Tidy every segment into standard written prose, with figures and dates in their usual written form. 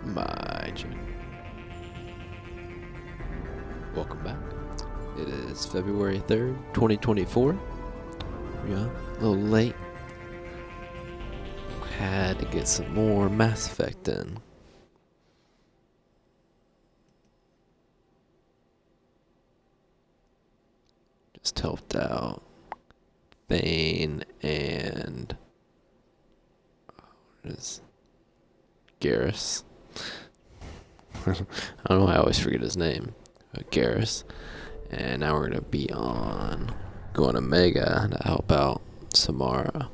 My June. Welcome back. It is February 3rd, 2024. Yeah, a little late. Had to get some more Mass Effect in. Just helped out Thane and what is Garrus. I don't know why I always forget his name. Garrus. And now we're gonna be going Omega to help out Samara.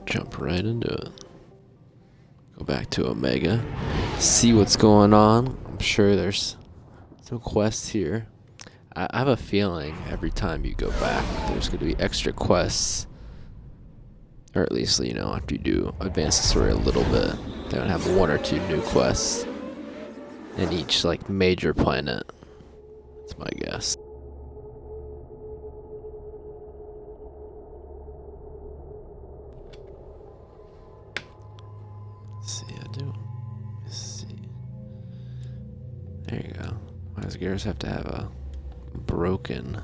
Jump right into it. Go back to Omega. See what's going on. I'm sure there's some quests here. I have a feeling every time you go back, there's going to be extra quests. Or at least, after you do advance the story a little bit, they're going to have one or two new quests in each, major planet. That's my guess. There you go. Why does Garrus have to have a broken...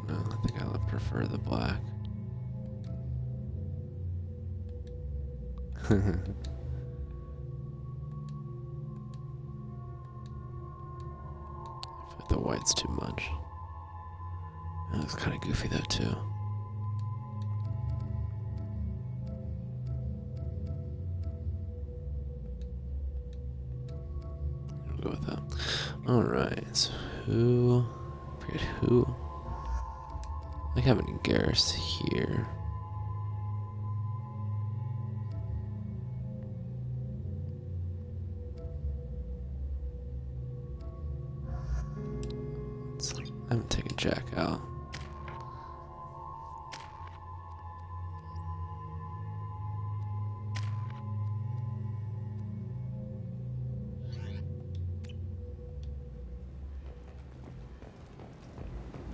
No, I think I would prefer the black. The white's too much. That looks kind of goofy though too. I'll go with that. Alright, so forget who. I like having Garrus here. I haven't taken Jack out.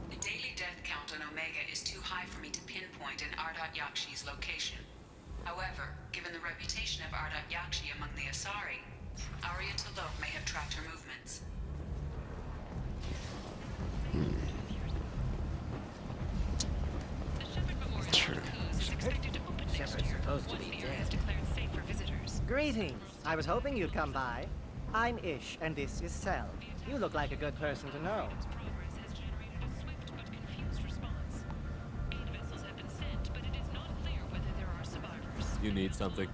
The daily death count on Omega is too high for me to pinpoint an Ardat Yakshi's location. However, given the reputation of Ardat Yakshi among the Asari, Arya T'Loak may have tracked her movements. Sure. Shepard's supposed to be dead. Greetings. I was hoping you'd come by. I'm Ish, and this is Cell. You look like a good person to know. You need something?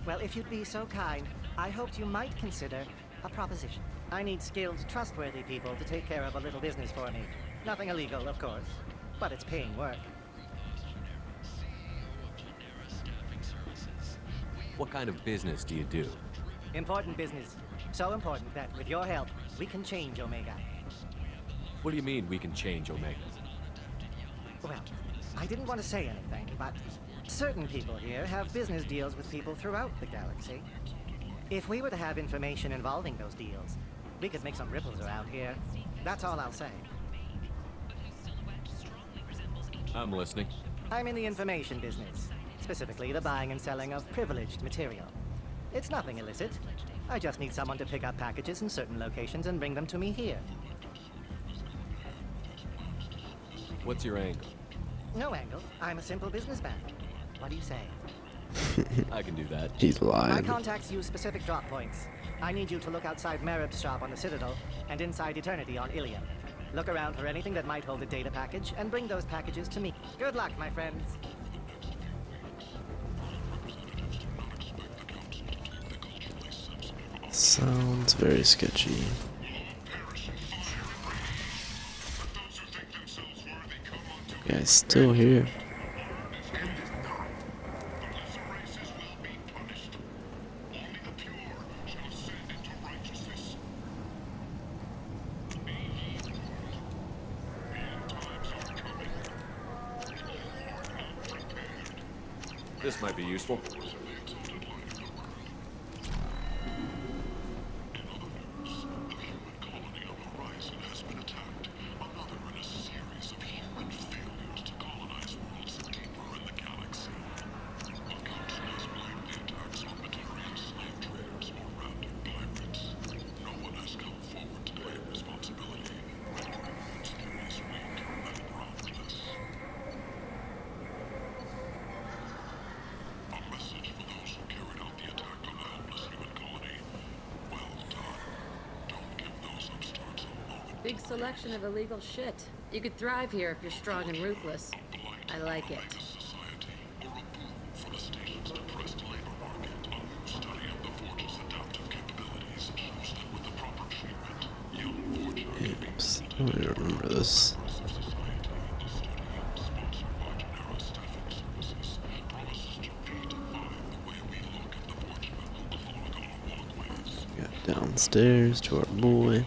Well, if you'd be so kind, I hoped you might consider a proposition. I need skilled, trustworthy people to take care of a little business for me. Nothing illegal, of course, but it's paying work. What kind of business do you do? Important business. So important that, with your help, we can change Omega. What do you mean we can change Omega? Well, I didn't want to say anything, but certain people here have business deals with people throughout the galaxy. If we were to have information involving those deals, we could make some ripples around here. That's all I'll say. I'm listening. I'm in the information business, specifically the buying and selling of privileged material. It's nothing illicit. I just need someone to pick up packages in certain locations and bring them to me here. What's your angle? No angle. I'm a simple businessman. What do you say? I can do that. He's My lying. contacts use specific drop points. I need you to look outside Merib's shop on the Citadel and inside Eternity on Ilium. Look around for anything that might hold a data package and bring those packages to me. Good luck, my friends. Sounds very sketchy. Guy's still here. This might be useful. Big selection of illegal shit. You could thrive here if you're strong and ruthless. I like it. Oops, I don't remember this. Got downstairs to our boy.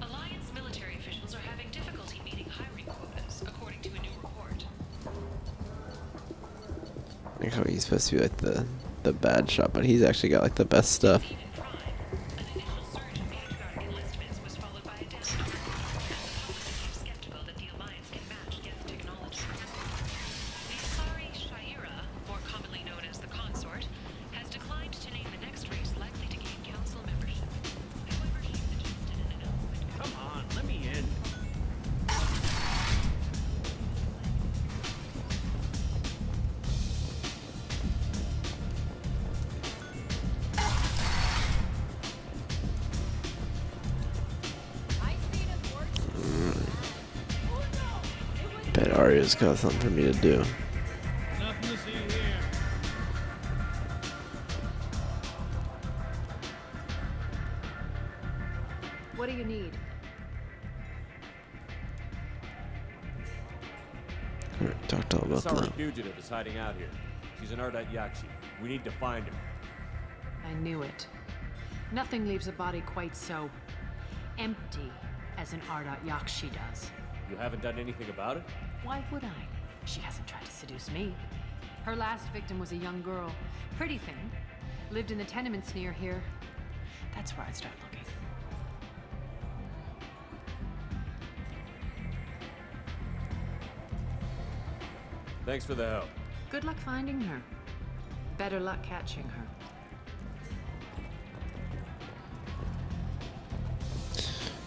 Alliance military officials are having difficulty meeting hiring quotas, according to a new report. I like how he's supposed to be like the bad shot, but he's actually got like the best stuff. Even crime. An initial surge in patriotic enlistments was followed by a downturn, and the public seems skeptical that the Alliance can match Geth technology. The Asari Shaira, more commonly known as the Consort, has declined to name the next race likely to gain council membership. However, she's interested in an element. Come on, let me in. Bet Arya's got something for me to do. Nothing to see here. What do you need? Alright, talked all about Asari that. fugitive is hiding out here. She's an Ardat Yakshi. We need to find her. I knew it. Nothing leaves a body quite so empty as an Ardat Yakshi does. You haven't done anything about it? Why would I? She hasn't tried to seduce me. Her last victim was a young girl. Pretty thin. Lived in the tenements near here. That's where I'd start looking. Thanks for the help. Good luck finding her. Better luck catching her.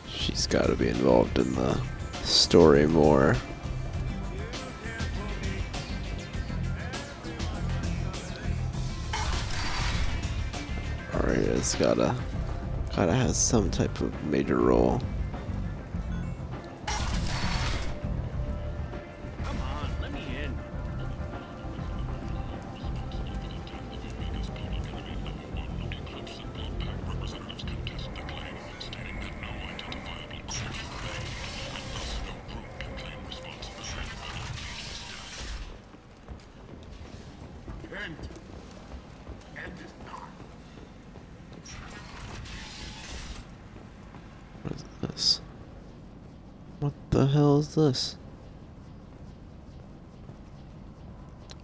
She's got to be involved in the story more. Arya's gotta have some type of major role. Come on, let me in. What is this? What the hell is this?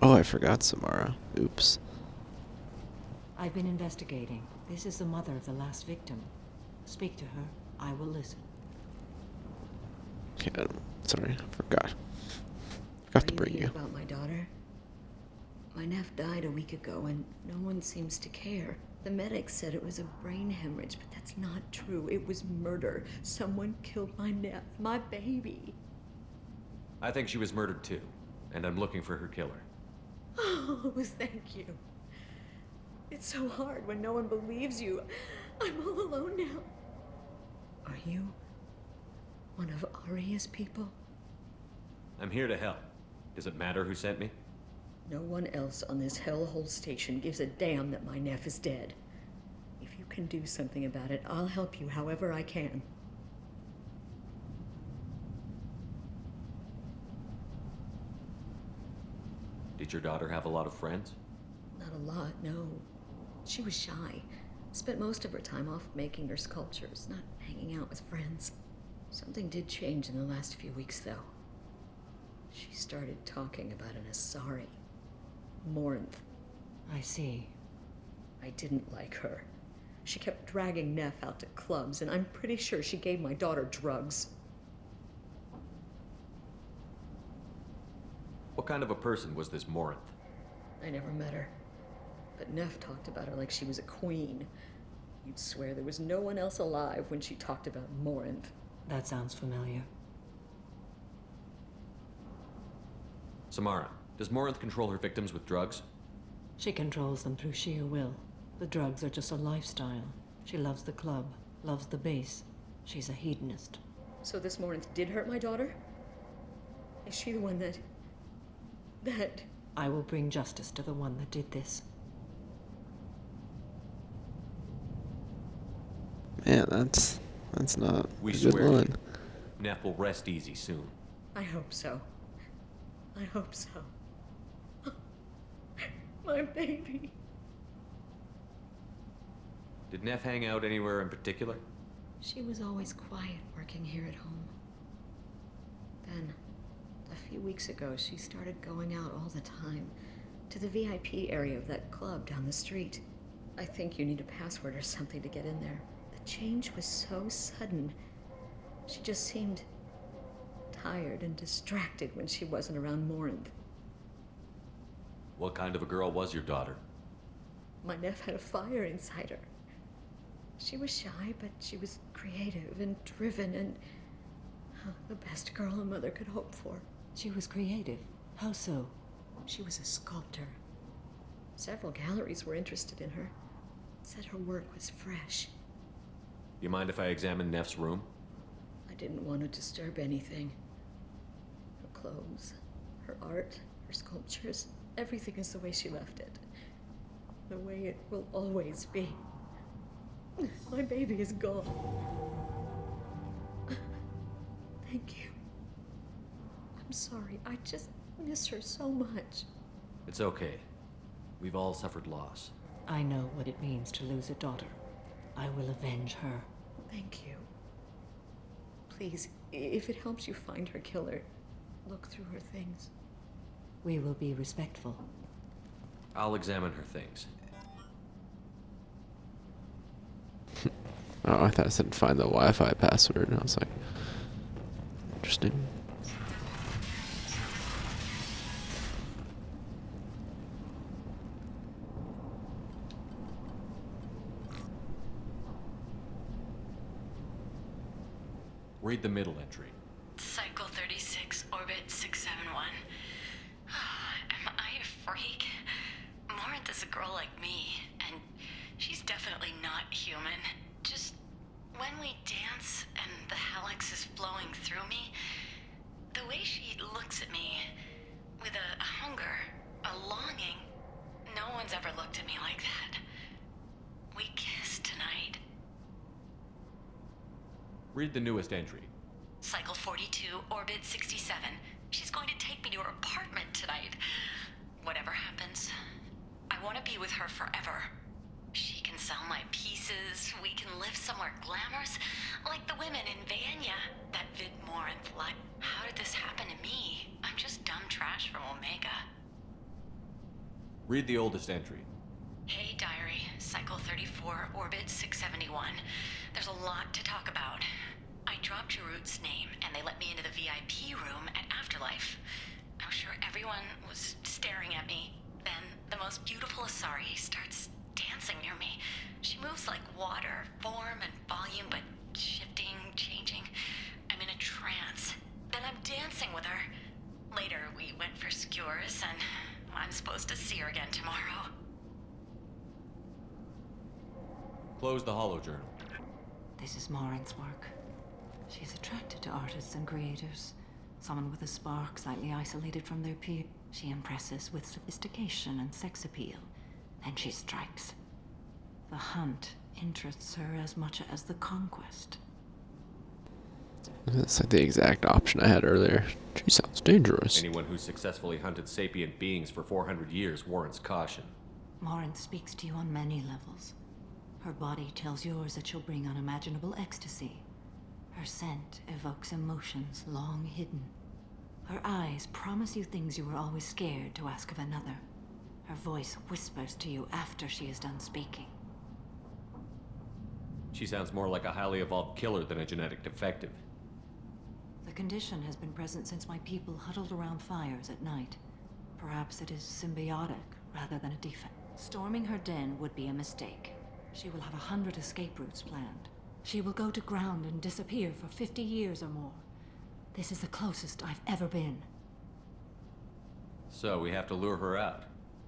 Oh, I forgot Samara. Oops. I've been investigating. This is the mother of the last victim. Speak to her. I will listen. Okay, sorry, I forgot. Forgot to bring you. About my daughter? My nephew died a week ago and no one seems to care. The medics said it was a brain hemorrhage, but that's not true. It was murder. Someone killed my nephew, my baby. I think she was murdered too, and I'm looking for her killer. Oh, thank you. It's so hard when no one believes you. I'm all alone now. Are you one of Arya's people? I'm here to help. Does it matter who sent me? No one else on this hellhole station gives a damn that my nephew is dead. If you can do something about it, I'll help you however I can. Did your daughter have a lot of friends? Not a lot, no. She was shy. Spent most of her time off making her sculptures, not hanging out with friends. Something did change in the last few weeks, though. She started talking about an Asari. Morinth. I see. I didn't like her. She kept dragging Neff out to clubs, and I'm pretty sure she gave my daughter drugs. What kind of a person was this Morinth? I never met her. But Neff talked about her like she was a queen. You'd swear there was no one else alive when she talked about Morinth. That sounds familiar. Samara, does Morinth control her victims with drugs? She controls them through sheer will. The drugs are just a lifestyle. She loves the club, loves the base. She's a hedonist. So this Morinth did hurt my daughter? Is she the one that... I will bring justice to the one that did this. Man, that's not We a good swear to line. you, Neff will rest easy soon. I hope so. I hope so. My baby. Did Neff hang out anywhere in particular? She was always quiet working here at home. Then, a few weeks ago, she started going out all the time to the VIP area of that club down the street. I think you need a password or something to get in there. The change was so sudden. She just seemed tired and distracted when she wasn't around Morinth. What kind of a girl was your daughter? My Neff had a fire inside her. She was shy, but she was creative and driven and the best girl a mother could hope for. She was creative. How so? She was a sculptor. Several galleries were interested in her. Said her work was fresh. You mind if I examine Neff's room? I didn't want to disturb anything. Her clothes, her art, her sculptures, everything is the way she left it. The way it will always be. My baby is gone. Thank you. I'm sorry. I just miss her so much. It's okay. We've all suffered loss. I know what it means to lose a daughter. I will avenge her. Thank you. Please, if it helps you find her killer, look through her things. We will be respectful. I'll examine her things. Oh, I thought I said find the Wi-Fi password, and I was like, interesting. Read the middle entry. Cycle 36, orbit 671. Am I a freak? Morinth is a girl like me, and she's definitely not human. Just when we dance and the Hallex is flowing through me, the way she looks at me with a hunger, a longing, no one's ever looked at me like that. We kissed tonight. Read the newest entry. Cycle 42, orbit 67. She's going to take me to her apartment tonight. Whatever happens, I want to be with her forever. She can sell my pieces. We can live somewhere glamorous, like the women in Vanya that Vid Morinth like. How did this happen to me? I'm just dumb trash from Omega. Read the oldest entry. Hey, diary. Cycle 34, orbit 671. There's a lot to talk about. I dropped Jarut's name, and they let me into the VIP room at Afterlife. I'm sure everyone was staring at me. Then the most beautiful Asari starts dancing near me. She moves like water, form and volume, but shifting, changing. I'm in a trance. Then I'm dancing with her. Later, we went for skewers, and I'm supposed to see her again tomorrow. Close the holo journal. This is Morinth's work. She's attracted to artists and creators. Someone with a spark, slightly isolated from their peer. She impresses with sophistication and sex appeal. Then she strikes. The hunt interests her as much as the conquest. That's like the exact option I had earlier. She sounds dangerous. Anyone who's successfully hunted sapient beings for 400 years warrants caution. Morinth speaks to you on many levels. Her body tells yours that she'll bring unimaginable ecstasy. Her scent evokes emotions long hidden. Her eyes promise you things you were always scared to ask of another. Her voice whispers to you after she is done speaking. She sounds more like a highly evolved killer than a genetic defective. The condition has been present since my people huddled around fires at night. Perhaps it is symbiotic rather than a defect. Storming her den would be a mistake. She will have 100 escape routes planned. She will go to ground and disappear for 50 years or more. This is the closest I've ever been. So we have to lure her out.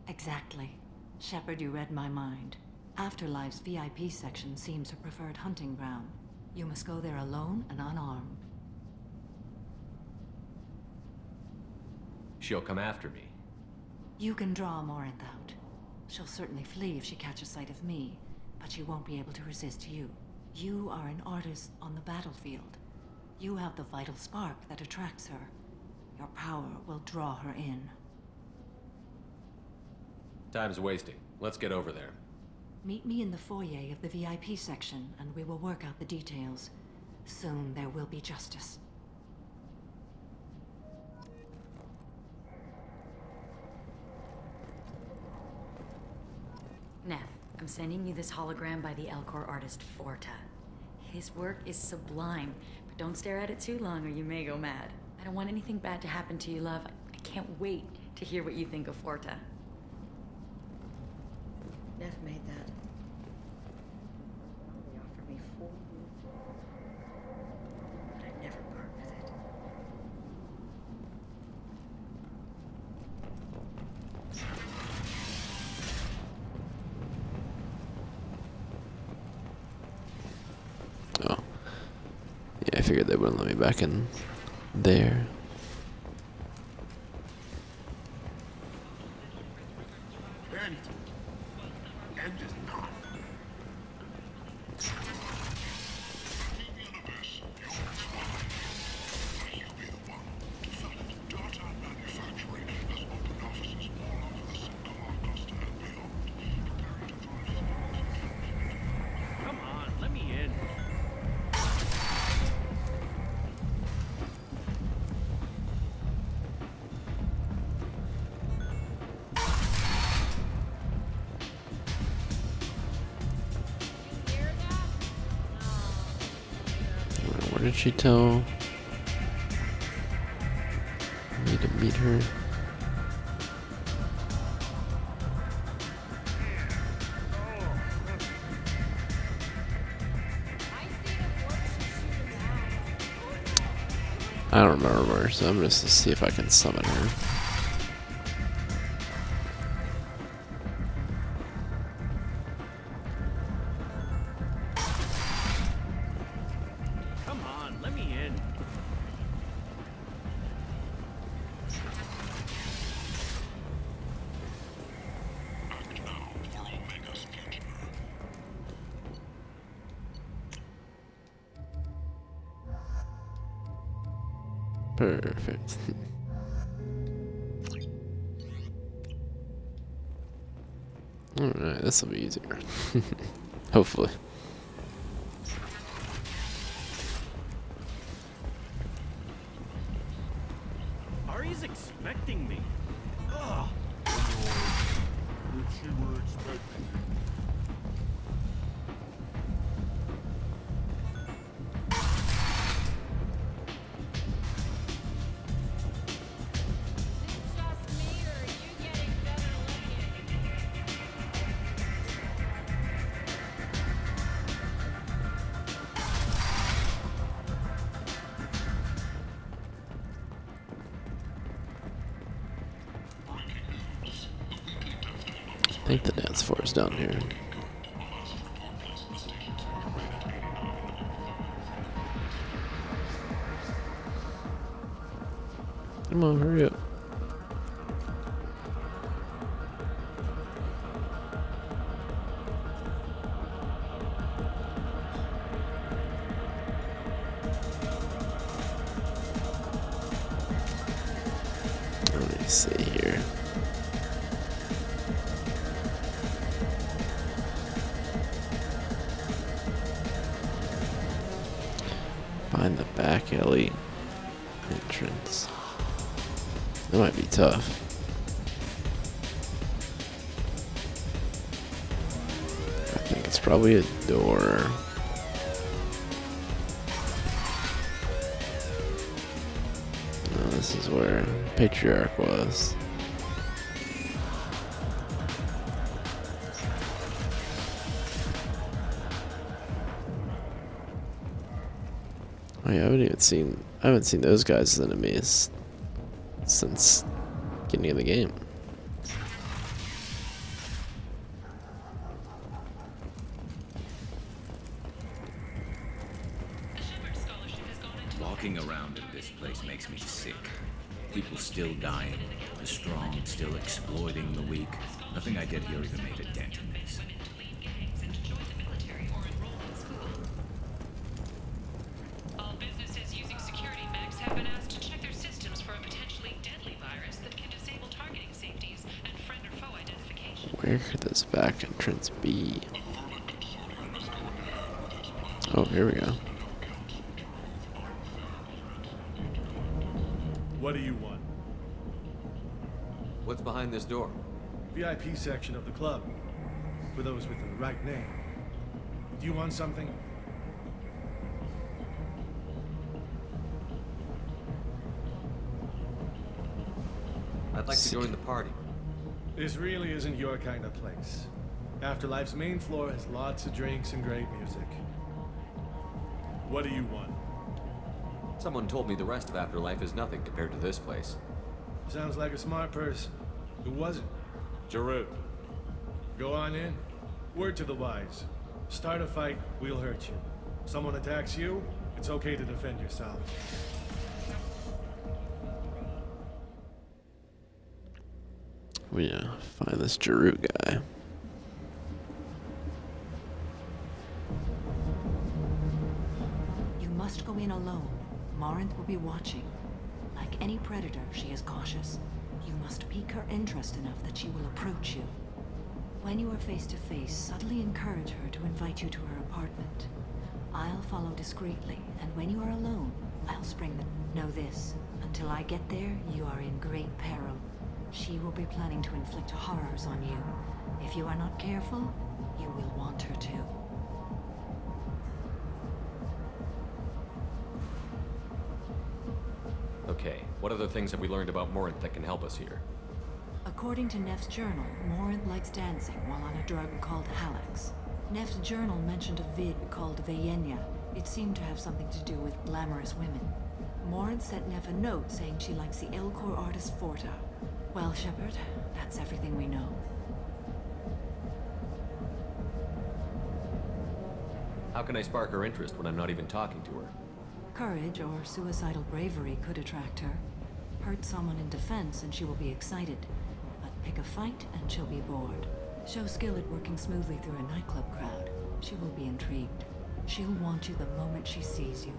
Exactly. Shepard, you read my mind. Afterlife's VIP section seems her preferred hunting ground. You must go there alone and unarmed. She'll come after me. You can draw Morinth out. She'll certainly flee if she catches sight of me, but she won't be able to resist you. You are an artist on the battlefield. You have the vital spark that attracts her. Your power will draw her in. Time's wasting. Let's get over there. Meet me in the foyer of the VIP section, and we will work out the details. Soon there will be justice. Neff, I'm sending you this hologram by the Elcor artist Forta. His work is sublime, but don't stare at it too long or you may go mad. I don't want anything bad to happen to you, love. I can't wait to hear what you think of Forta. Neff made that. He offered me $4, but I'd never part with it. Oh. Yeah, I figured they wouldn't let me back in there. Come on, let me in. Where did she tell me to meet her? I don't remember where, so I'm just to see if I can summon her. Come on, let me in. Perfect. Alright, this will be easier. Hopefully. Ari's expecting me. Ugh. If she were expecting you. I think the dance floor is down here. Come on, hurry up. Let me see here. Find the back alley entrance. That might be tough. I think it's probably a door. No, this is where Patriarch was. Oh yeah, I haven't seen those guys as enemies since beginning of the game. Walking around in this place makes me sick. People still dying, the strong still exploiting the weak. Nothing I did here even made a dent in this. All businesses using security mechs have been asked to check their systems for a potentially deadly virus that can disable targeting safeties and friend or foe identification. Where could this back entrance be? Oh, here we go. What do you want? What's behind this door? VIP section of the club. For those with the right name. Do you want something? I'd like to join the party. This really isn't your kind of place. Afterlife's main floor has lots of drinks and great music. What do you want? Someone told me the rest of Afterlife is nothing compared to this place. Sounds like a smart person. Who was it? Giroux. Go on in. Word to the wise. Start a fight, we'll hurt you. Someone attacks you, it's okay to defend yourself. We find this Giroux guy. You must go in alone. Morinth will be watching. Like any predator, she is cautious. You must pique her interest enough that she will approach you. When you are face to face, subtly encourage her to invite you to her apartment. I'll follow discreetly, and when you are alone, I'll spring them. Know this, until I get there, you are in great peril. She will be planning to inflict horrors on you. If you are not careful, you will want her to. Okay, what other things have we learned about Morinth that can help us here? According to Neff's journal, Morinth likes dancing while on a drug called Halax. Neff's journal mentioned a vid called Vayenya. It seemed to have something to do with glamorous women. Morinth sent Neff a note saying she likes the Elcor artist Forta. Well, Shepard, that's everything we know. How can I spark her interest when I'm not even talking to her? Courage or suicidal bravery could attract her. Hurt someone in defense and she will be excited. But pick a fight and she'll be bored. Show skill at working smoothly through a nightclub crowd. She will be intrigued. She'll want you the moment she sees you.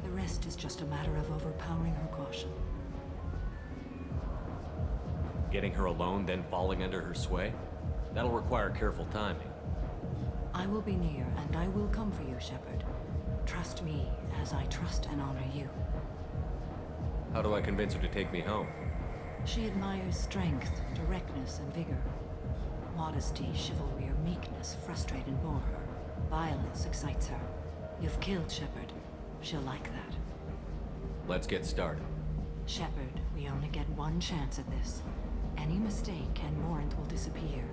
The rest is just a matter of overpowering her caution. Getting her alone, then falling under her sway? That'll require careful timing. I will be near, and I will come for you, Shepard. Trust me, as I trust and honor you. How do I convince her to take me home? She admires strength, directness, and vigor. Modesty, chivalry, or meekness frustrate and bore her. Violence excites her. You've killed Shepard. She'll like that. Let's get started. Shepard, we only get one chance at this. Any mistake and Morinth will disappear.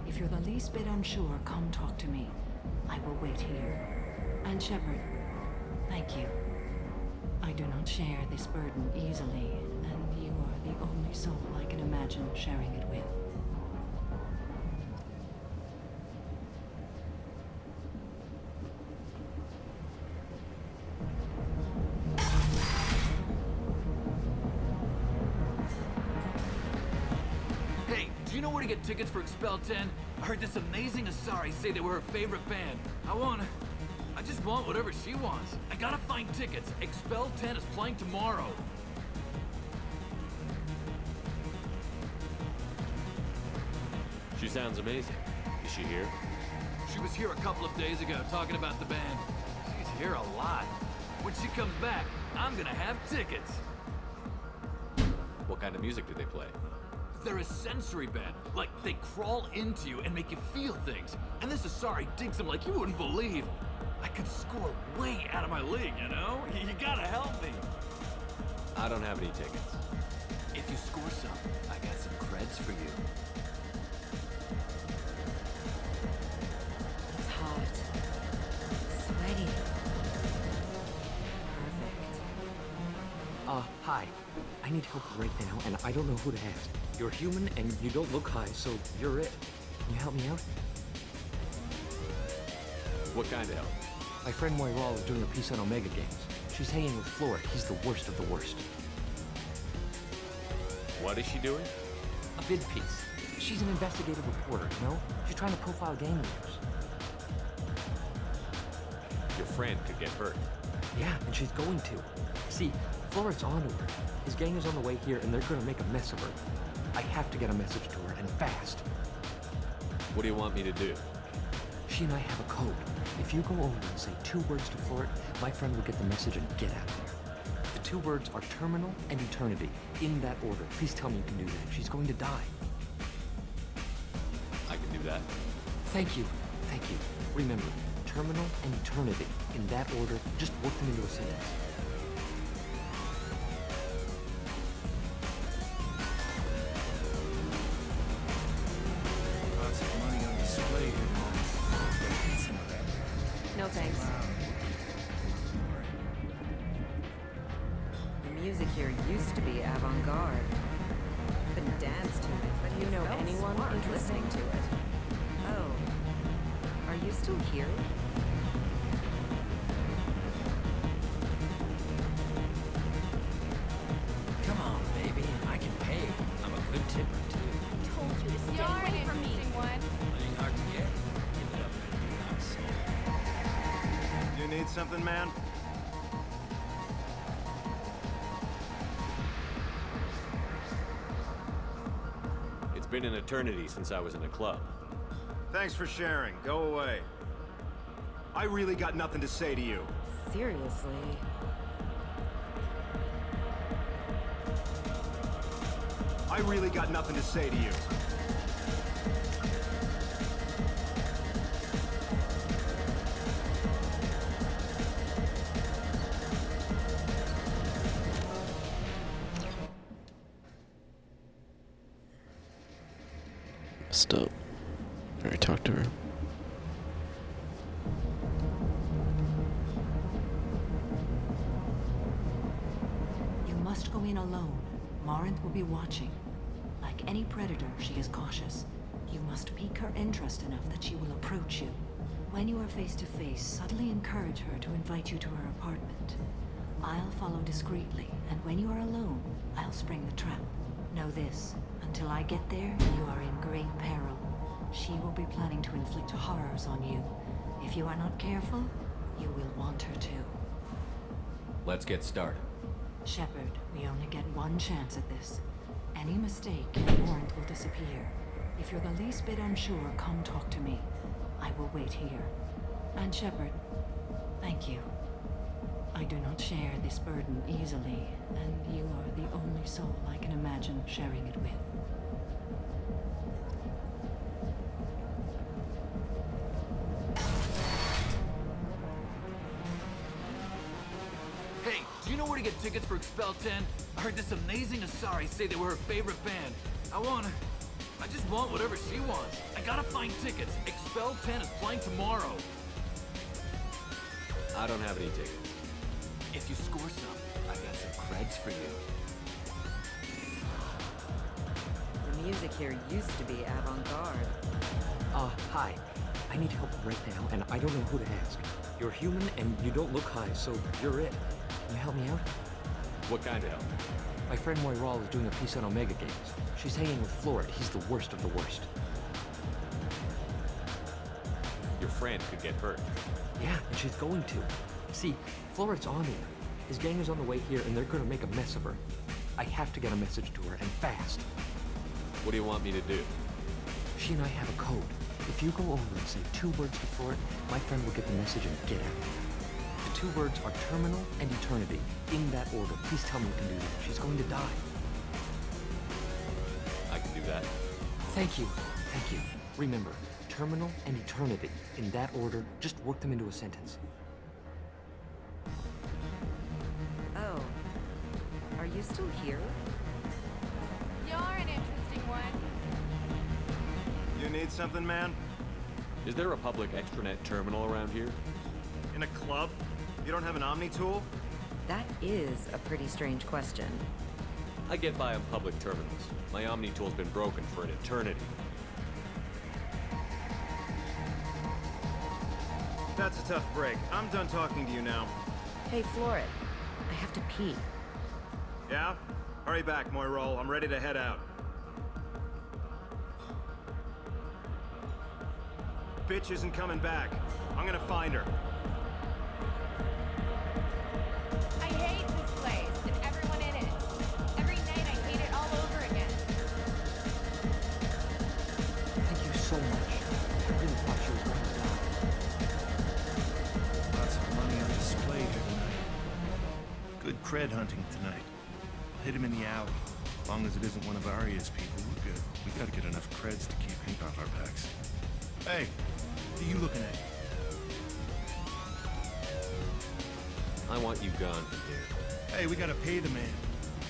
If you're the least bit unsure, come talk to me. I will wait here. And Shepard, thank you. I do not share this burden easily, and you are the only soul I can imagine sharing it with. Hey, do you know where to get tickets for Expel 10? I heard this amazing Asari say they were her favorite band. I just want whatever she wants. I gotta find tickets. Expel 10 is playing tomorrow. She sounds amazing. Is she here? She was here a couple of days ago talking about the band. She's here a lot. When she comes back, I'm gonna have tickets. What kind of music do they play? They're a sensory band. Like, they crawl into you and make you feel things. And this Asari digs them like you wouldn't believe. I could score way out of my league, you know? You gotta help me. I don't have any tickets. If you score some, I got some creds for you. It's hot. Sweaty. Perfect. Hi. I need help right now, and I don't know who to ask. You're human, and you don't look high, so you're it. Can you help me out? What kind of help? My friend Moiral is doing a piece on Omega Games. She's hanging with Flora. He's the worst of the worst. What is she doing? A vid piece. She's an investigative reporter, you know? She's trying to profile gang leaders. Your friend could get hurt. Yeah, and she's going to. See, Flora's onto her. His gang is on the way here, and they're gonna make a mess of her. I have to get a message to her, and fast. What do you want me to do? She and I have a code. If you go over and say 2 words to Flora, my friend will get the message and get out of there. The 2 words are terminal and eternity, in that order. Please tell me you can do that. She's going to die. I can do that. Thank you. Thank you. Remember, terminal and eternity, in that order. Just work them into a sentence. Lots of money on display here. Some of that. No thanks. The music here used to be avant-garde. Couldn't dance to it, but You know anyone listening to it. Oh, are you still here? Come on, baby. I can pay. I'm a good tipper, too. Told you to stay away from me. Playing hard to get. Give it up, baby. I'm sorry. You need something, man? It's been an eternity since I was in a club. Thanks for sharing. Go away. I really got nothing to say to you. Seriously? I really got nothing to say to you. Stop. Alright, talk to her. You must go in alone. Morinth will be watching. Like any predator, she is cautious. You must pique her interest enough that she will approach you. When you are face to face, subtly encourage her to invite you to her apartment. I'll follow discreetly, and when you are alone, I'll spring the trap. Know this, until I get there, you are in great peril. She will be planning to inflict horrors on you. If you are not careful, you will want her to. Let's get started. Shepard, we only get one chance at this. Any mistake, and Morinth will disappear. If you're the least bit unsure, come talk to me. I will wait here. And Shepard, thank you. I do not share this burden easily, and you are the only soul I can imagine sharing it with. Hey, do you know where to get tickets for Expel 10? I heard this amazing Asari say they were her favorite band. I just want whatever she wants. I gotta find tickets. Expel 10 is playing tomorrow. I don't have any tickets. If you score some, I got some creds for you. The music here used to be avant-garde. Hi. I need help right now, and I don't know who to ask. You're human, and you don't look high, so you're it. Can you help me out? What kind of help? My friend Moiral is doing a piece on Omega Games. She's hanging with Flora. He's the worst of the worst. Your friend could get hurt. Yeah, and she's going to. See, Flora's onto her. His gang is on the way here, and they're gonna make a mess of her. I have to get a message to her, and fast. What do you want me to do? She and I have a code. If you go over and say 2 words to Flora, my friend will get the message and get out. The 2 words are terminal and eternity, in that order. Please tell me you can do that. She's going to die. that. Thank you. Thank you. Remember, terminal and eternity. In that order, just work them into a sentence. Oh. Are you still here? You're an interesting one. You need something, man? Is there a public extranet terminal around here? In a club? You don't have an Omni tool? That is a pretty strange question. I get by on public terminals. My Omni tool's been broken for an eternity. That's a tough break. I'm done talking to you now. Hey, Florid. I have to pee. Yeah? Hurry back, Moirol. I'm ready to head out. Bitch isn't coming back. I'm gonna find her. I hate this place and everyone in it. Every night I hate it all over again. Thank you so much. I really thought she was going to die. Lots of money on display here tonight. Good cred hunting tonight. Hit him in the alley. As long as it isn't one of Arya's people, we're good. We gotta get enough creds to keep ink off our backs. Hey, what are you looking at? I want you gone from here. Hey, we gotta pay the man.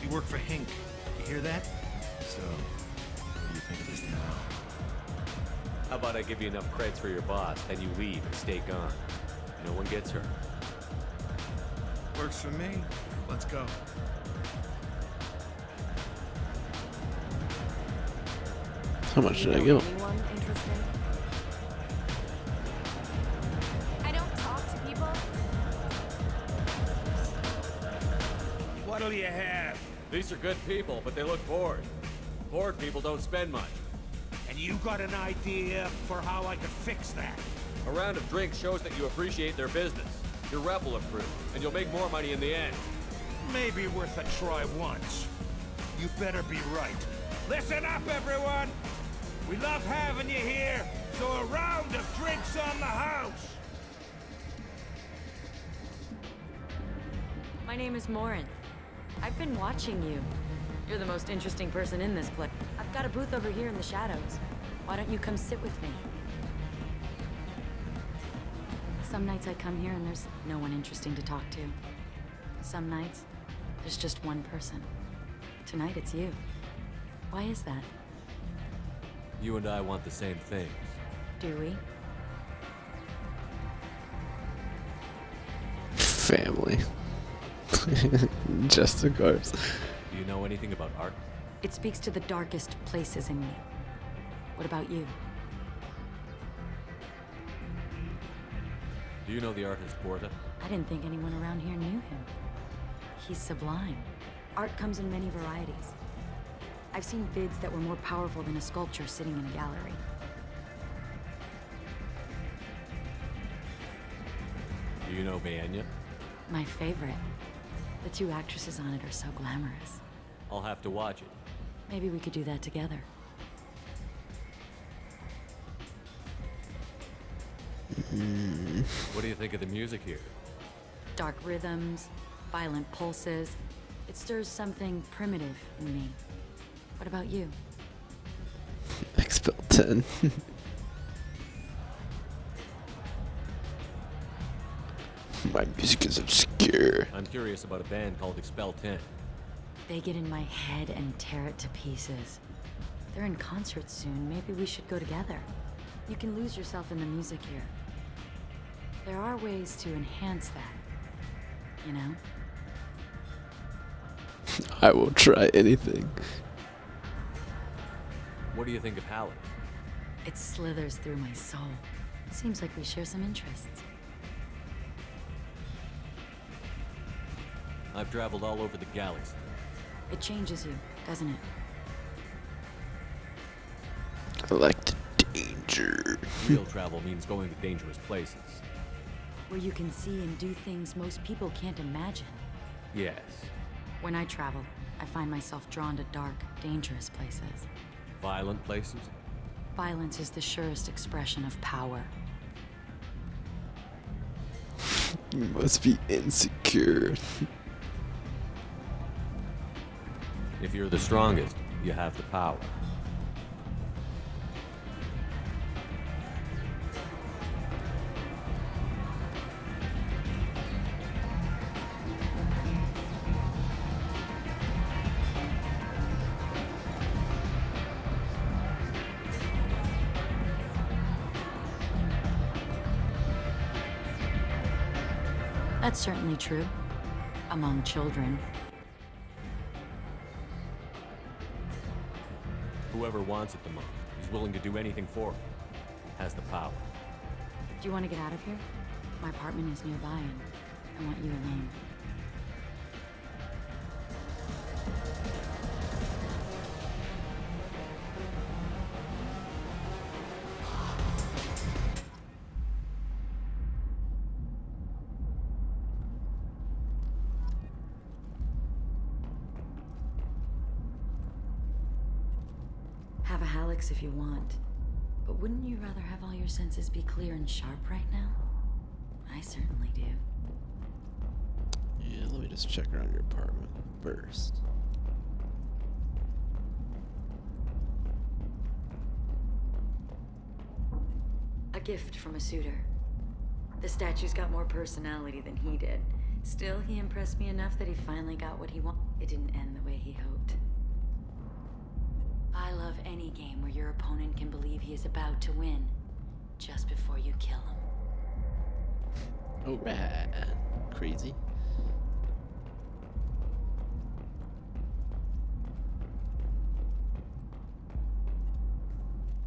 We work for Hink. You hear that? So, what do you think of this now? How about I give you enough creds for your boss, then you leave and stay gone? No one gets hurt. Works for me. Let's go. How much did I give him? Anyone interesting? I don't talk to people. What'll you have? These are good people, but they look bored. Bored people don't spend much. And you got an idea for how I could fix that? A round of drinks shows that you appreciate their business. Your rep will improve, and you'll make more money in the end. Maybe worth a try once. You better be right. Listen up, everyone! We love having you here, so a round of drinks on the house! My name is Morinth. I've been watching you. You're the most interesting person in this place. I've got a booth over here in the shadows. Why don't you come sit with me? Some nights I come here and there's no one interesting to talk to. Some nights, there's just one person. Tonight it's you. Why is that? You and I want the same things. Do we? Family. Just a corpse. Do you know anything about art? It speaks to the darkest places in me. What about you? Do you know the artist Porta? I didn't think anyone around here knew him. He's sublime. Art comes in many varieties. I've seen vids that were more powerful than a sculpture sitting in a gallery. Do you know Vaenya? My favorite. The two actresses on it are so glamorous. I'll have to watch it. Maybe we could do that together. What do you think of the music here? Dark rhythms, violent pulses. It stirs something primitive in me. What about you? Expel 10. My music is obscure. I'm curious about a band called Expel 10. They get in my head and tear it to pieces. They're in concert soon. Maybe we should go together. You can lose yourself in the music here. There are ways to enhance that, you know? I will try anything. What do you think of Halleck? It slithers through my soul. Seems like we share some interests. I've traveled all over the galaxy. It changes you, doesn't it? I like the danger. Real travel means going to dangerous places. Where you can see and do things most people can't imagine. Yes. When I travel, I find myself drawn to dark, dangerous places. Violent places? Violence is the surest expression of power. You must be insecure. If you're the strongest, you have the power. That's certainly true. Among children. Whoever wants it the most, is willing to do anything for it, has the power. Do you want to get out of here? My apartment is nearby and I want you alone. Have a Hallex if you want. But wouldn't you rather have all your senses be clear and sharp right now? I certainly do. Yeah, let me just check around your apartment first. A gift from a suitor. The statue's got more personality than he did. Still, he impressed me enough that he finally got what he wanted. It didn't end the way he hoped. I love any game where your opponent can believe he is about to win, just before you kill him. Alright. Crazy.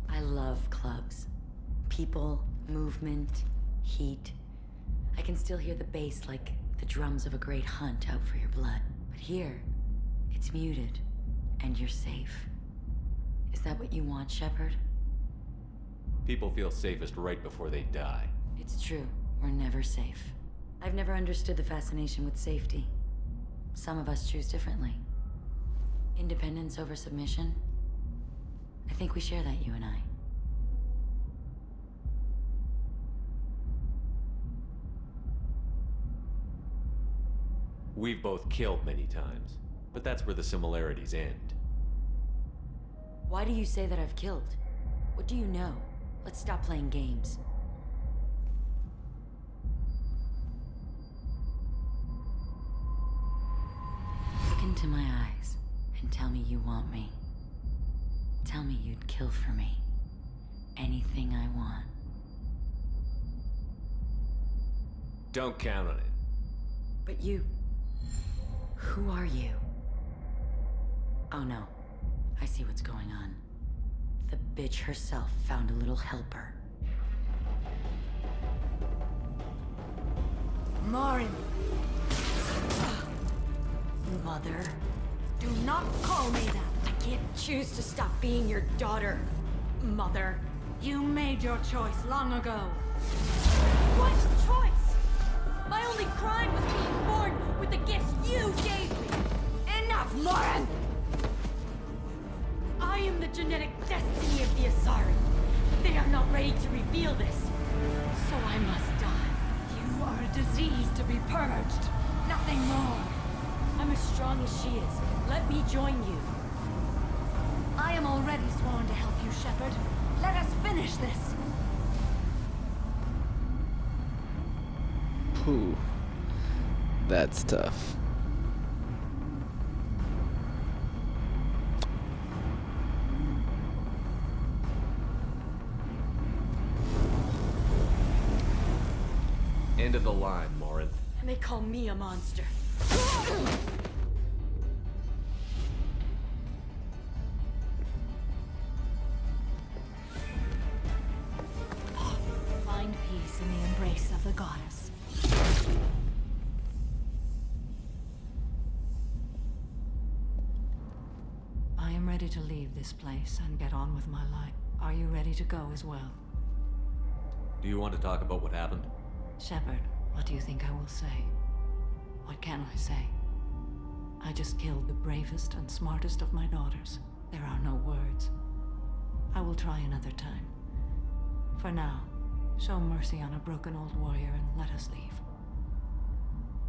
I love clubs. People, movement, heat. I can still hear the bass like the drums of a great hunt out for your blood. But here, it's muted, and you're safe. Is that what you want, Shepard? People feel safest right before they die. It's true. We're never safe. I've never understood the fascination with safety. Some of us choose differently. Independence over submission? I think we share that, you and I. We've both killed many times, but that's where the similarities end. Why do you say that I've killed? What do you know? Let's stop playing games. Look into my eyes and tell me you want me. Tell me you'd kill for me. Anything I want. Don't count on it. But you... Who are you? Oh no. I see what's going on. The bitch herself found a little helper. Morin! Mother. Do not call me that! I can't choose to stop being your daughter, Mother. You made your choice long ago. What choice? My only crime was being born with the gifts you gave me. Enough, Morin! I am the genetic destiny of the Asari. They are not ready to reveal this. So I must die. You are a disease to be purged. Nothing more. I'm as strong as she is. Let me join you. I am already sworn to help you, Shepard. Let us finish this. Whew. That's tough. End of the line, Morin. And they call me a monster. Find peace in the embrace of the goddess. I am ready to leave this place and get on with my life. Are you ready to go as well? Do you want to talk about what happened? Shepard, what do you think I will say? What can I say? I just killed the bravest and smartest of my daughters. There are no words. I will try another time. For now, show mercy on a broken old warrior and let us leave.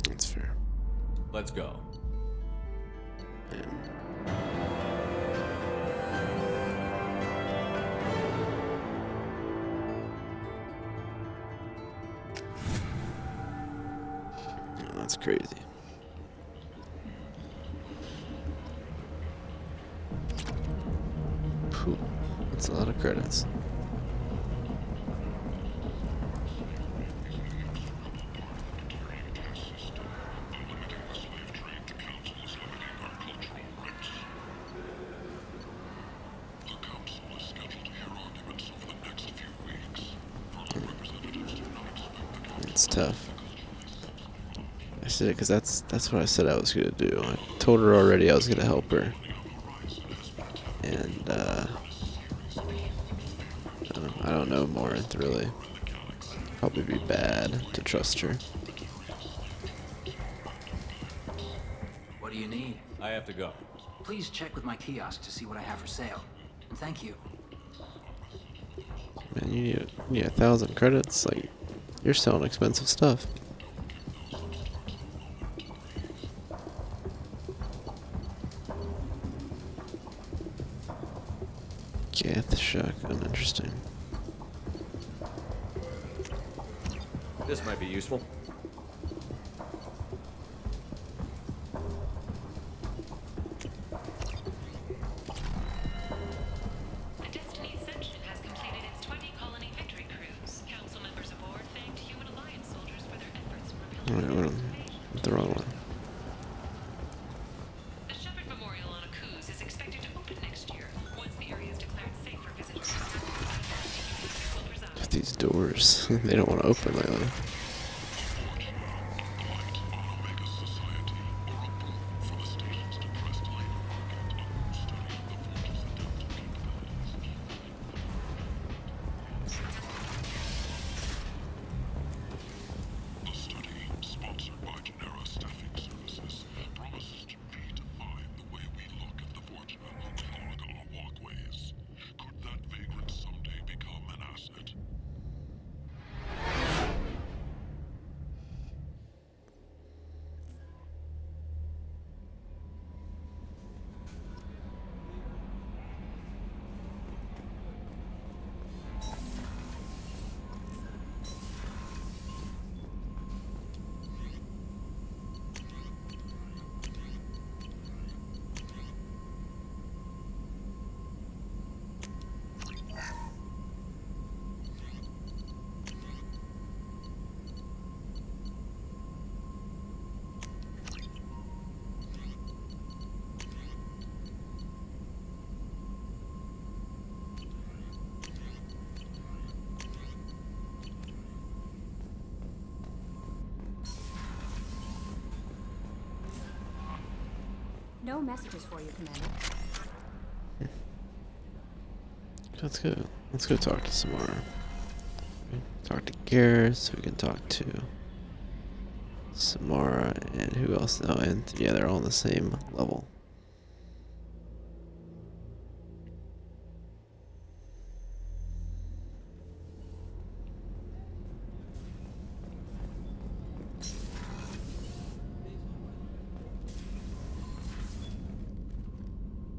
That's fair. Let's go. That's crazy. Whew. That's a lot of credits. That's tough. I said it because that's what I said I was gonna do. I told her already I was gonna help her, and I don't know Morinth really. Probably be bad to trust her. What do you need? I have to go. Please check with my kiosk to see what I have for sale. And thank you. Man, you need 1,000 credits. Like, you're selling expensive stuff. Gath shotgun, interesting. This might be useful. Destiny Ascension has completed its 20 colony victory cruise. Council members aboard thanked Human Alliance soldiers for their efforts in rebuilding. Wait, the wrong one. The Shepherd Memorial on Akuz is expected to open next year once the area is declared safe for visitors. These doors, they don't want to open lately. No messages for you, Commander. Let's go talk to Samara. Talk to Garrus, so we can talk to Samara, and who else? Oh, and yeah, they're all on the same level.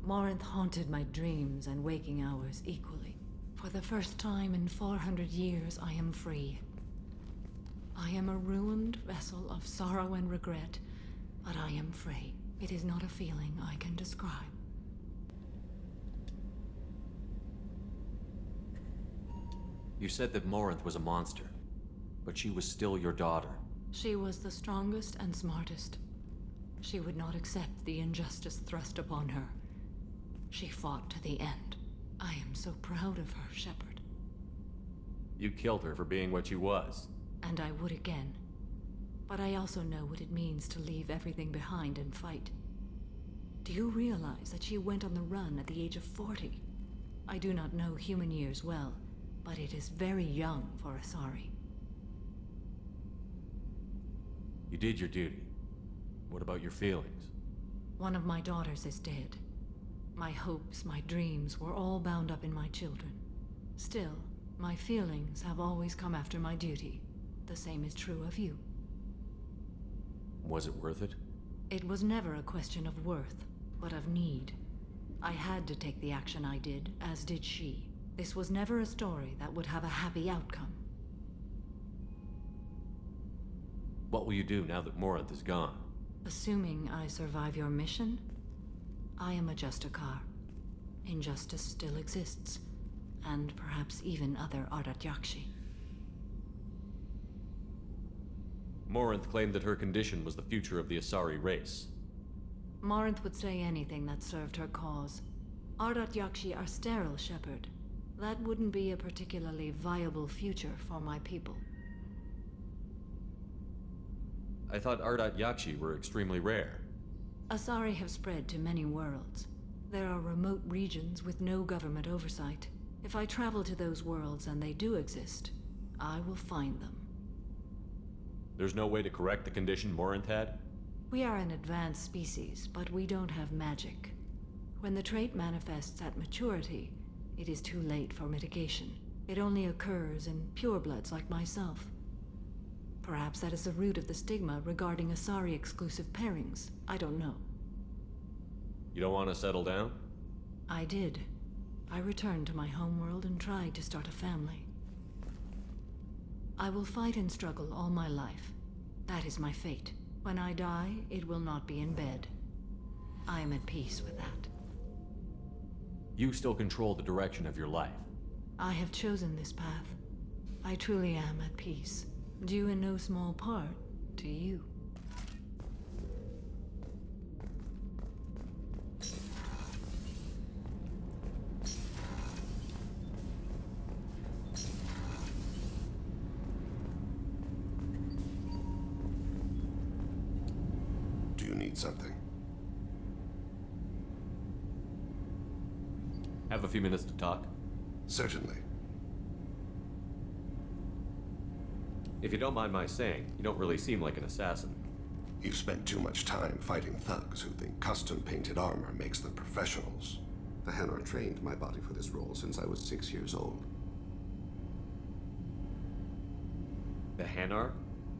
Morinth haunted my dreams and waking hours equally. For the first time in 400 years, I am free. I am a ruined vessel of sorrow and regret, but I am free. It is not a feeling I can describe. You said that Morinth was a monster, but she was still your daughter. She was the strongest and smartest. She would not accept the injustice thrust upon her. She fought to the end. I am so proud of her, Shepard. You killed her for being what she was. And I would again. But I also know what it means to leave everything behind and fight. Do you realize that she went on the run at the age of 40? I do not know human years well, but it is very young for Asari. You did your duty. What about your feelings? One of my daughters is dead. My hopes, my dreams were all bound up in my children. Still, my feelings have always come after my duty. The same is true of you. Was it worth it? It was never a question of worth, but of need. I had to take the action I did, as did she. This was never a story that would have a happy outcome. What will you do now that Morinth is gone? Assuming I survive your mission, I am a Justicar. Injustice still exists, and perhaps even other Ardat Yakshi. Morinth claimed that her condition was the future of the Asari race. Morinth would say anything that served her cause. Ardat Yakshi are sterile, Shepard. That wouldn't be a particularly viable future for my people. I thought Ardat Yakshi were extremely rare. Asari have spread to many worlds. There are remote regions with no government oversight. If I travel to those worlds and they do exist, I will find them. There's no way to correct the condition Morinth had? We are an advanced species, but we don't have magic. When the trait manifests at maturity, it is too late for mitigation. It only occurs in purebloods like myself. Perhaps that is the root of the stigma regarding Asari-exclusive pairings. I don't know. You don't want to settle down? I did. I returned to my homeworld and tried to start a family. I will fight and struggle all my life. That is my fate. When I die, it will not be in bed. I am at peace with that. You still control the direction of your life. I have chosen this path. I truly am at peace, due in no small part to you. Do you need something? Have a few minutes to talk? Certainly. If you don't mind my saying, you don't really seem like an assassin. You've spent too much time fighting thugs who think custom-painted armor makes them professionals. The Hanar trained my body for this role since I was 6 years old. The Hanar?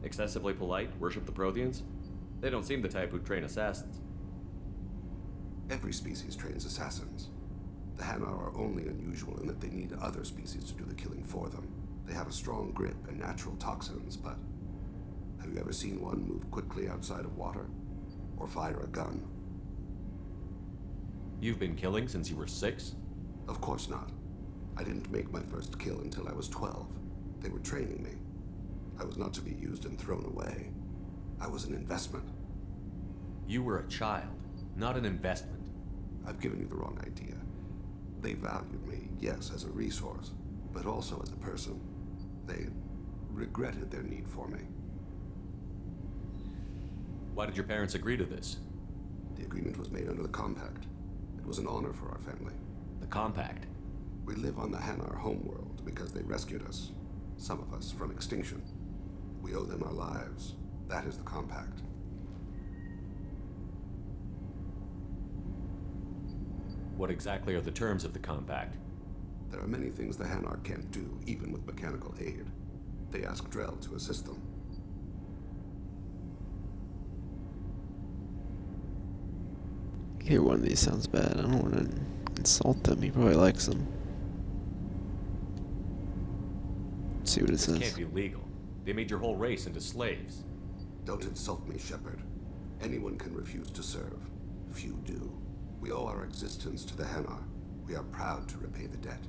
Excessively polite, worship the Protheans? They don't seem the type who train assassins. Every species trains assassins. The Hanar are only unusual in that they need other species to do the killing for them. They have a strong grip and natural toxins, but have you ever seen one move quickly outside of water? Or fire a gun? You've been killing since you were 6? Of course not. I didn't make my first kill until I was 12. They were training me. I was not to be used and thrown away. I was an investment. You were a child, not an investment. I've given you the wrong idea. They valued me, yes, as a resource, but also as a person. They regretted their need for me. Why did your parents agree to this? The agreement was made under the Compact. It was an honor for our family. The Compact? We live on the Hanar homeworld because they rescued us, some of us, from extinction. We owe them our lives. That is the Compact. What exactly are the terms of the Compact? There are many things the Hanar can't do, even with mechanical aid. They ask Drell to assist them. Here, one of these sounds bad. I don't want to insult them. He probably likes them. Let's see what it This says. can't be legal. They made your whole race into slaves. Don't insult me, Shepard. Anyone can refuse to serve. Few do. We owe our existence to the Hanar. We are proud to repay the debt.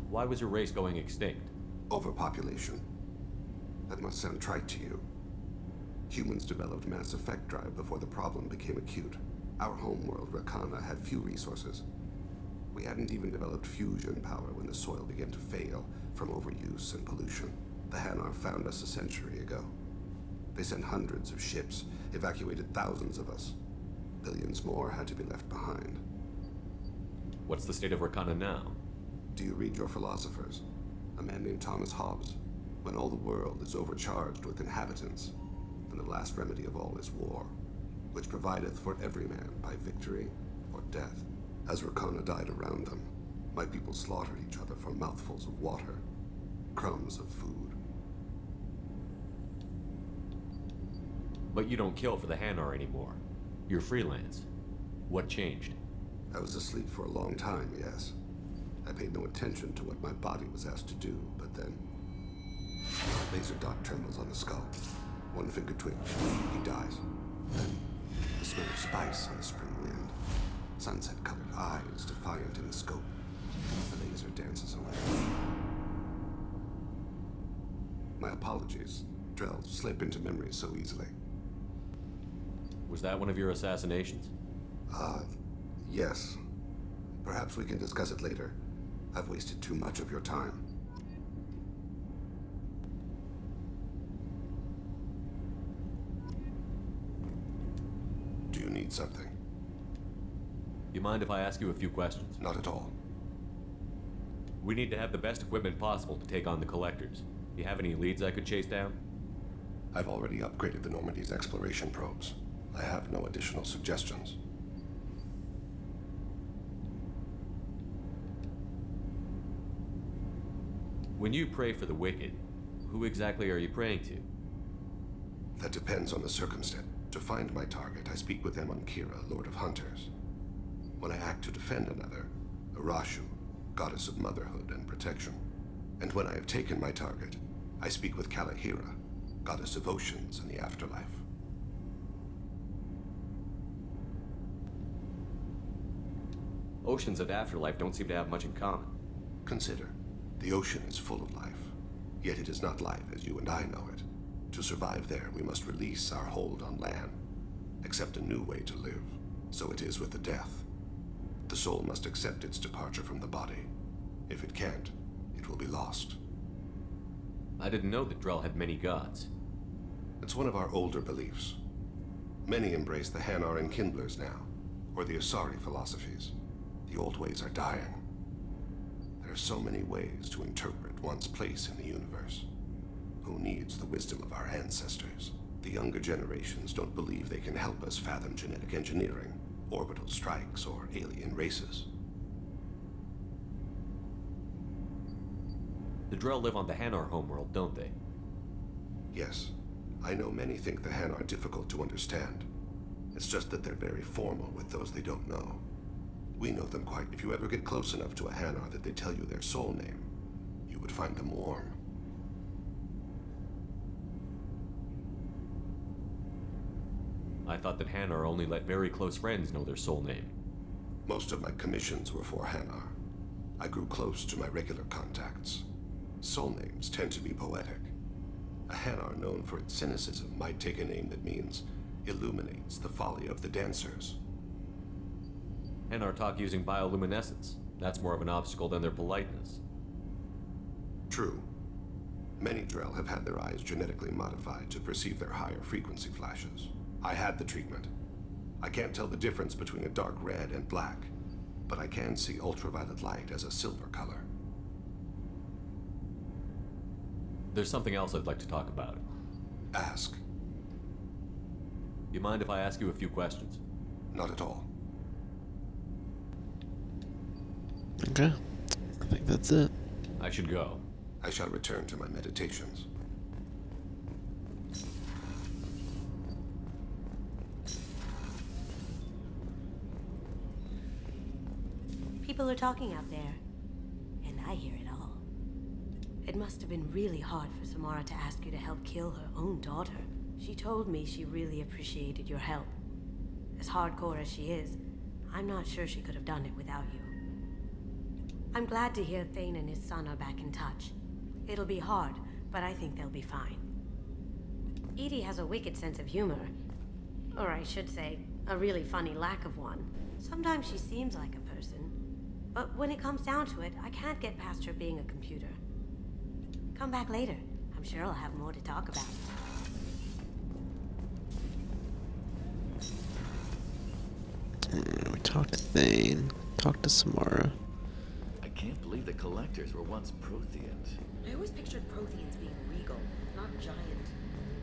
Why was your race going extinct? Overpopulation. That must sound trite to you. Humans developed mass effect drive before the problem became acute. Our homeworld, Rakana, had few resources. We hadn't even developed fusion power when the soil began to fail from overuse and pollution. The Hanar found us a century ago. They sent hundreds of ships, evacuated thousands of us. Billions more had to be left behind. What's the state of Rakana now? Do you read your philosophers? A man named Thomas Hobbes. When all the world is overcharged with inhabitants, then the last remedy of all is war, which provideth for every man by victory or death. As Rakana died around them, my people slaughtered each other for mouthfuls of water, crumbs of food. But you don't kill for the Hanar anymore. You're freelance. What changed? I was asleep for a long time, yes. I paid no attention to what my body was asked to do, but then... Laser dot trembles on the skull. One finger twitch. He dies. Then, the smell of spice on the spring wind. Sunset-colored eyes defiant in the scope. The laser dances away. My apologies. Drell slip into memory so easily. Was that one of your assassinations? Yes. Perhaps we can discuss it later. I've wasted too much of your time. need something. You mind if I ask you a few questions? Not at all. We need to have the best equipment possible to take on the Collectors. You have any leads I could chase down? I've already upgraded the Normandy's exploration probes. I have no additional suggestions. When you pray for the wicked, who exactly are you praying to? That depends on the circumstance. To find my target, I speak with Emankira, Lord of Hunters. When I act to defend another, Arashu, Goddess of Motherhood and Protection. And when I have taken my target, I speak with Kalahira, Goddess of Oceans and the Afterlife. Oceans and Afterlife don't seem to have much in common. Consider, the ocean is full of life, yet it is not life as you and I know it. To survive there, we must release our hold on land, accept a new way to live. So it is with the death. The soul must accept its departure from the body. If it can't, it will be lost. I didn't know that Drell had many gods. It's one of our older beliefs. Many embrace the Hanar and Kindlers now, or the Asari philosophies. The old ways are dying. There are so many ways to interpret one's place in the universe. Who needs the wisdom of our ancestors? The younger generations don't believe they can help us fathom genetic engineering, orbital strikes, or alien races. The Drell live on the Hanar homeworld, don't they? Yes. I know many think the Han are difficult to understand. It's just that they're very formal with those they don't know. We know them quite. If you ever get close enough to a Hanar that they tell you their soul name, you would find them warm. I thought that Hanar only let very close friends know their soul name. Most of my commissions were for Hanar. I grew close to my regular contacts. Soul names tend to be poetic. A Hanar known for its cynicism might take a name that means illuminates the folly of the dancers. Hanar talk using bioluminescence. That's more of an obstacle than their politeness. True. Many Drell have had their eyes genetically modified to perceive their higher frequency flashes. I had the treatment. I can't tell the difference between a dark red and black, but I can see ultraviolet light as a silver color. There's something else I'd like to talk about. Ask. You mind if I ask you a few questions? Not at all. Okay. I think that's it. I should go. I shall return to my meditations. People are talking out there, and I hear it all. It must have been really hard for Samara to ask you to help kill her own daughter. She told me she really appreciated your help. As hardcore as she is, I'm not sure she could have done it without you. I'm glad to hear Thane and his son are back in touch. It'll be hard, but I think they'll be fine. Edie has a wicked sense of humor. Or I should say, a really funny lack of one. Sometimes she seems like a person, but when it comes down to it, I can't get past her being a computer. Come back later. I'm sure I'll have more to talk about. We talked to Thane, talked to Samara. I can't believe the Collectors were once Protheans. I always pictured Protheans being regal, not giant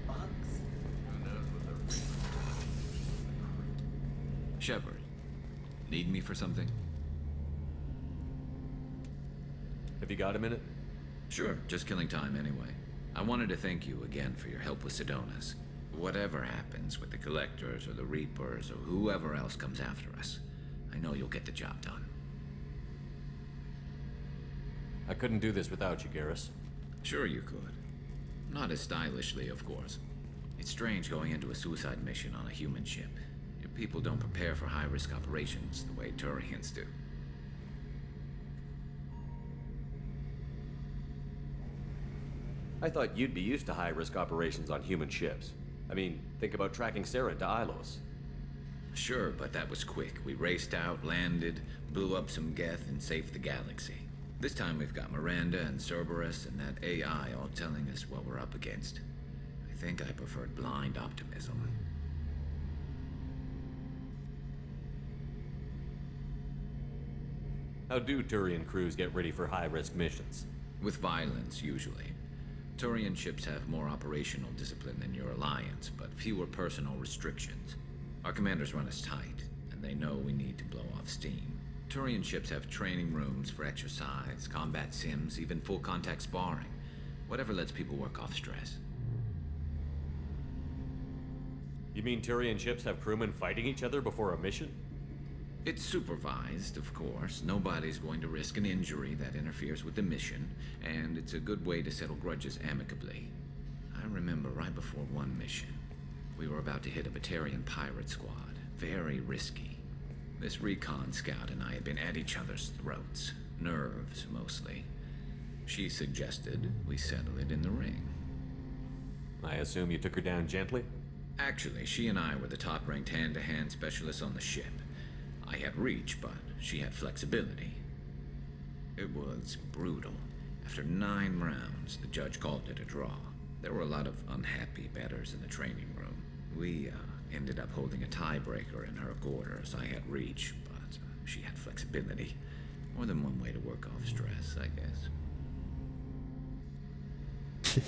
bugs. Shepard, need me for something? Have you got a minute? Sure, just killing time anyway. I wanted to thank you again for your help with Sidonis. Whatever happens with the Collectors or the Reapers or whoever else comes after us, I know you'll get the job done. I couldn't do this without you, Garrus. Sure you could. Not as stylishly, of course. It's strange going into a suicide mission on a human ship. Your people don't prepare for high-risk operations the way Turians do. I thought you'd be used to high-risk operations on human ships. I mean, think about tracking Sarah to Ilos. Sure, but that was quick. We raced out, landed, blew up some Geth, and saved the galaxy. This time we've got Miranda and Cerberus and that AI all telling us what we're up against. I think I preferred blind optimism. How do Turian crews get ready for high-risk missions? With violence, usually. Turian ships have more operational discipline than your alliance, but fewer personal restrictions. Our commanders run us tight, and they know we need to blow off steam. Turian ships have training rooms for exercise, combat sims, even full-contact sparring. Whatever lets people work off stress. You mean Turian ships have crewmen fighting each other before a mission? It's supervised, of course. Nobody's going to risk an injury that interferes with the mission, and it's a good way to settle grudges amicably. I remember right before one mission, we were about to hit a Batarian pirate squad. Very risky. This recon scout and I had been at each other's throats. Nerves, mostly. She suggested we settle it in the ring. I assume you took her down gently? Actually, she and I were the top-ranked hand-to-hand specialists on the ship. I had reach, but she had flexibility. It was brutal. After 9 rounds, the judge called it a draw. There were a lot of unhappy bettors in the training room. We ended up holding a tiebreaker in her quarters. I had reach, but she had flexibility. More than one way to work off stress, I guess.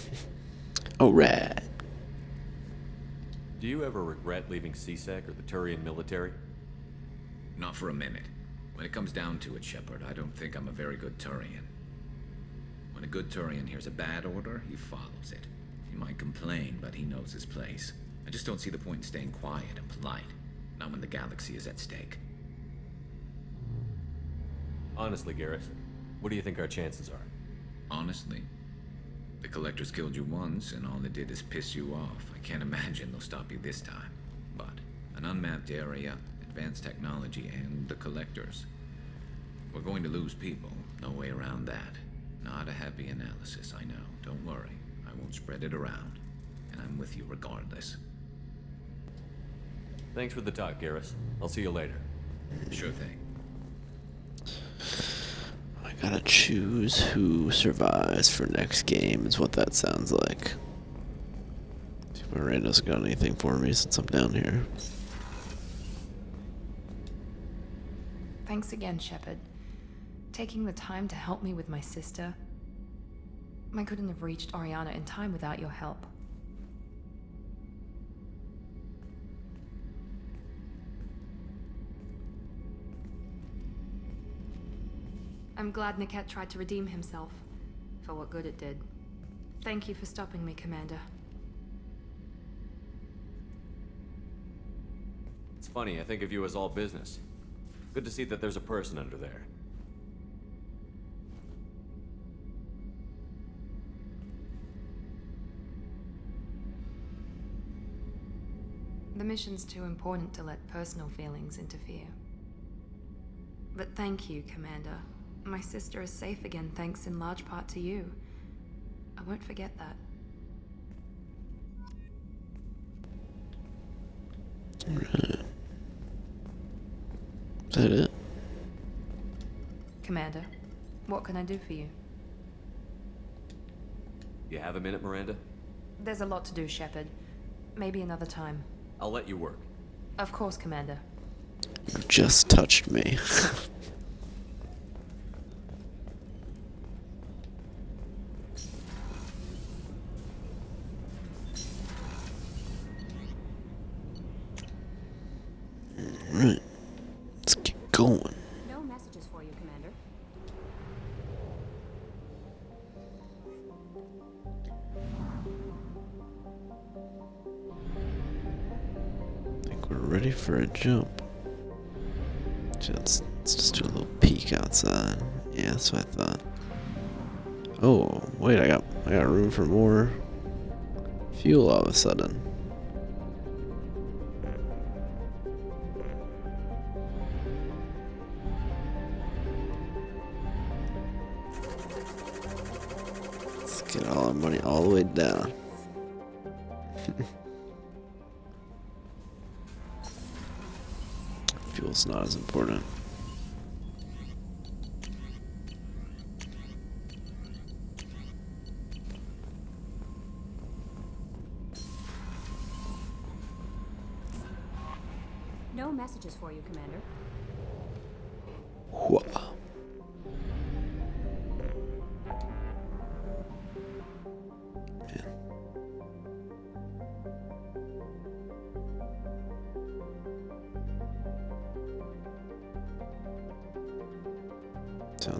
Alright. Do you ever regret leaving CSEC or the Turian military? Not for a minute. When it comes down to it, Shepard, I don't think I'm a very good Turian. When a good Turian hears a bad order, he follows it. He might complain, but he knows his place. I just don't see the point in staying quiet and polite. Not when the galaxy is at stake. Honestly, Garrus, what do you think our chances are? Honestly? The Collectors killed you once, and all they did is piss you off. I can't imagine they'll stop you this time. But an unmapped area, advanced technology, and the Collectors. We're going to lose people. No way around that. Not a happy analysis, I know. Don't worry. I won't spread it around. And I'm with you regardless. Thanks for the talk, Garrus. I'll see you later. Sure thing. I gotta choose who survives for next game is what that sounds like. See if Miranda's got anything for me since I'm down here. Thanks again, Shepard. Taking the time to help me with my sister. I couldn't have reached Oriana in time without your help. I'm glad Niket tried to redeem himself, for what good it did. Thank you for stopping me, Commander. It's funny, I think of you as all business. Good to see that there's a person under there. The mission's too important to let personal feelings interfere. But thank you, Commander. My sister is safe again thanks in large part to you. I won't forget that. Alright. Is that it? Commander, what can I do for you? You have a minute, Miranda? There's a lot to do, Shepard. Maybe another time. I'll let you work. Of course, Commander. You just touched me. Alright. Let's get going. No messages for you, Commander. I think we're ready for a jump. Let's just do a little peek outside. Yeah, that's what I thought. Oh, wait, I got room for more fuel all of a sudden. Let's get all our money all the way down. Fuel's not as important. No messages for you, Commander. Whoa.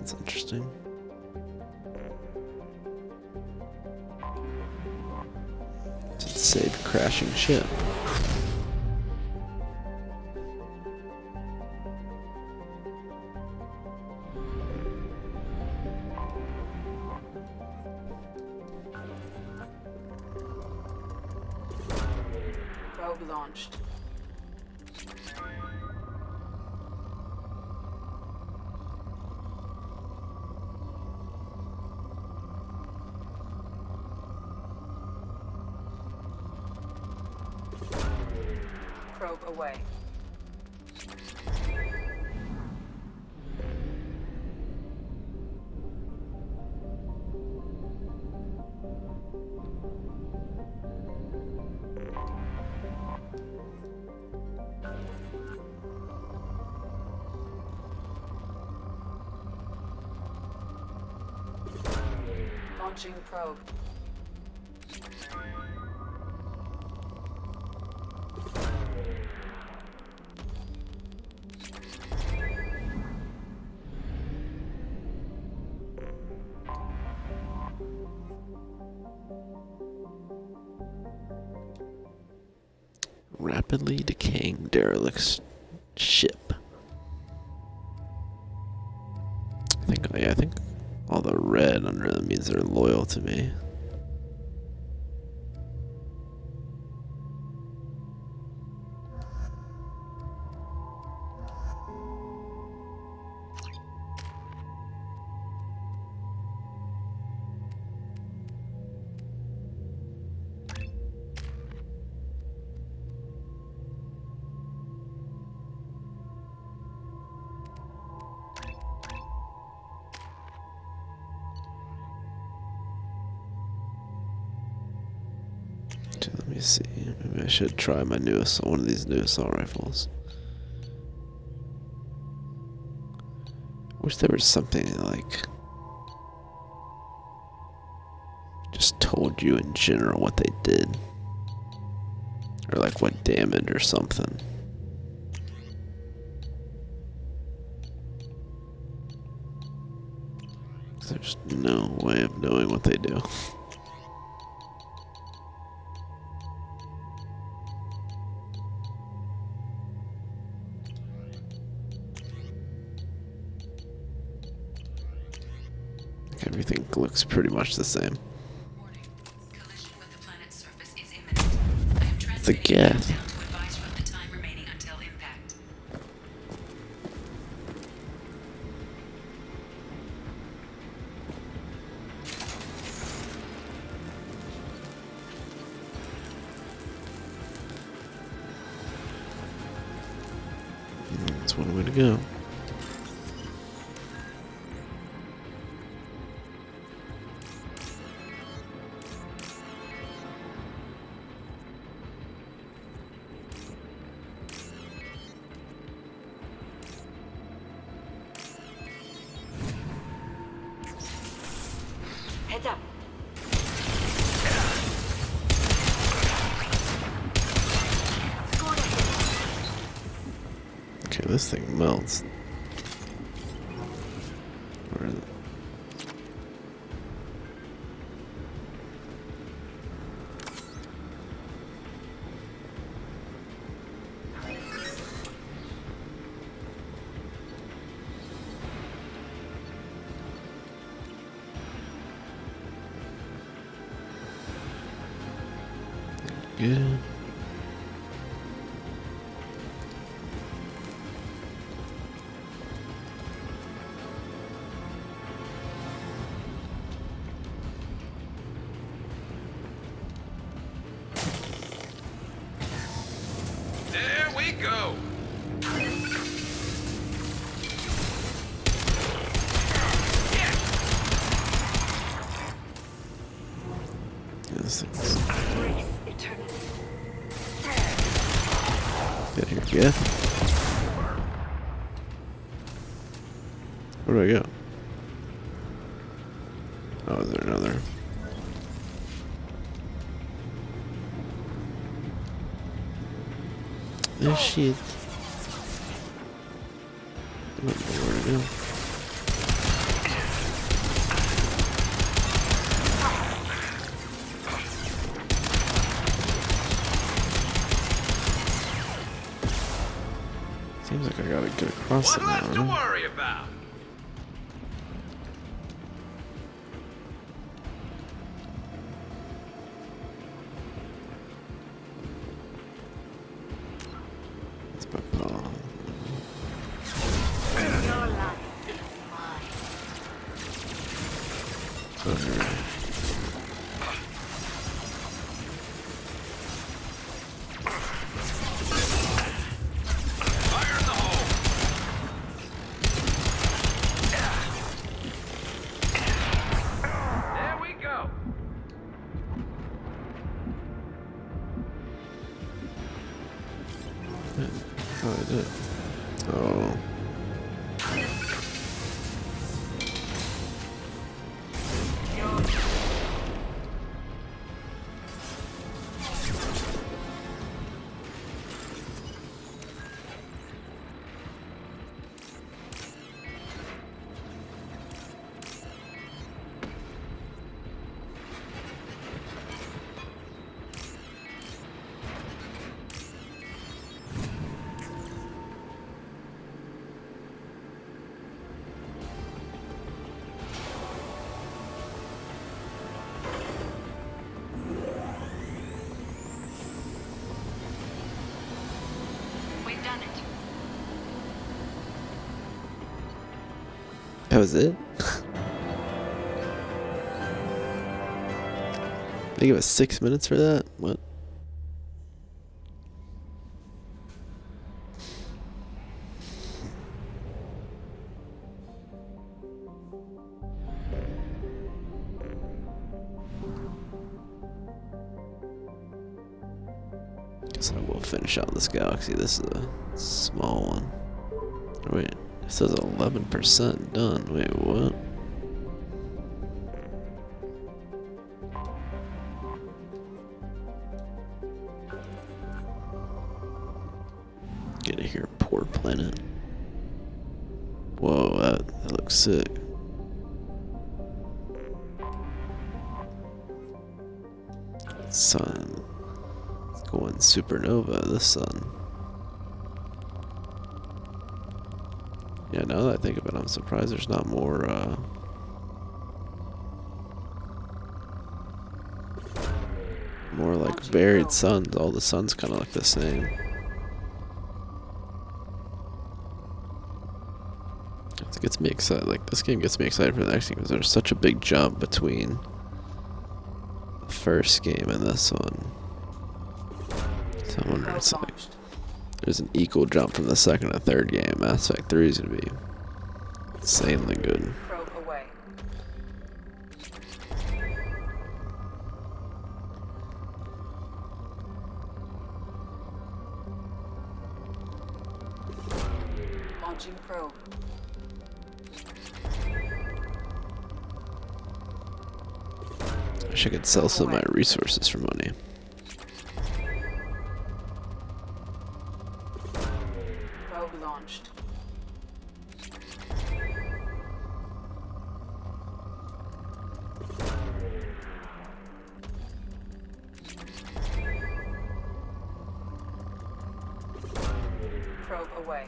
That's interesting. Save crashing ship. Probe launched. Probe away. Launching probe. Rapidly decaying derelict ship. I think all the red under them means they're loyal to me. Let me see. Maybe I should try my one of these new assault rifles. Wish there was something that, like, just told you in general what they did, or like what damage or something. There's no way of knowing what they do. Everything looks pretty much the same. The gas. That's one way to go. Heads up. Okay, this thing melts. Where is it? Good. There we go. Yeah, this thing's... Get here, get. Where do I go? Oh, is there another? There she is. I don't know where to go. Seems like I gotta get across it now. to worry about? It's my paw. Alright. There we go. Oh, I did. Oh. We've done it. That was it? They give us 6 minutes for that? What? Guess I will finish out this galaxy. This is a small one. Wait, it says 11% done. Wait, what? Get it here, poor planet. Whoa, that looks sick. Sun. It's going supernova, this sun. Yeah, now that I think of it, I'm surprised there's not more, more like buried suns. All the suns kind of look the same. It gets me excited. Like, this game gets me excited for the next game because there's such a big jump between the first game and this one. So I wonder, it's like, there's an equal jump from the second and third game. Mass Effect 3 is gonna be insanely good. Probe away. Launching probe. I wish I could sell some of my resources for money. Probe launched. Probe away.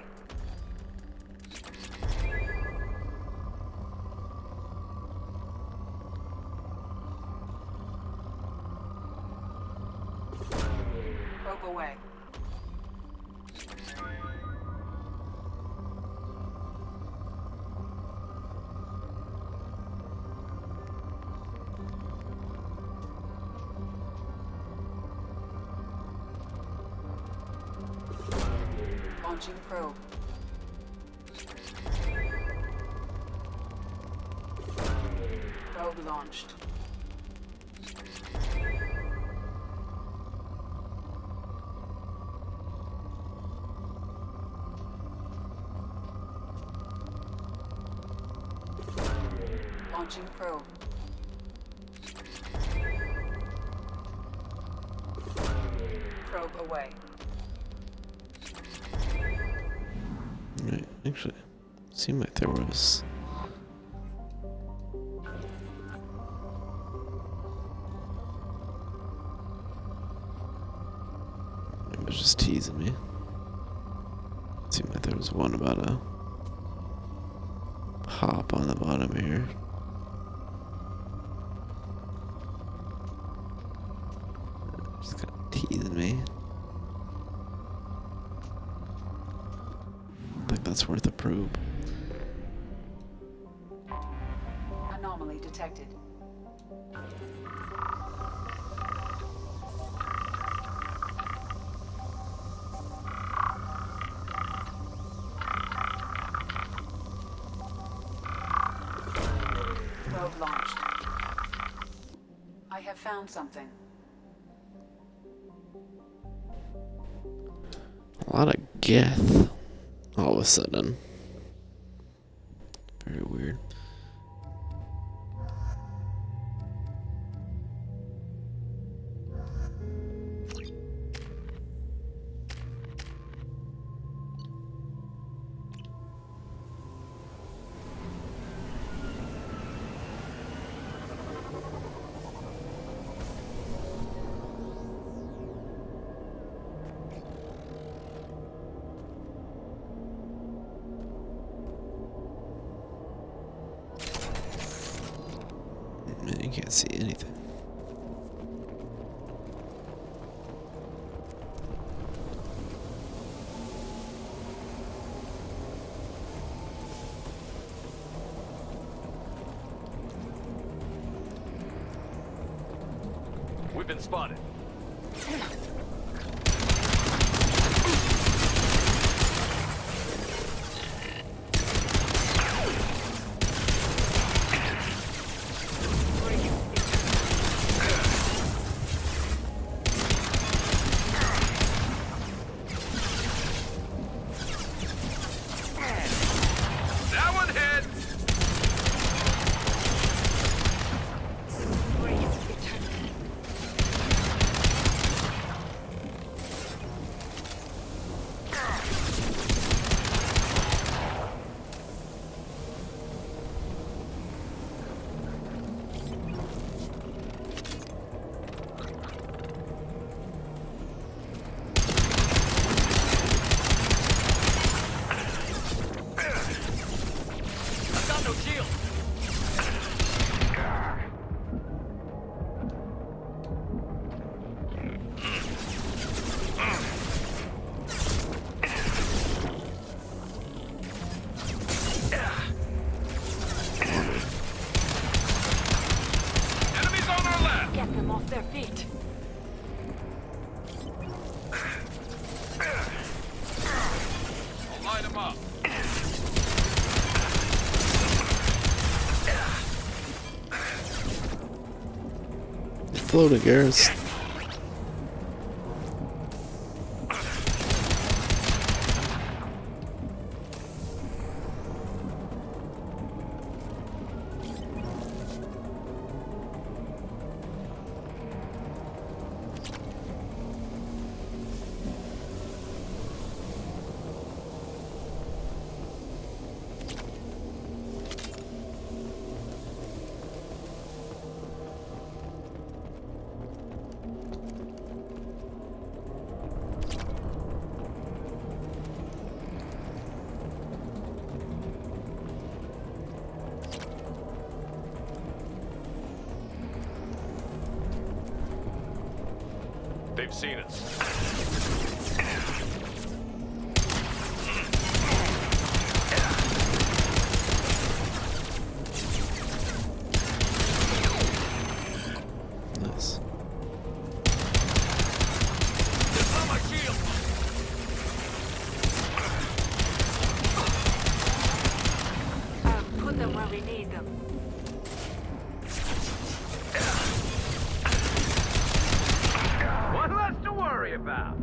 Probe away. Launching probe. Probe launched. Launching probe. Probe away. Right, actually, it seemed like there was. Maybe it was just teasing me. It seemed like there there was one about a hop on the bottom here. Just kind of teasing me. I think that's worth a probe. Anomaly detected. Probe launched. I have found something. A lot of geth all of a sudden. Very weird. Man, you can't see anything. We've been spotted. That one hit! I've got no shield. Enemies on our left. Get them off their feet. I'll light them up. Floating arrows. They've seen us. Nice. It's on my shield. Put them where we need them. One less to worry about.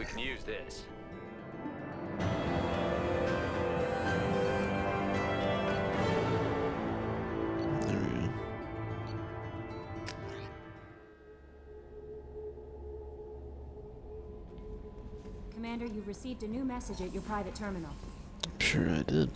We can use this. There we go. Commander, you've received a new message at your private terminal. I'm sure I did.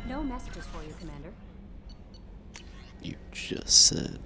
No messages for you, Commander. You just said.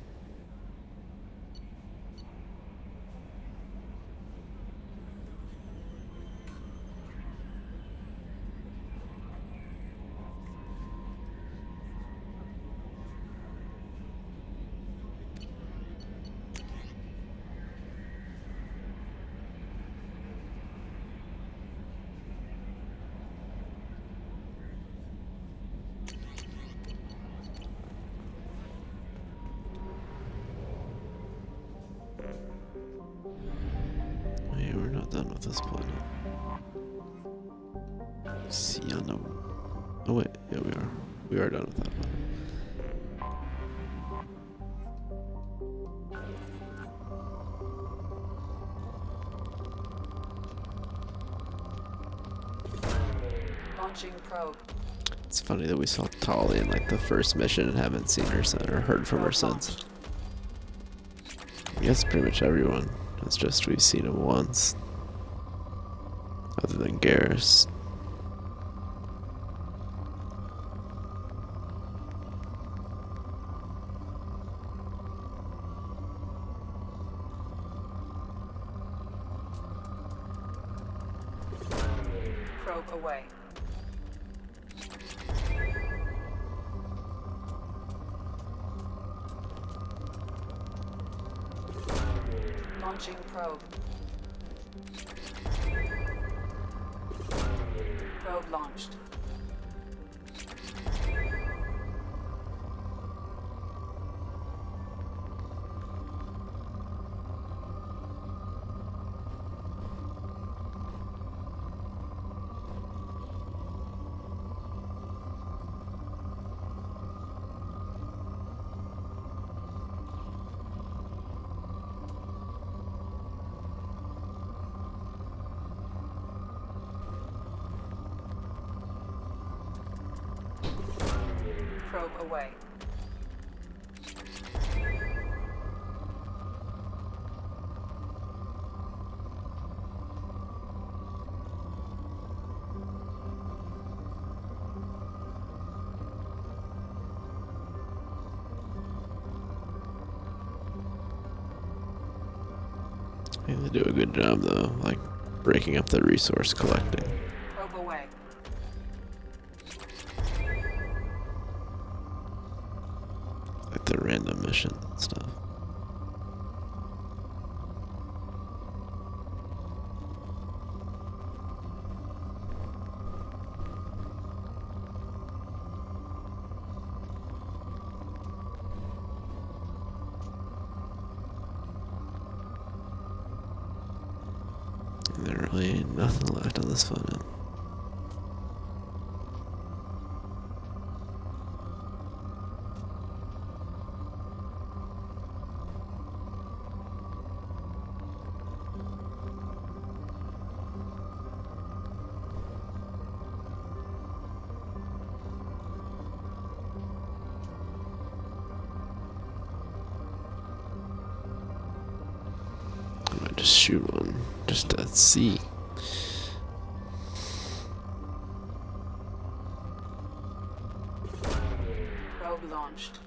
Hey, we're not done with this planet. See on the. Oh wait, yeah, we are. We are done with that planet. Launching probe. It's funny that we saw Tali in like the first mission and haven't seen her since or heard from her since. I guess pretty much everyone. It's just we've seen him once. Other than Garrus. Probe away. Launching probe. Probe launched. Probe away. Yeah, they do a good job though, like breaking up the resource collecting. Probe away. Like the random missions and stuff. There really ain't nothing left on this planet. I might just shoot one, just to see. Probe launched.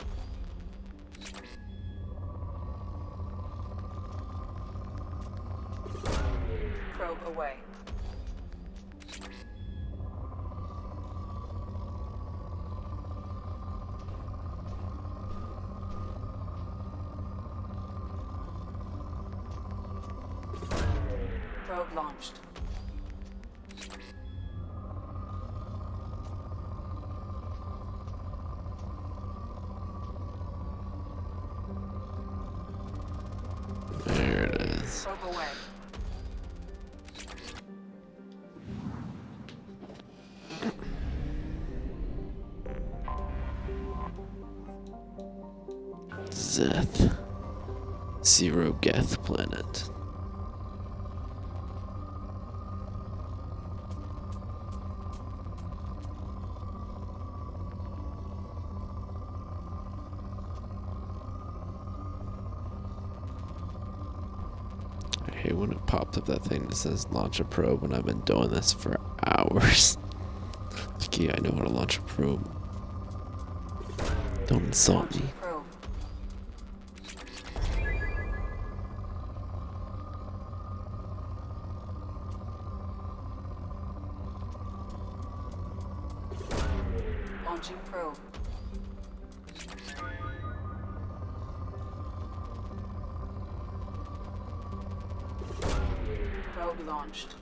Probe away. Probe launched. Probe away. Zeth. Zero Geth planet. I hate when it pops up that thing that says launch a probe when I've been doing this for hours. Like, yeah, I know how to launch a probe. Don't insult me. Probe. Launching probe. Probe launched.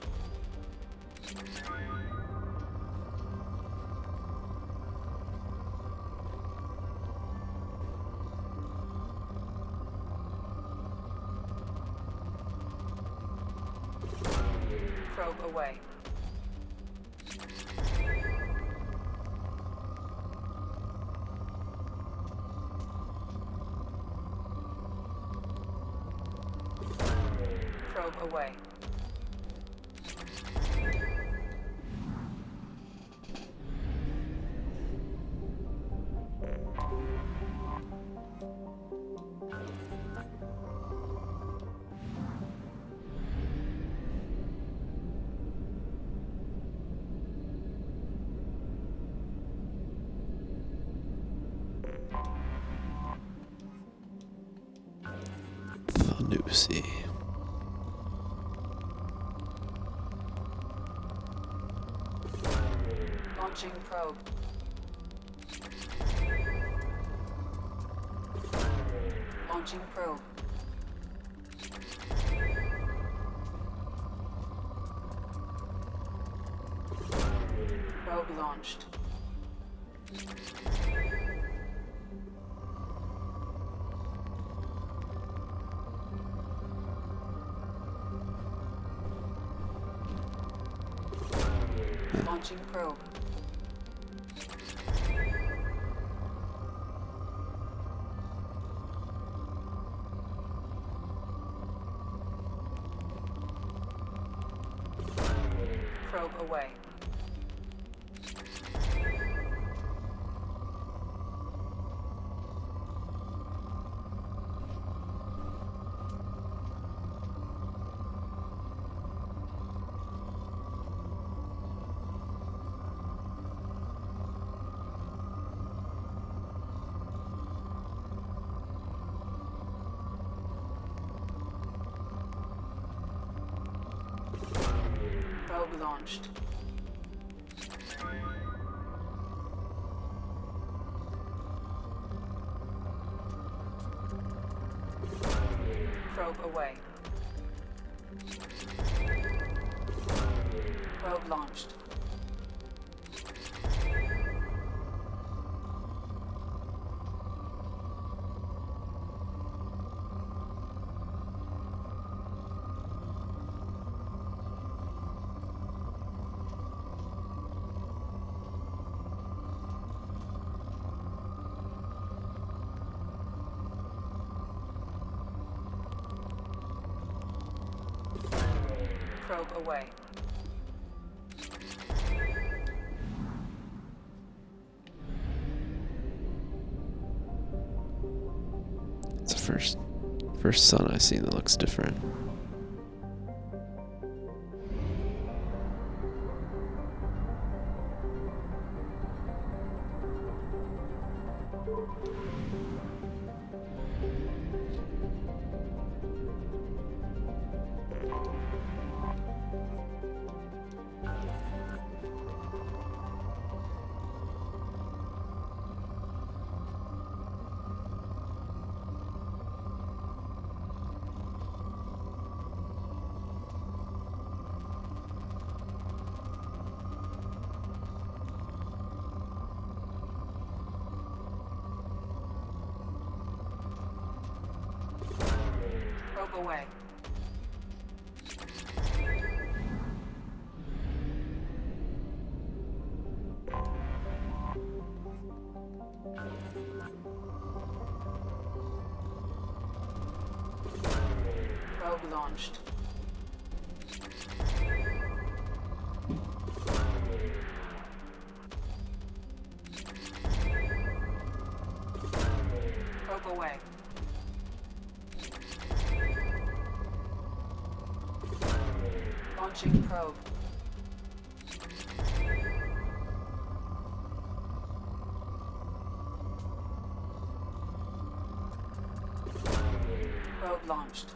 Probe away. Probe away. Lucy. Launching probe. Launching probe. Probe launched. Launching probe. Probe away. Probe launched. Probe away. Probe launched. Probe away. It's the first sun I've seen that looks different. Probe away. Probe launched. Probe away. Launching probe. Probe launched.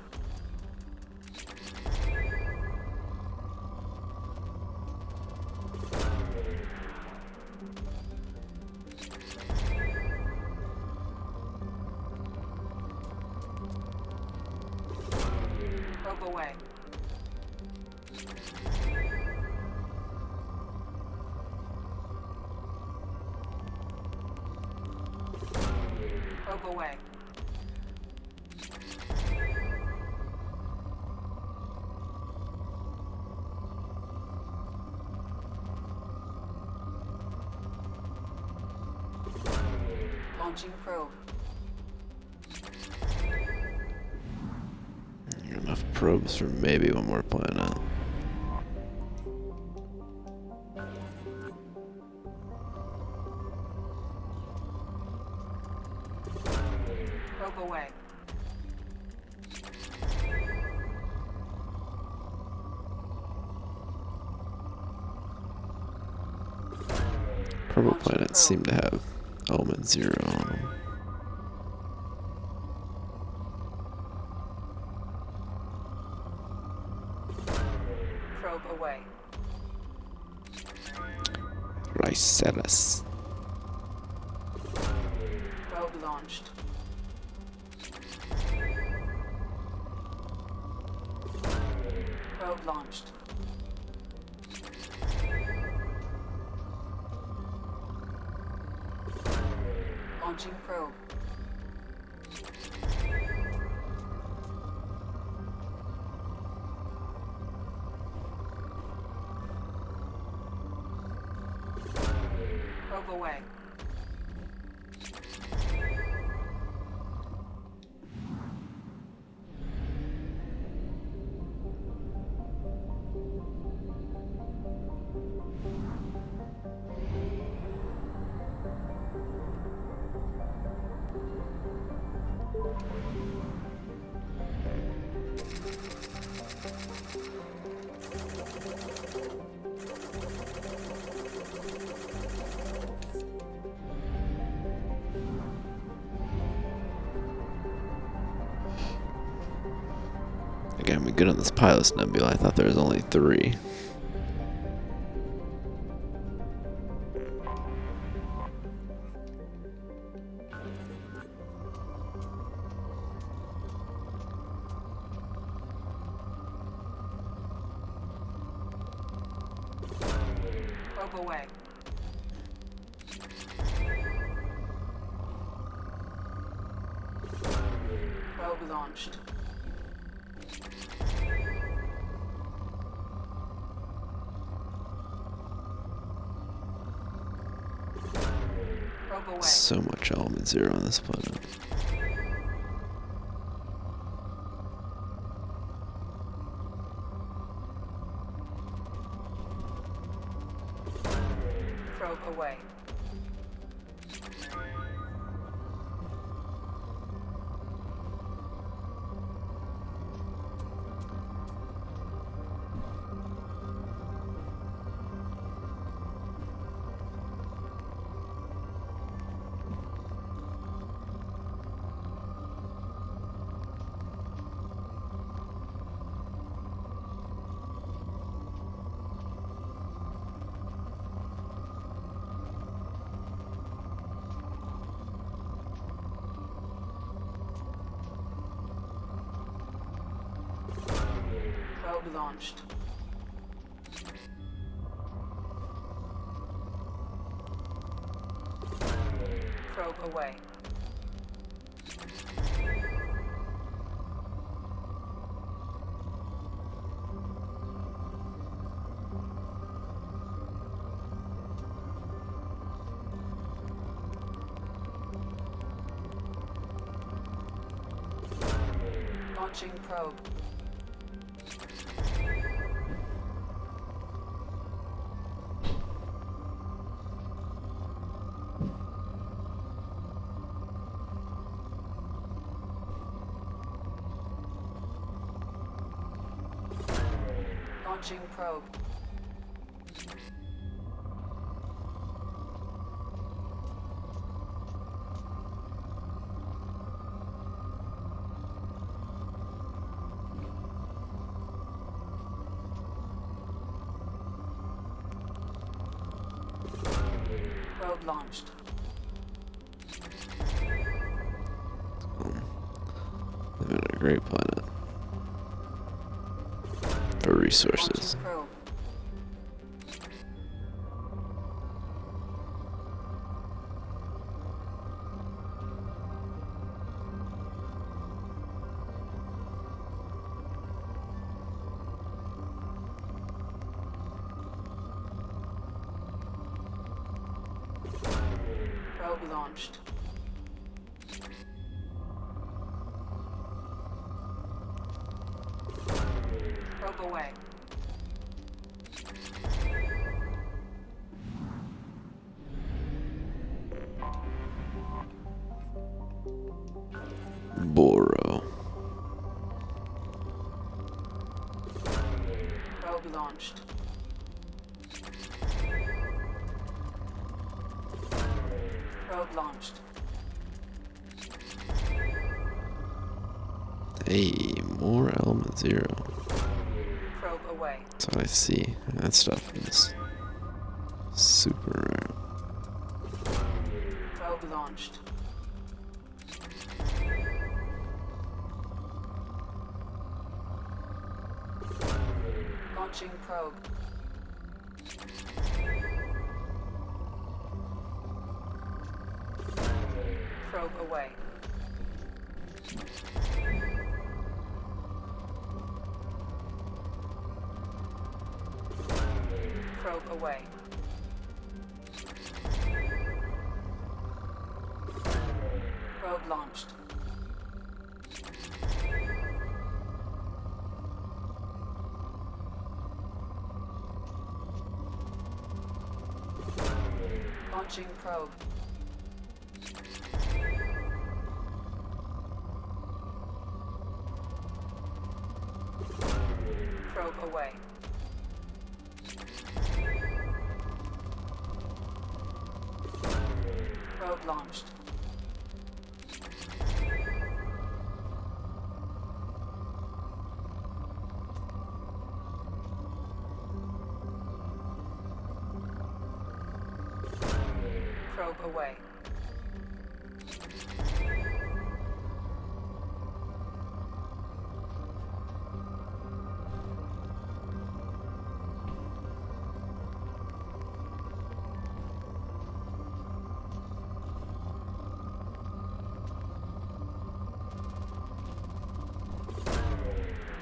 Probe away. Probe away. Launching probe. Enough probes for maybe one more planet. Probe away. Purple planets seem to have element 0 on them. Probe away. Lyceris. Probe launched. Probe launched. Launching probe. Probe away. Again, we good on this Pilot's Nebula. I thought there was only 3. Probe away. Probe launched. Probe away. So much element 0 on this planet. Probe away. Probe launched. Probe away. Launching probe. Launching probe. Probe launched. Living on a great planet. For resources. Probe. Probe launched. Probe away. Boro. Probe launched. Probe launched. Hey, more element 0. Probe away. That's what I see. That stuff is super rare. Probe launched. Launching probe. Probe away. Probe away. Probe launched. Launching probe. Probe away. Probe launched. Probe away.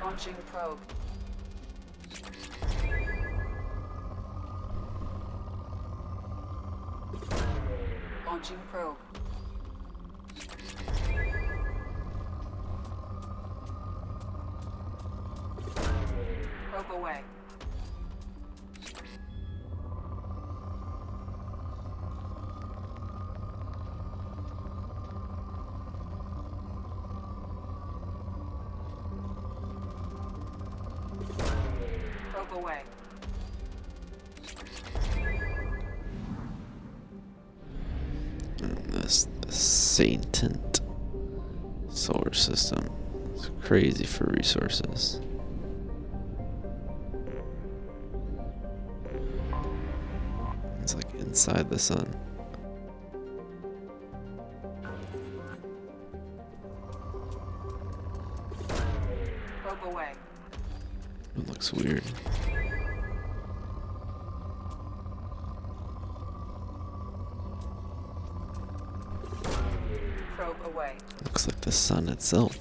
Launching probe. Launching probe. Probe away. Probe away. This Saint solar system. It's crazy for resources. It's like inside the sun. Probe away. It looks weird. Probe away. Looks like the sun itself.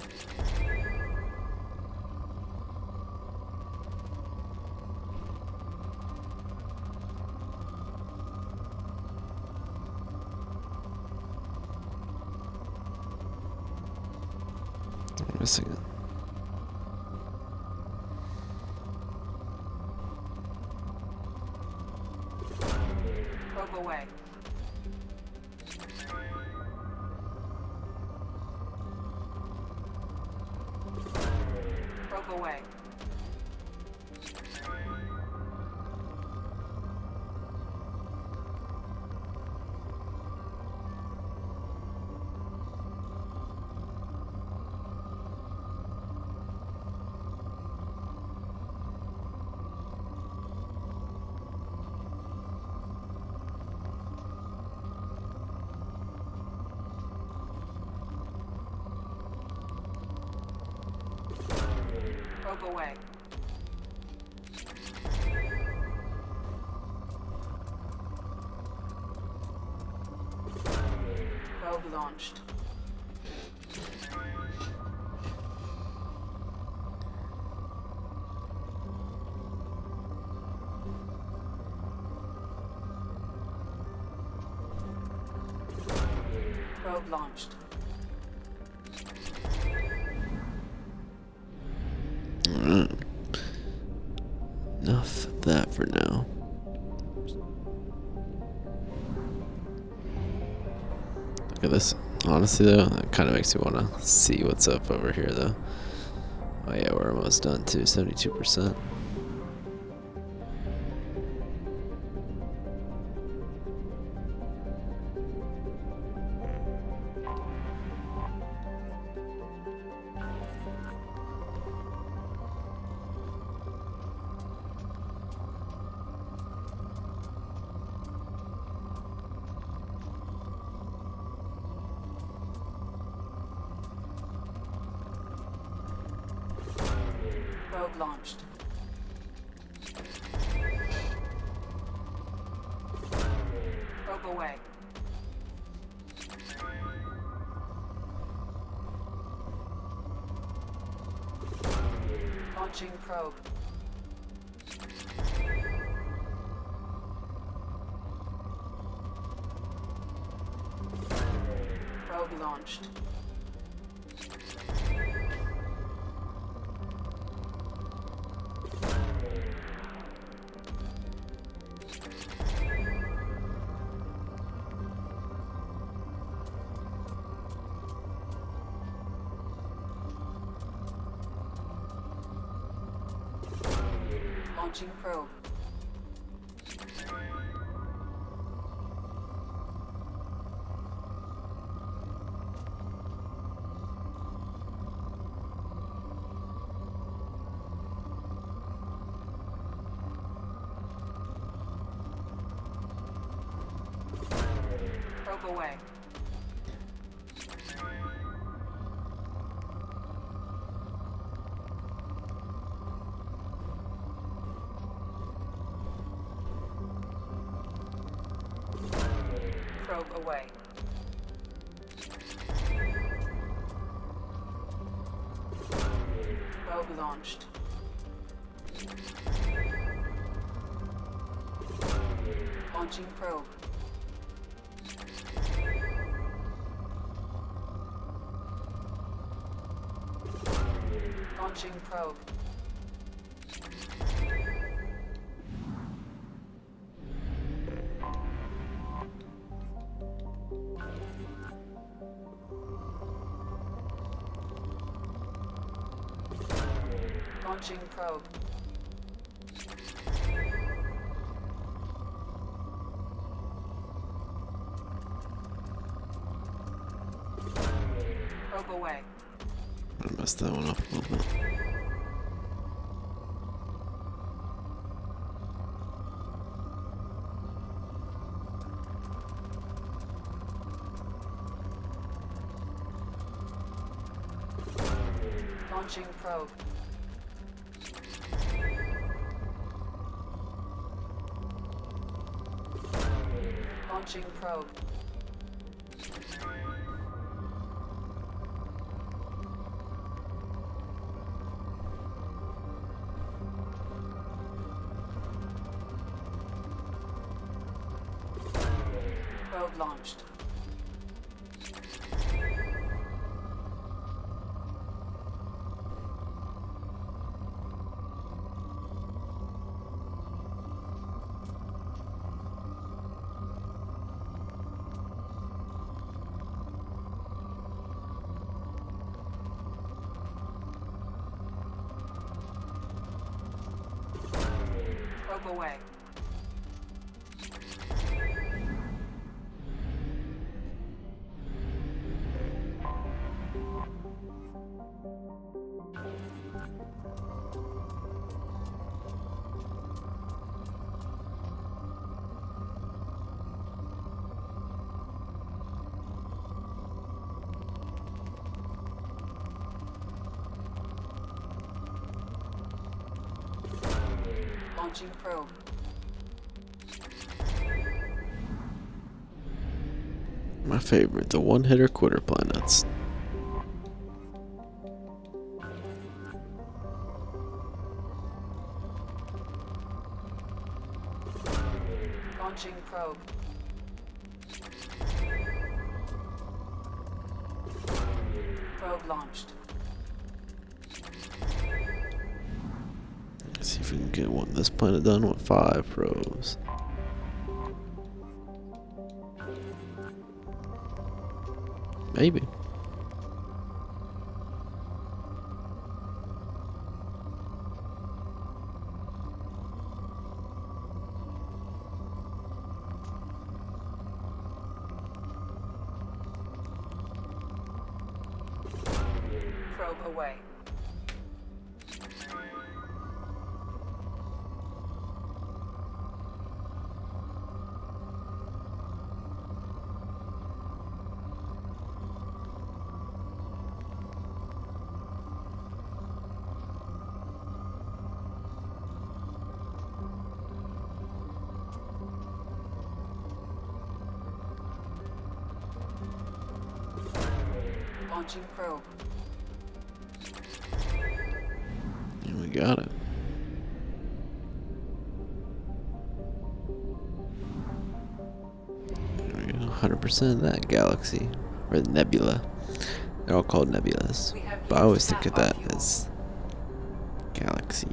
I'm missing it. Probe away. Probe away. Probe away. Probe launched. Probe launched. Alright. Enough of that for now. Look at this. Honestly though, that kind of makes me want to see what's up over here though. Oh yeah, we're almost done too, 72%. Probe launched. Probe away. Launching probe. Probe launched. Launching probe. Probe away. Probe away. Probe launched. Launching probe. Launching probe. Launching probe. Probe away. I messed that one up a little bit. Launching probe. Launching probe. Probe launched. Probe away. Launching probe. My favorite, the one-hitter quitter planets. Launching probe. Probe launched. Let's see if we can get this planet done with 5 probes. Maybe. Probe away. Launching probe. And we got it. There we go. 100% of that galaxy. Or the nebula. They're all called nebulas. But I always think of that as galaxy.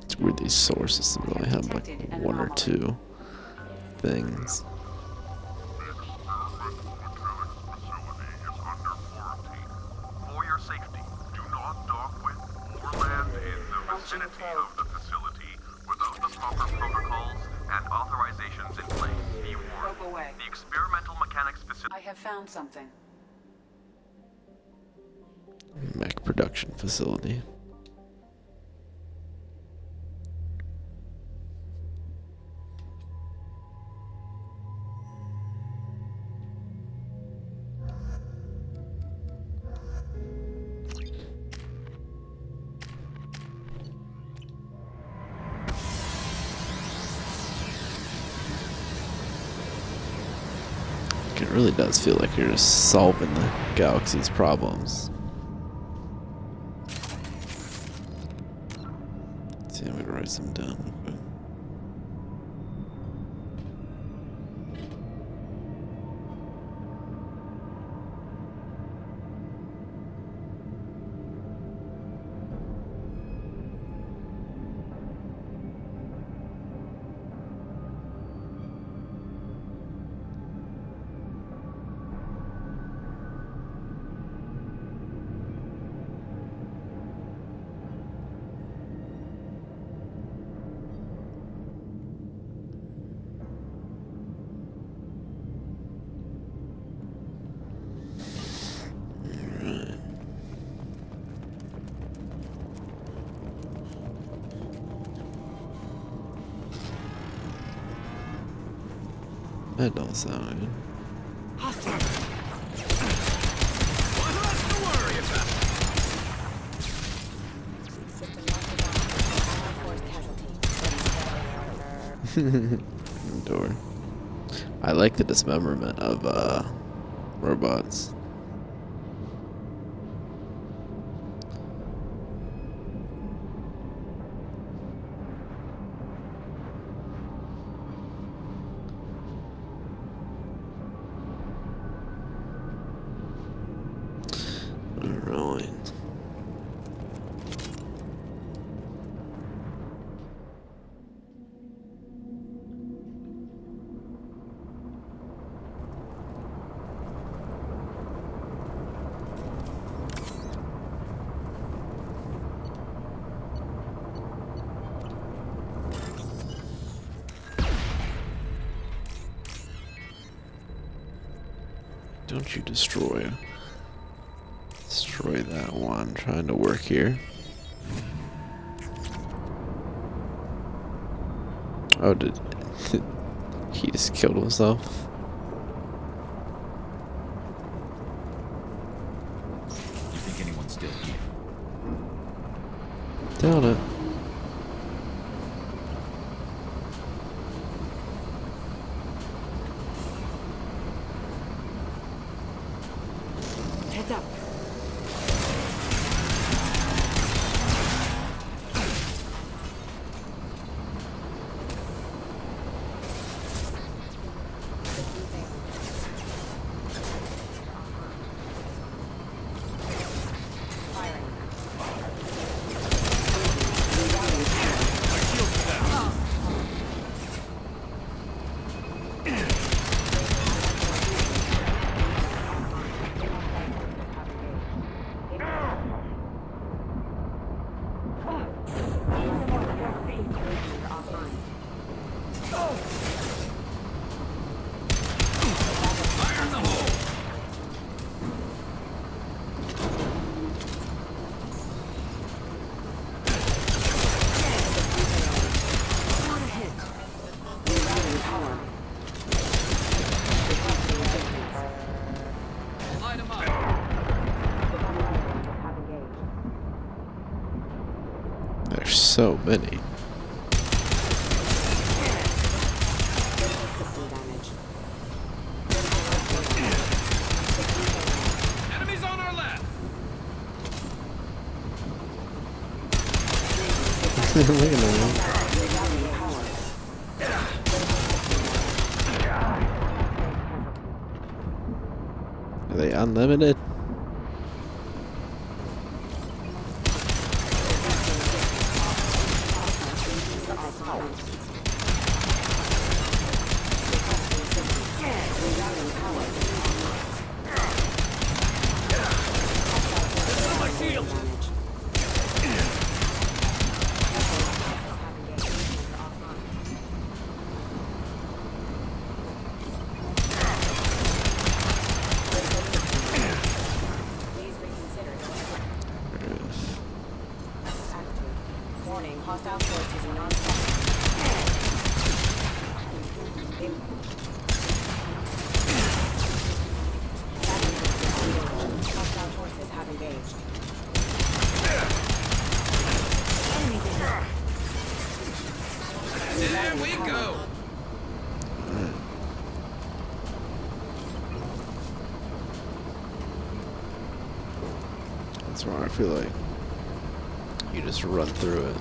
It's weird these solar systems only have like 1 or 2 things. For your safety, do not dock with or land in the vicinity of the facility without the proper protocols and authorizations in place. Be warned, Probe away. the experimental mechanics facility... I have found something. Mech production facility. It really does feel like you're just solving the galaxy's problems. Let's see, I'm gonna write some down real quick. That don't sound good. Door. I like the dismemberment of robots. Alright. Don't you destroy that one. Trying to work here. Oh, did he just killed himself? You think anyone's still here? Doubt it. Heads up. There's so many. Enemies on our left. Look at them. Are they unlimited? Warning, hostile forces in non-stop. Hostile forces have engaged. There we go. That's wrong. I feel like you just run through it.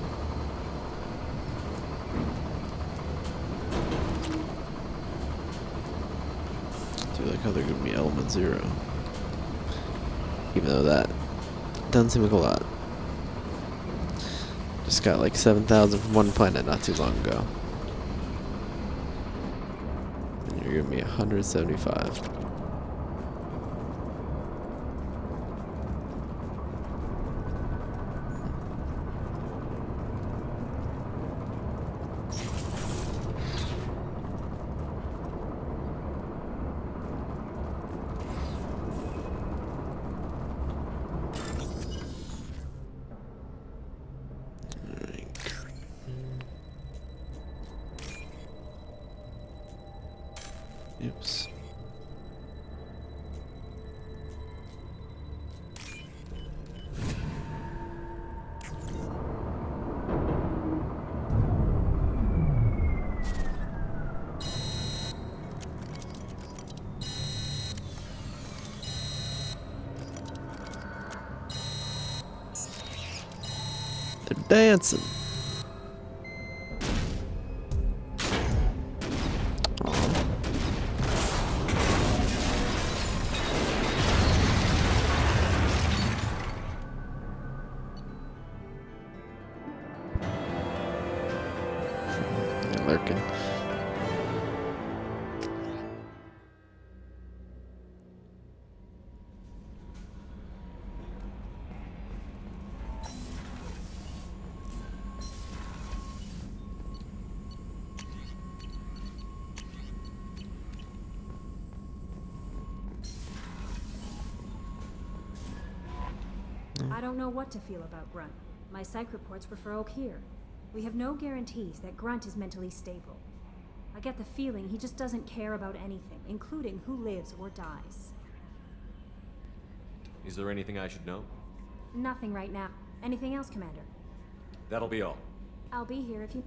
I do like how they're giving me element 0. Even though that doesn't seem like a lot. Just got like 7,000 from one planet not too long ago. And you're giving me 175. Oops. They're dancing. Lurking. I don't know what to feel about Grunt. My psych reports refer Oak here. We have no guarantees that Grunt is mentally stable. I get the feeling he just doesn't care about anything, including who lives or dies. Is there anything I should know? Nothing right now. Anything else, Commander? That'll be all. I'll be here if you...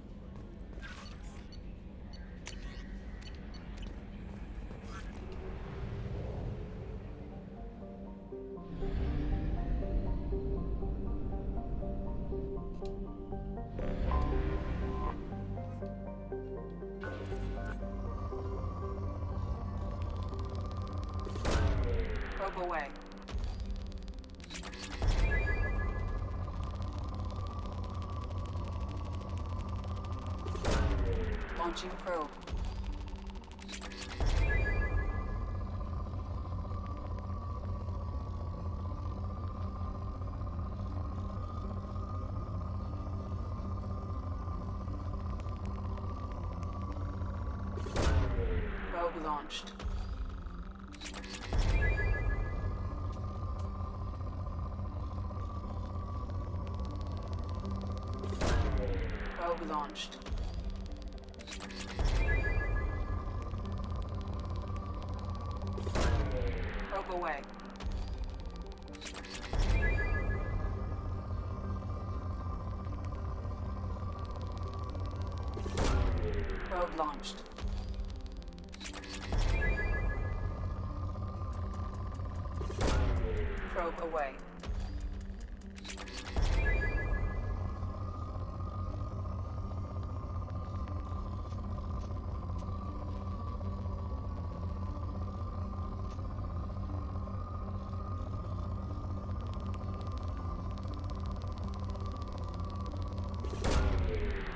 Probe away. Launching probe. Probe launched. Probe launched. Probe away. Probe launched. Probe away.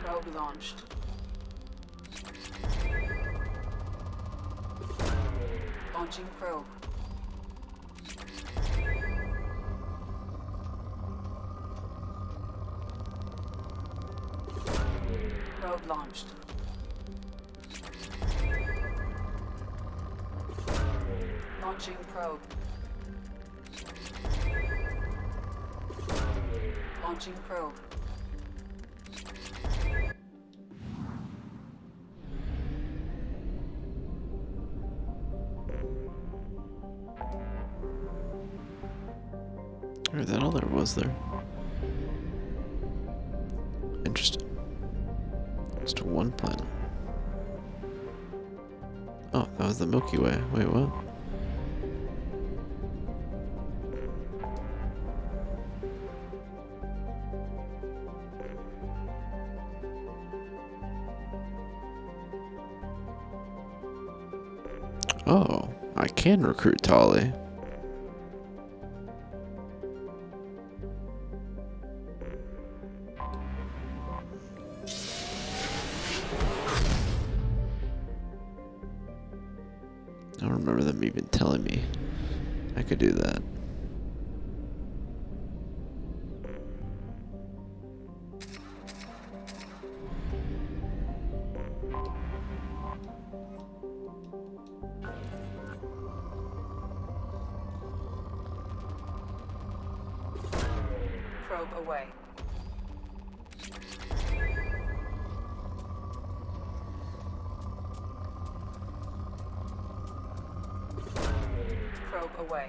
Probe launched. Launching probe. Probe launched. Launching probe. Launching probe. Or is that all there was there? Interesting. Just one planet. Oh, that was the Milky Way. Wait, what? Oh, I can recruit Tali. I don't remember them even telling me I could do that. Probe away. Probe away.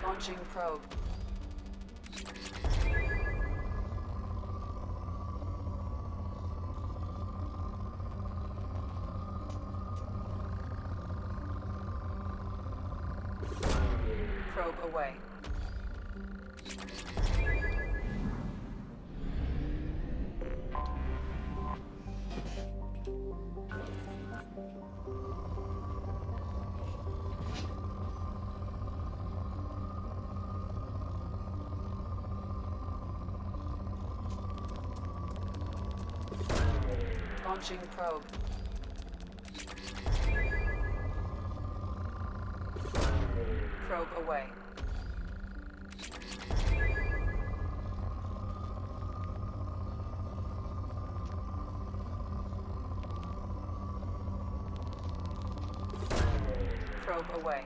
Launching probe. Probe away. Launching probe. Probe away. probe away.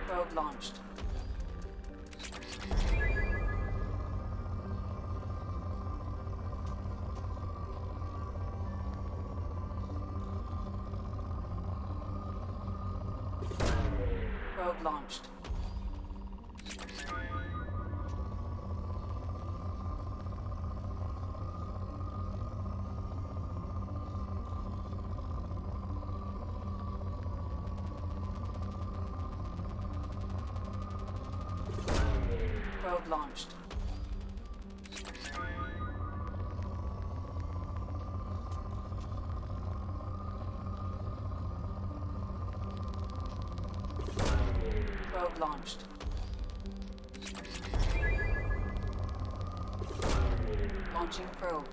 Probe launched. Probe launched. Probe launched. Probe launched. Launching probe.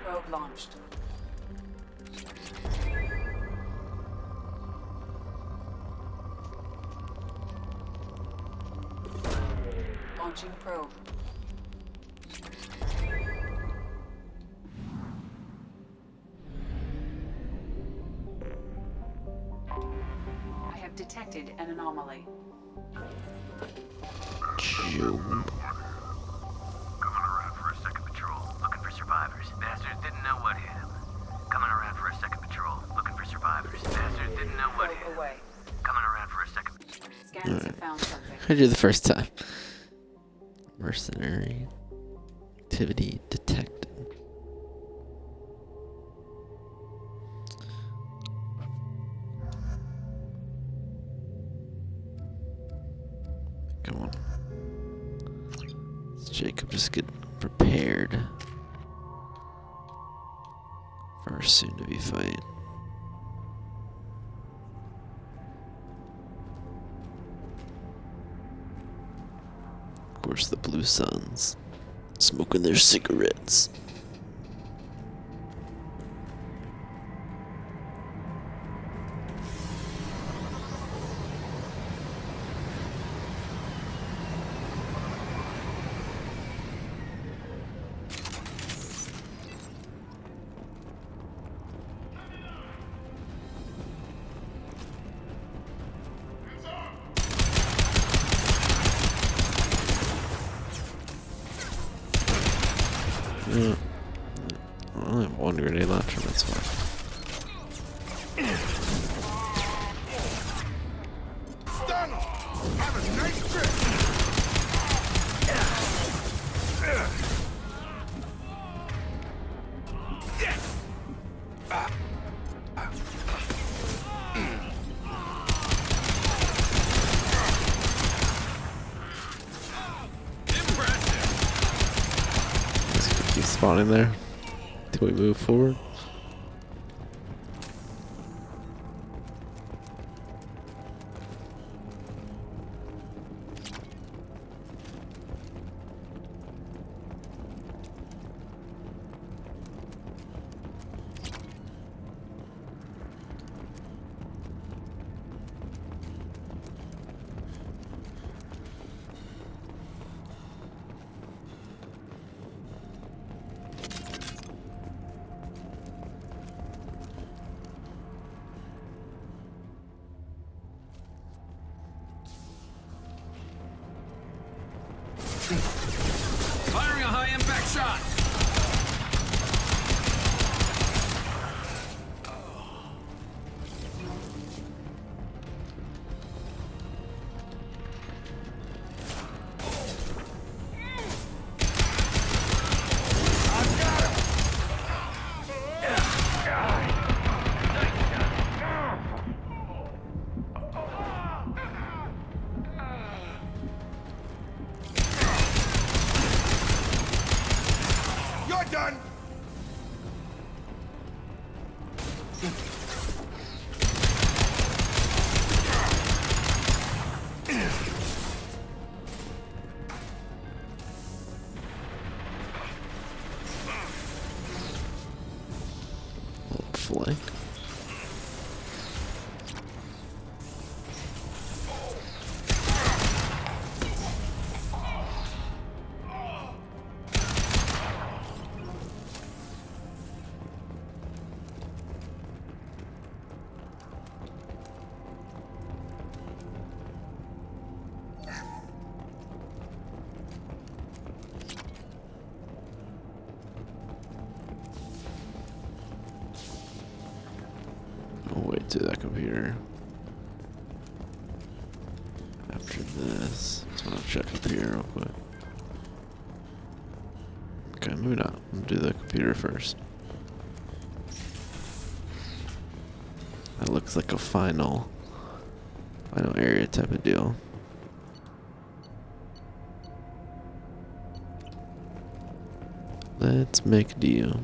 Probe launched. Launching probe. I have detected an anomaly. Jump. Coming around for a second patrol, looking for survivors. Bastards didn't know what hit him. Coming around for a second patrol, looking for survivors. Bastards didn't know what hit him. Away. Coming around for a second. Scans have found something. I did the first time. Mercenary activity detected. Come on. Let's Jacob just get prepared for our soon-to-be fight. Of course, the Blue Suns smoking their cigarettes. I only have one grenade launcher, that's fine. Keep spawning there till we move forward. Firing a high-impact shot! You're done! back to that computer. After this, so I'll check up here real quick. Okay, maybe not. I'll do the computer first. That looks like a final area type of deal. Let's make a deal.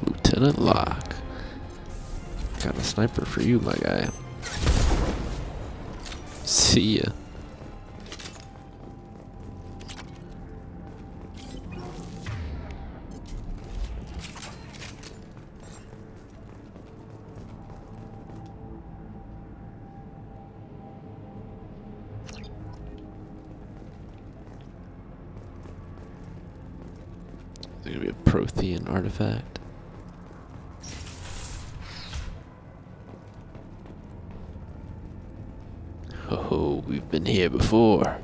Lieutenant Locke. Got a sniper for you, my guy. See ya. Is there gonna be a Prothean artifact? Oh, we've been here before.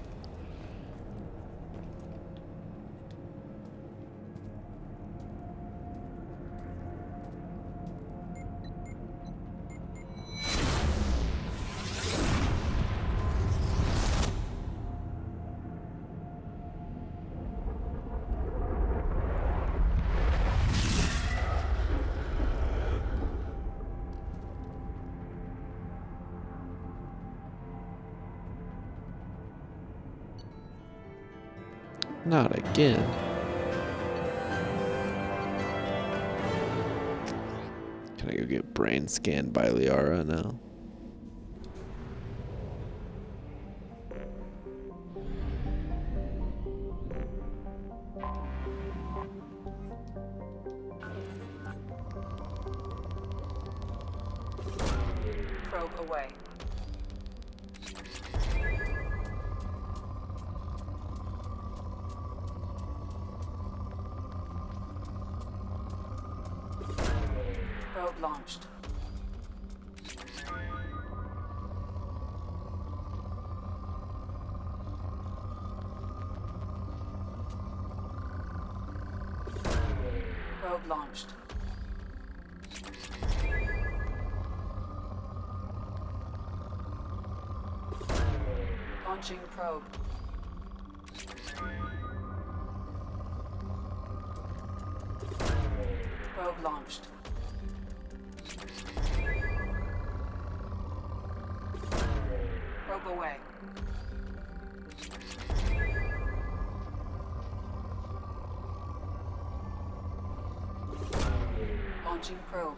Not again. Can I go get brain scanned by Liara now? Probe away. Probe launched. Probe launched. Launching probe. Probe launched. Probe away. Launching probe.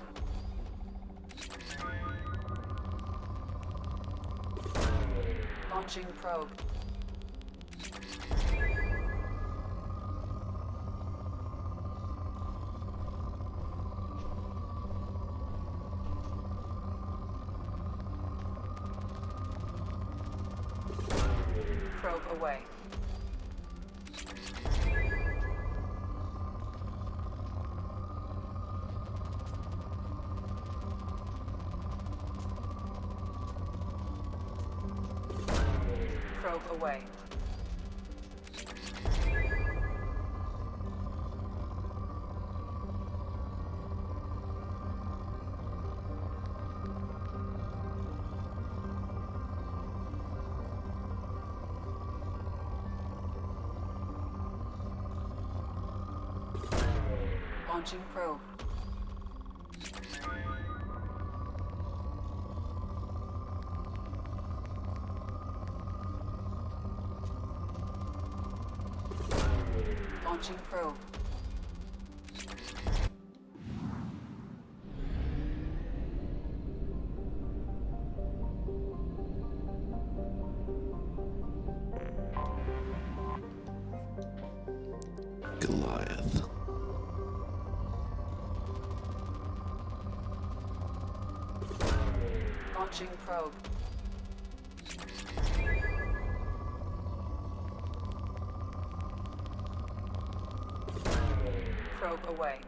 Launching probe. Probe away. Probe away. Launching probe. Launching probe. Goliath. Launching probe. Probe away.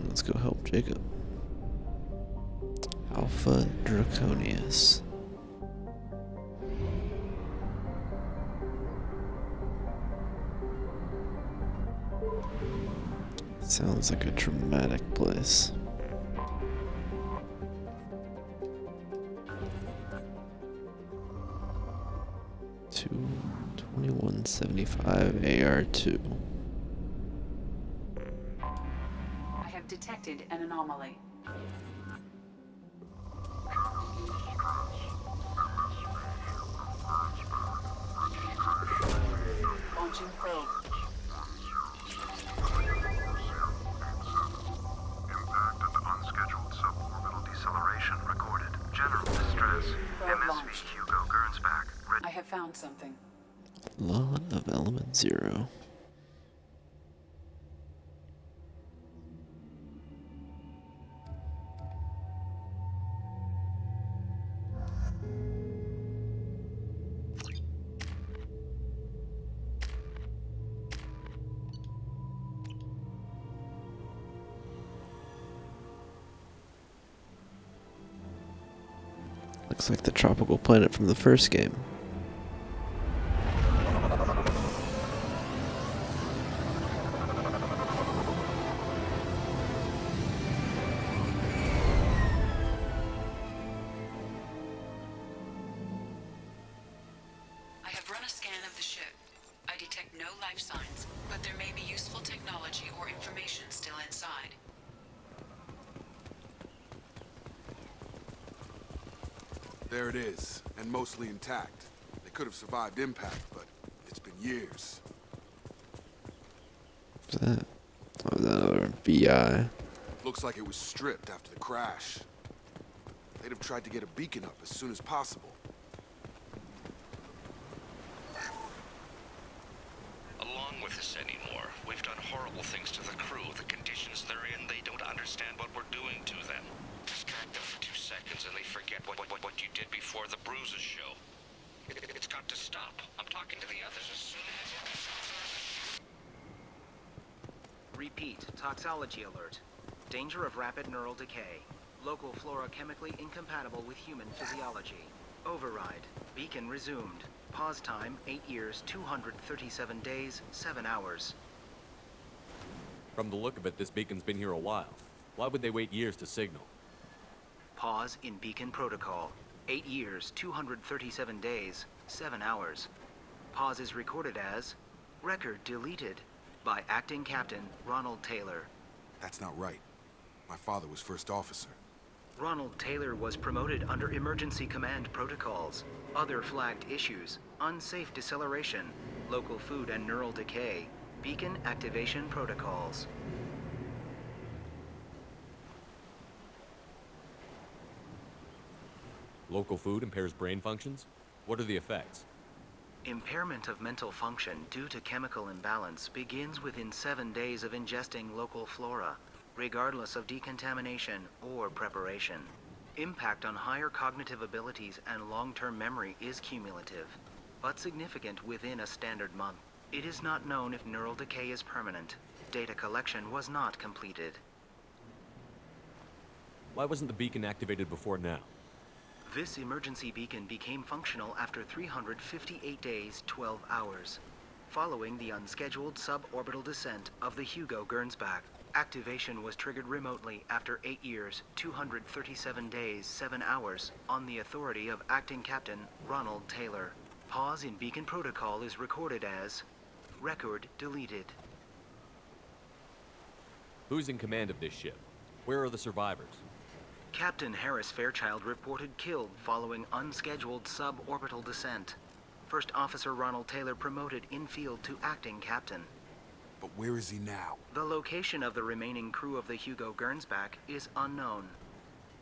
Let's go help Jacob. Alpha Draconius. Sounds like a dramatic place. Two 2175 AR2. I have detected an anomaly. Launching probe. Impact and unscheduled suborbital deceleration recorded. General distress. Probe MSV launched. Hugo Gernsback. I have found something. Lot of element 0. Looks like the tropical planet from the first game. I have run a scan of the ship. I detect no life signs, but there may be useful technology or information still inside. There it is, and mostly intact. They could have survived impact, but it's been years. What's that? Oh, is that another VI? Looks like it was stripped after the crash. They'd have tried to get a beacon up as soon as possible. Along with this anymore. We've done horrible things to the crew. The conditions they're in, they don't understand what we're doing to them. Distract them for 2 seconds and they forget what you did before the bruises show. It's got to stop. I'm talking to the others as soon as... Repeat, toxology alert. Danger of rapid neural decay. Local flora chemically incompatible with human physiology. Override. Beacon resumed. Pause time 8 years, 237 days, 7 hours. From the look of it, this beacon's been here a while. Why would they wait years to signal? Pause in beacon protocol. 8 years, 237 days, 7 hours. Pause is recorded as record deleted by acting captain Ronald Taylor. That's not right. My father was first officer. Ronald Taylor was promoted under emergency command protocols. Other flagged issues: unsafe deceleration, local food and neural decay, beacon activation protocols. Local food impairs brain functions? What are the effects? Impairment of mental function due to chemical imbalance begins within 7 days of ingesting local flora, regardless of decontamination or preparation. Impact on higher cognitive abilities and long-term memory is cumulative, but significant within a standard month. It is not known if neural decay is permanent. Data collection was not completed. Why wasn't the beacon activated before now? This emergency beacon became functional after 358 days, 12 hours, following the unscheduled suborbital descent of the Hugo Gernsback. Activation was triggered remotely after 8 years, 237 days, 7 hours, on the authority of Acting Captain Ronald Taylor. Pause in beacon protocol is recorded as record deleted. Who's in command of this ship? Where are the survivors? Captain Harris Fairchild reported killed following unscheduled suborbital descent. First Officer Ronald Taylor promoted in-field to acting captain. But where is he now? The location of the remaining crew of the Hugo Gernsback is unknown.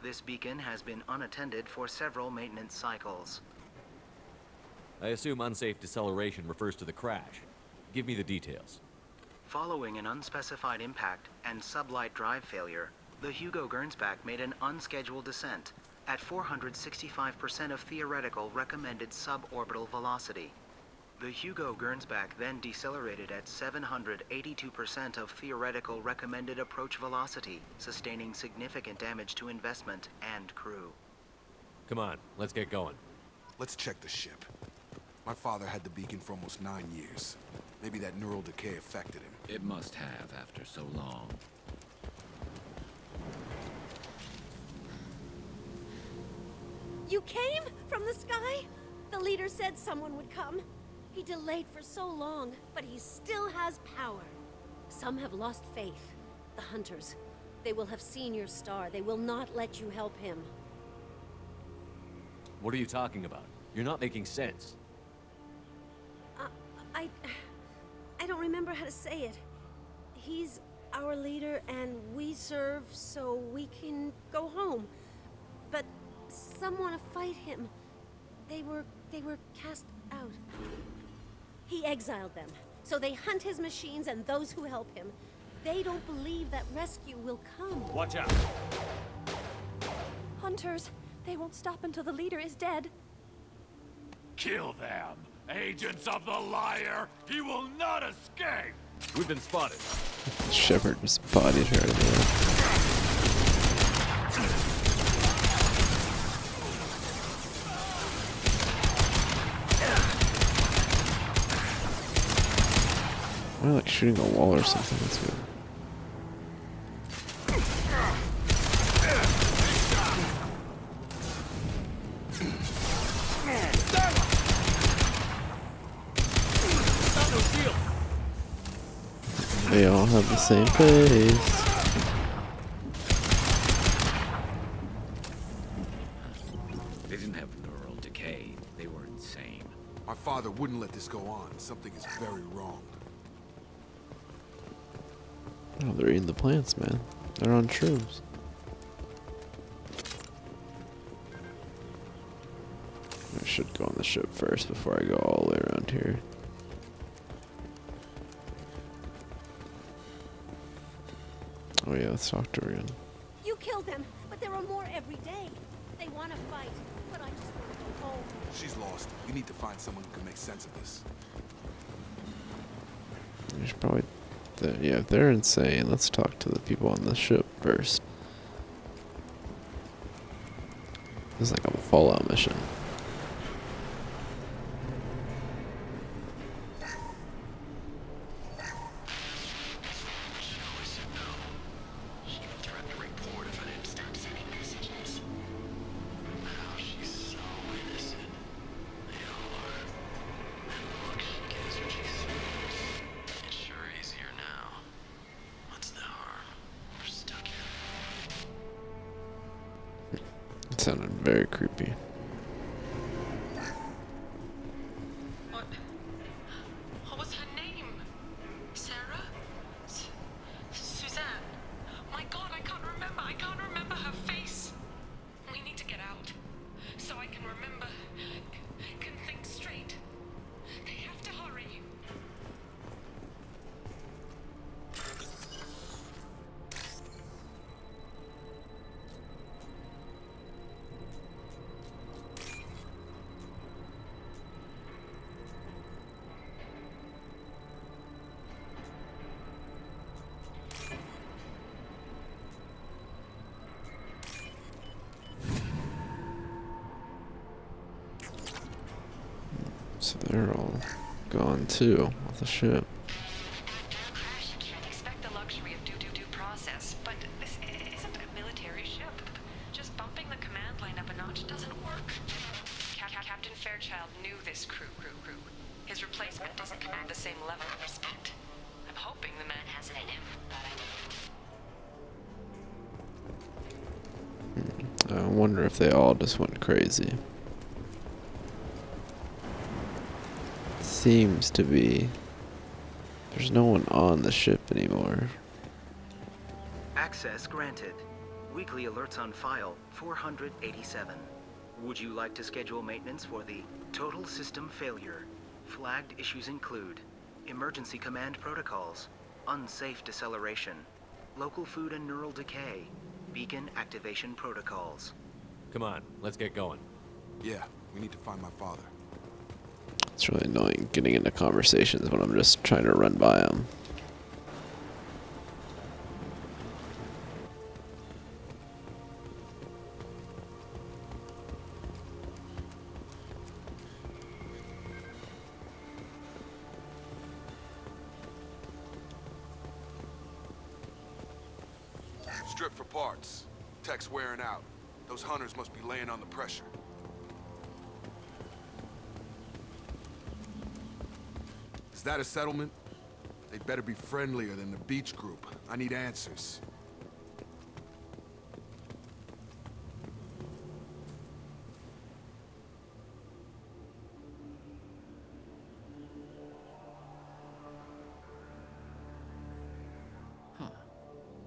This beacon has been unattended for several maintenance cycles. I assume unsafe deceleration refers to the crash. Give me the details. Following an unspecified impact and sublight drive failure, the Hugo Gernsback made an unscheduled descent at 465% of theoretical recommended suborbital velocity. The Hugo Gernsback then decelerated at 782% of theoretical recommended approach velocity, sustaining significant damage to investment and crew. Come on, let's get going. Let's check the ship. My father had the beacon for almost 9 years. Maybe that neural decay affected him. It must have after so long. You came from the sky? The leader said someone would come. He delayed for so long, but he still has power. Some have lost faith. The hunters. They will have seen your star. They will not let you help him. What are you talking about? You're not making sense. I don't remember how to say it. He's our leader and we serve so we can go home. But some want to fight him. They were cast out. He exiled them, so they hunt his machines and those who help him. They don't believe that rescue will come. Watch out! Hunters, they won't stop until the leader is dead. Kill them! Agents of the liar! He will not escape! We've been spotted. Shepard just bodied her there. Am I like shooting a wall or something? That's weird. They all have the same face. They didn't have neural decay. They were insane. My father wouldn't let this go on. Something is very wrong. Oh, they're eating the plants, man. They're on shrooms. I should go on the ship first before I go all the way around here. Oh yeah, let's talk to her again. You killed them, but there are more every day. They want to fight, but I just want to go home. She's lost. We need to find someone who can make sense of this. You should probably... yeah, if they're insane, let's talk to the people on the ship first. This is like a Fallout mission. It sounded very creepy. What was her name? Sarah? Suzanne? My God, I can't remember. I can't remember her face. We need to get out so I can remember, can think straight. They have to hurry. So they're all gone too off the ship. Expect the luxury of due process, but this isn't a military ship. Just bumping the command line up a notch doesn't work. Captain Fairchild knew this crew. His replacement doesn't command the same level of respect. I'm hoping the man has it in him. I wonder if they all just went crazy. Seems to be. There's no one on the ship anymore. Access granted. Weekly alerts on file 487. Would you like to schedule maintenance for the total system failure? Flagged issues include emergency command protocols, unsafe deceleration, local food and neural decay, beacon activation protocols. Come on, let's get going. Yeah, we need to find my father. It's really annoying getting into conversations when I'm just trying to run by them. Strip for parts. Tech's wearing out. Those hunters must be laying on the pressure. Is that a settlement? They'd better be friendlier than the beach group. I need answers. Huh.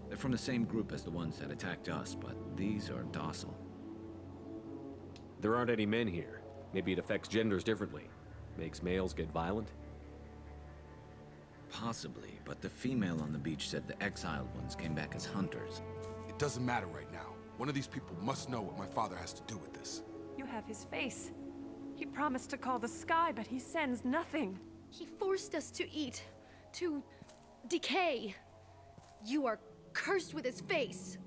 They're from the same group as the ones that attacked us, but these are docile. There aren't any men here. Maybe it affects genders differently. Makes males get violent? Possibly, but the female on the beach said the exiled ones came back as hunters. It doesn't matter right now. One of these people must know what my father has to do with this. You have his face. He promised to call the sky, but he sends nothing. He forced us to eat, to decay. You are cursed with his face.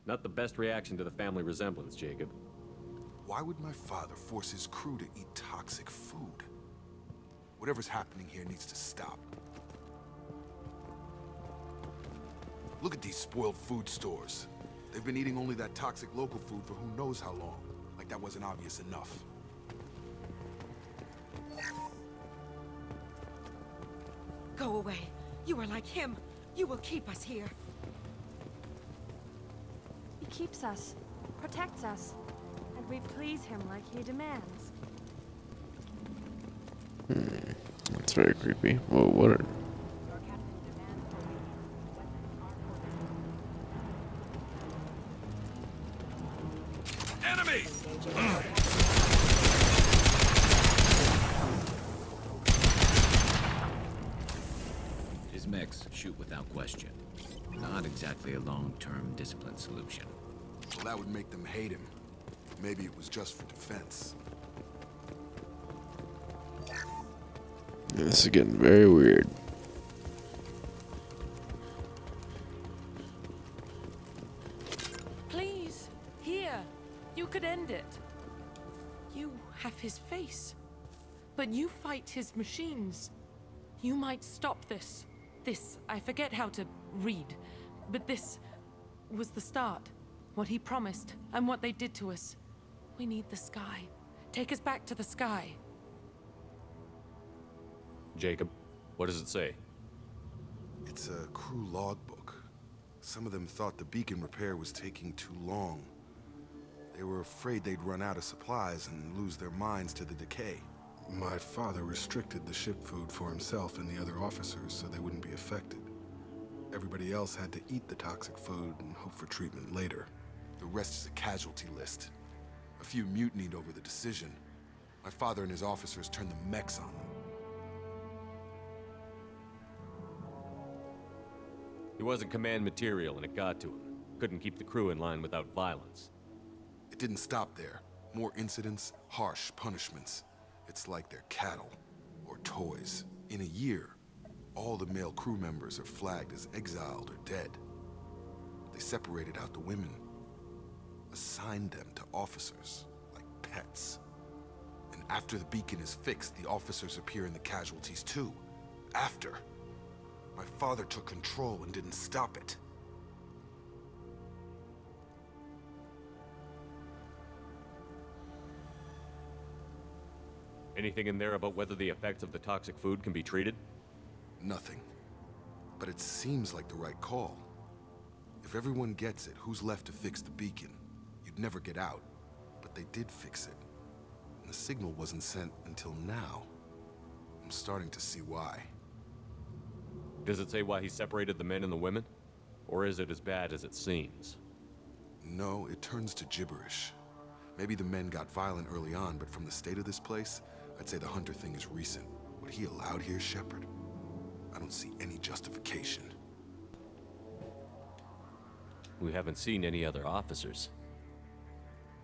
Not the best reaction to the family resemblance, Jacob. Why would my father force his crew to eat toxic food? Whatever's happening here needs to stop. Look at these spoiled food stores. They've been eating only that toxic local food for who knows how long. Like that wasn't obvious enough. Go away. You are like him. You will keep us here. He keeps us, protects us, and we please him like he demands. That's very creepy. Whoa, what are... Enemies! His mechs shoot without question. Not exactly a long-term discipline solution. Well, that would make them hate him. Maybe it was just for defense. This is getting very weird. Please, here. You could end it. You have his face. But you fight his machines. You might stop this. This, I forget how to read. But this was the start. What he promised, and what they did to us. We need the sky. Take us back to the sky. Jacob, what does it say? It's a crew logbook. Some of them thought the beacon repair was taking too long. They were afraid they'd run out of supplies and lose their minds to the decay. My father restricted the ship food for himself and the other officers so they wouldn't be affected. Everybody else had to eat the toxic food and hope for treatment later. The rest is a casualty list. A few mutinied over the decision. My father and his officers turned the mechs on them. He wasn't command material and it got to him. Couldn't keep the crew in line without violence. It didn't stop there. More incidents, harsh punishments. It's like they're cattle or toys. In a year, all the male crew members are flagged as exiled or dead. They separated out the women, assigned them to officers like pets. And after the beacon is fixed, the officers appear in the casualties too. After. My father took control and didn't stop it. Anything in there about whether the effects of the toxic food can be treated? Nothing. But it seems like the right call. If everyone gets it, who's left to fix the beacon? You'd never get out. But they did fix it. And the signal wasn't sent until now. I'm starting to see why. Does it say why he separated the men and the women? Or is it as bad as it seems? No, it turns to gibberish. Maybe the men got violent early on, but from the state of this place, I'd say the Hunter thing is recent. What he allowed here, Shepard? I don't see any justification. We haven't seen any other officers.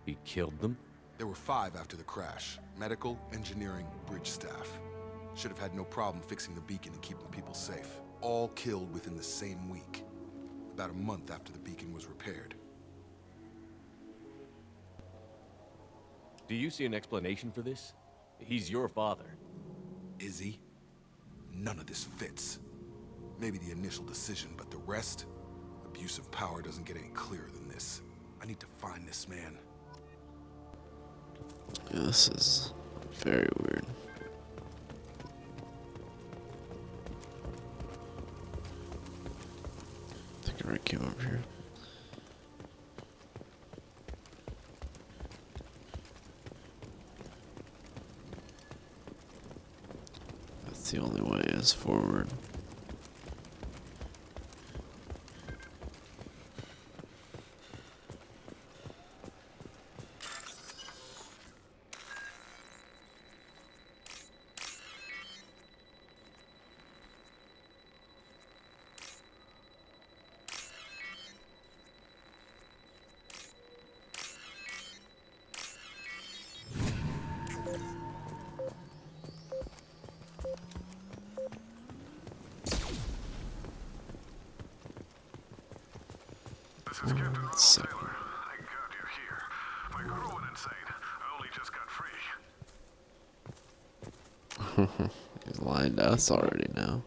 He killed them? There were 5 after the crash. Medical, engineering, bridge staff. Should have had no problem fixing the beacon and keeping people safe. All killed within the same week. About a month after the beacon was repaired. Do you see an explanation for this? He's your father. Is he? None of this fits. Maybe the initial decision, but the rest? Abuse of power doesn't get any clearer than this. I need to find this man. Yeah, this is very weird. I think I already came over here. That's the only way is forward. Sailor. Thank God you're here. My crew went insane. I only just got free. He's lying to us already now.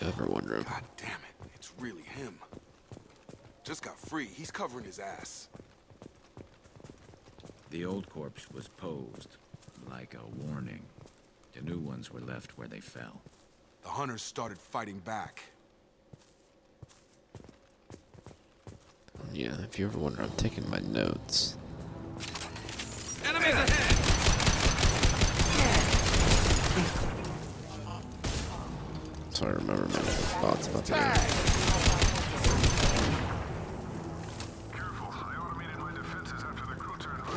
Ever wonder him? God damn it, it's really him. Just got free, he's covering his ass. The old corpse was posed like a warning. The new ones were left where they fell. The hunters started fighting back. Yeah, if you ever wonder, I'm taking my notes. Enemies ahead! So I remember my thoughts about the game. Careful, I automated my defenses after the crew turned around.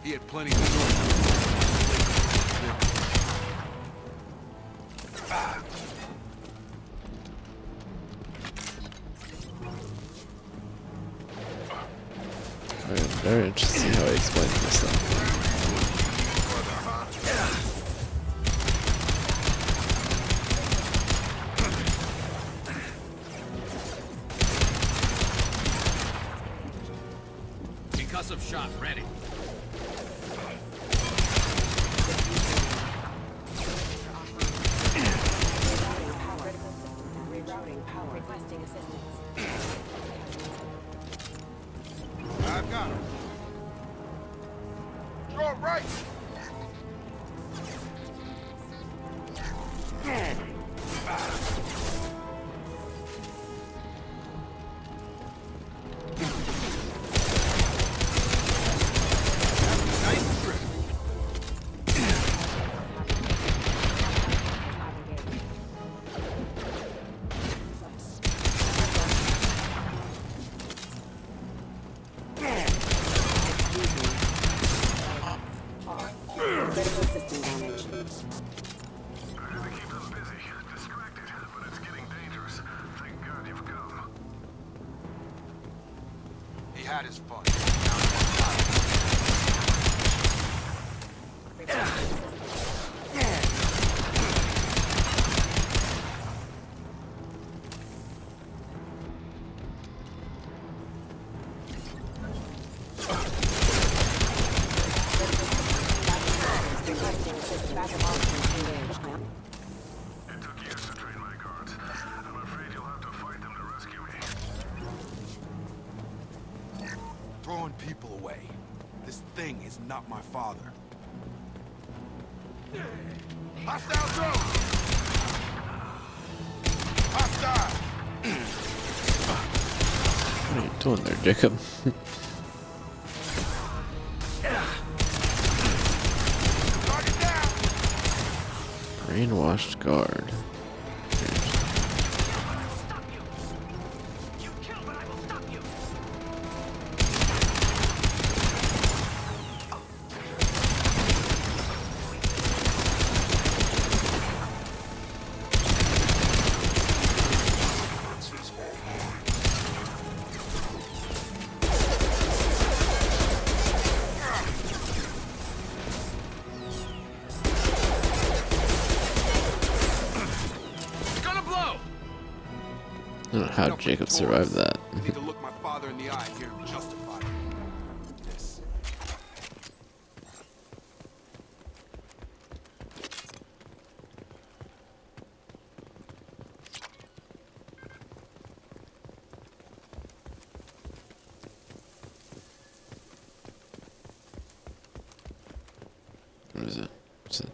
He had plenty of noise. I'm very interested to see how he explains this stuff. Concussive shot ready. Rerouting power. Requesting assistance. I've got him. Draw right. Nice trip. Critical system damage. I had to keep them busy, distracted, but it's getting dangerous. Thank God you've come. He had his fun. Backup options engaged. It took years to train my guards. I'm afraid you'll have to fight them to rescue me. Throwing people away. This thing is not my father. Hostile drone! Hostile! What are you doing there, Jacob? Brainwashed guard. I don't know how Jacob survived that. Need to look my father in the eye and hear him justify this. What is it? What's it?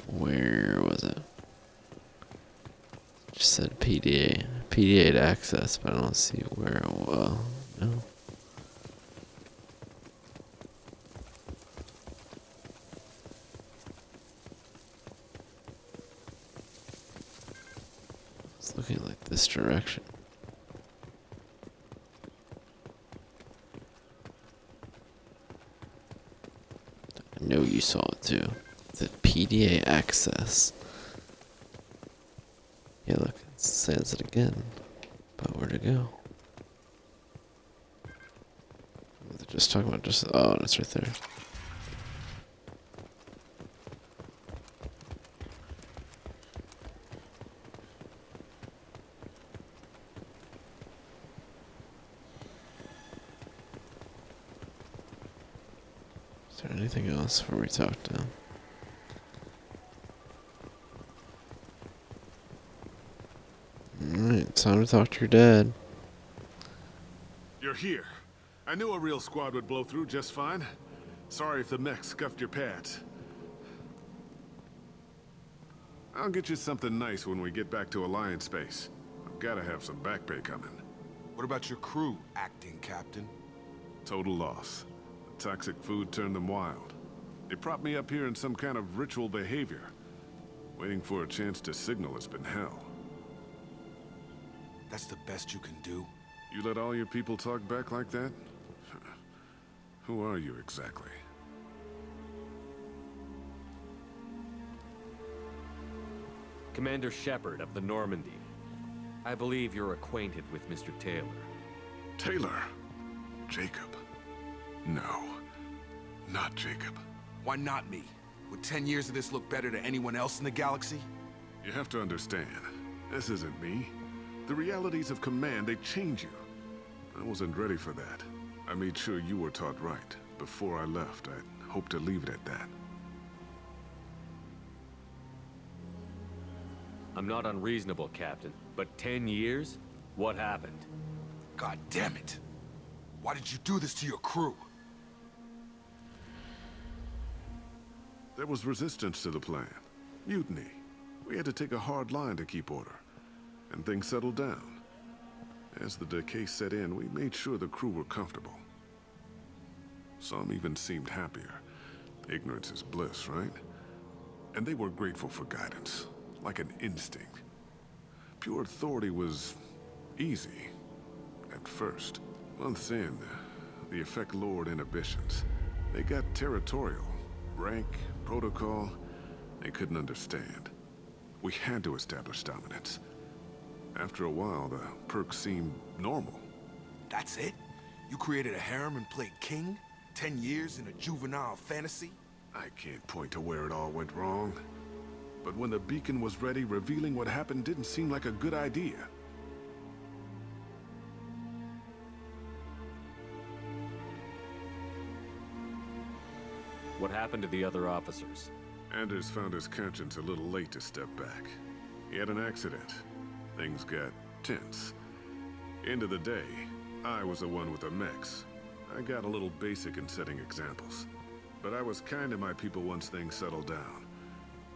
Where was it? Just said PDA to access, but I don't see where. Well, no. It's looking like this direction. I know you saw it too. The PDA access. Yeah, look, it says it again. But where to go? They're just talking about just. Oh, it's right there. Is there anything else before we talk to them? Alright, time to talk to your dad. You're here. I knew a real squad would blow through just fine. Sorry if the mech scuffed your pads. I'll get you something nice when we get back to Alliance Base. I've gotta have some back pay coming. What about your crew, acting captain? Total loss. The toxic food turned them wild. They propped me up here in some kind of ritual behavior. Waiting for a chance to signal has been hell. That's the best you can do? You let all your people talk back like that? Who are you exactly? Commander Shepard of the Normandy. I believe you're acquainted with Mr. Taylor. Taylor? Jacob? No. Not Jacob. Why not me? Would 10 years of this look better to anyone else in the galaxy? You have to understand, this isn't me. The realities of command, they change you. I wasn't ready for that. I made sure you were taught right. Before I left, I hoped to leave it at that. I'm not unreasonable, Captain, but 10 years? What happened? God damn it! Why did you do this to your crew? There was resistance to the plan. Mutiny. We had to take a hard line to keep order. And things settled down. As the decay set in, we made sure the crew were comfortable. Some even seemed happier. Ignorance is bliss, right? And they were grateful for guidance, like an instinct. Pure authority was easy, at first. Months in, the effect lowered inhibitions. They got territorial. Rank, protocol, they couldn't understand. We had to establish dominance. After a while, the perks seemed normal. That's it? You created a harem and played king? 10 years in a juvenile fantasy? I can't point to where it all went wrong. But when the beacon was ready, revealing what happened didn't seem like a good idea. What happened to the other officers? Anders found his conscience a little late to step back. He had an accident. Things got tense. End of the day, I was the one with the mechs. I got a little basic in setting examples. But I was kind to my people once things settled down.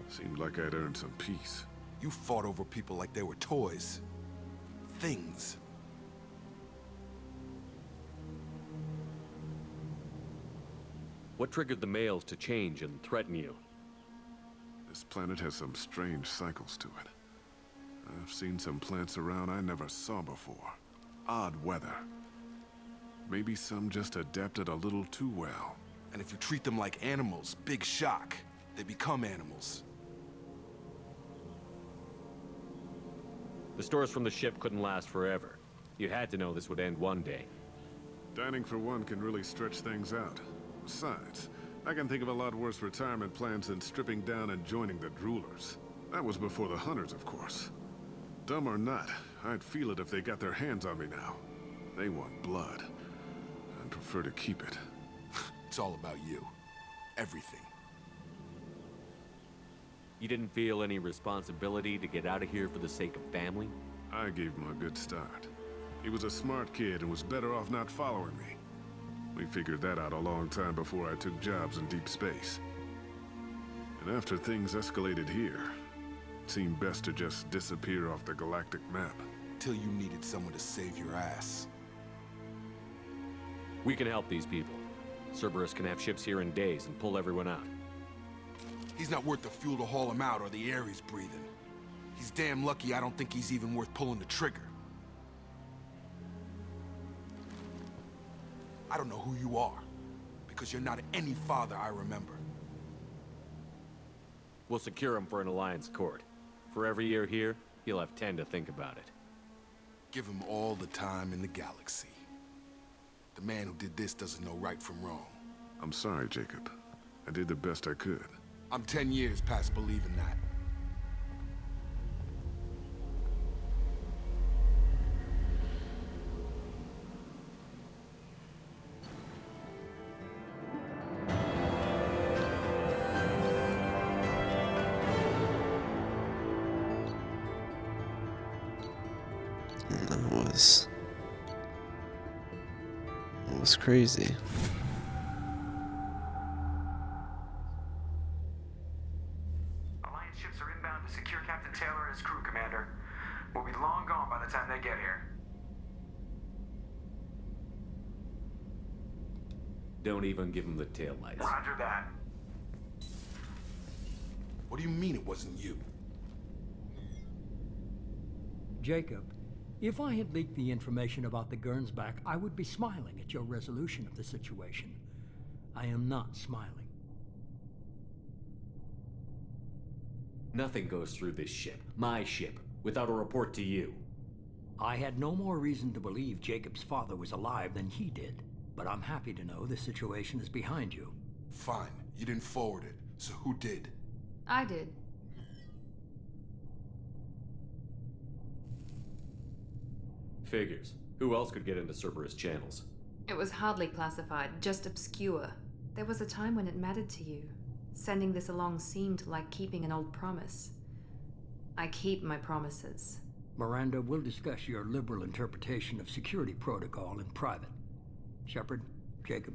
Seemed like I'd earned some peace. You fought over people like they were toys. Things. What triggered the males to change and threaten you? This planet has some strange cycles to it. I've seen some plants around I never saw before. Odd weather. Maybe some just adapted a little too well. And if you treat them like animals, big shock. They become animals. The stores from the ship couldn't last forever. You had to know this would end one day. Dining for one can really stretch things out. Besides, I can think of a lot worse retirement plans than stripping down and joining the Droolers. That was before the Hunters, of course. Dumb or not, I'd feel it if they got their hands on me now. They want blood. I'd prefer to keep it. It's all about you. Everything. You didn't feel any responsibility to get out of here for the sake of family? I gave him a good start. He was a smart kid and was better off not following me. We figured that out a long time before I took jobs in deep space. And after things escalated here, it seemed best to just disappear off the galactic map. Till you needed someone to save your ass. We can help these people. Cerberus can have ships here in days and pull everyone out. He's not worth the fuel to haul him out or the air he's breathing. He's damn lucky I don't think he's even worth pulling the trigger. I don't know who you are, because you're not any father I remember. We'll secure him for an Alliance court. For every year here, he'll have 10 to think about it. Give him all the time in the galaxy. The man who did this doesn't know right from wrong. I'm sorry, Jacob. I did the best I could. I'm 10 years past believing that. That was crazy. Alliance ships are inbound to secure Captain Taylor and his crew, Commander. We'll be long gone by the time they get here. Don't even give him the taillights. Roger that. What do you mean it wasn't you? Jacob, if I had leaked the information about the Gernsback, I would be smiling at your resolution of the situation. I am not smiling. Nothing goes through this ship, my ship, without a report to you. I had no more reason to believe Jacob's father was alive than he did, but I'm happy to know the situation is behind you. Fine, you didn't forward it, so who did? I did. Figures. Who else could get into Cerberus channels? It was hardly classified, just obscure. There was a time when it mattered to you. Sending this along seemed like keeping an old promise. I keep my promises. Miranda, we'll discuss your liberal interpretation of security protocol in private. Shepard, Jacob.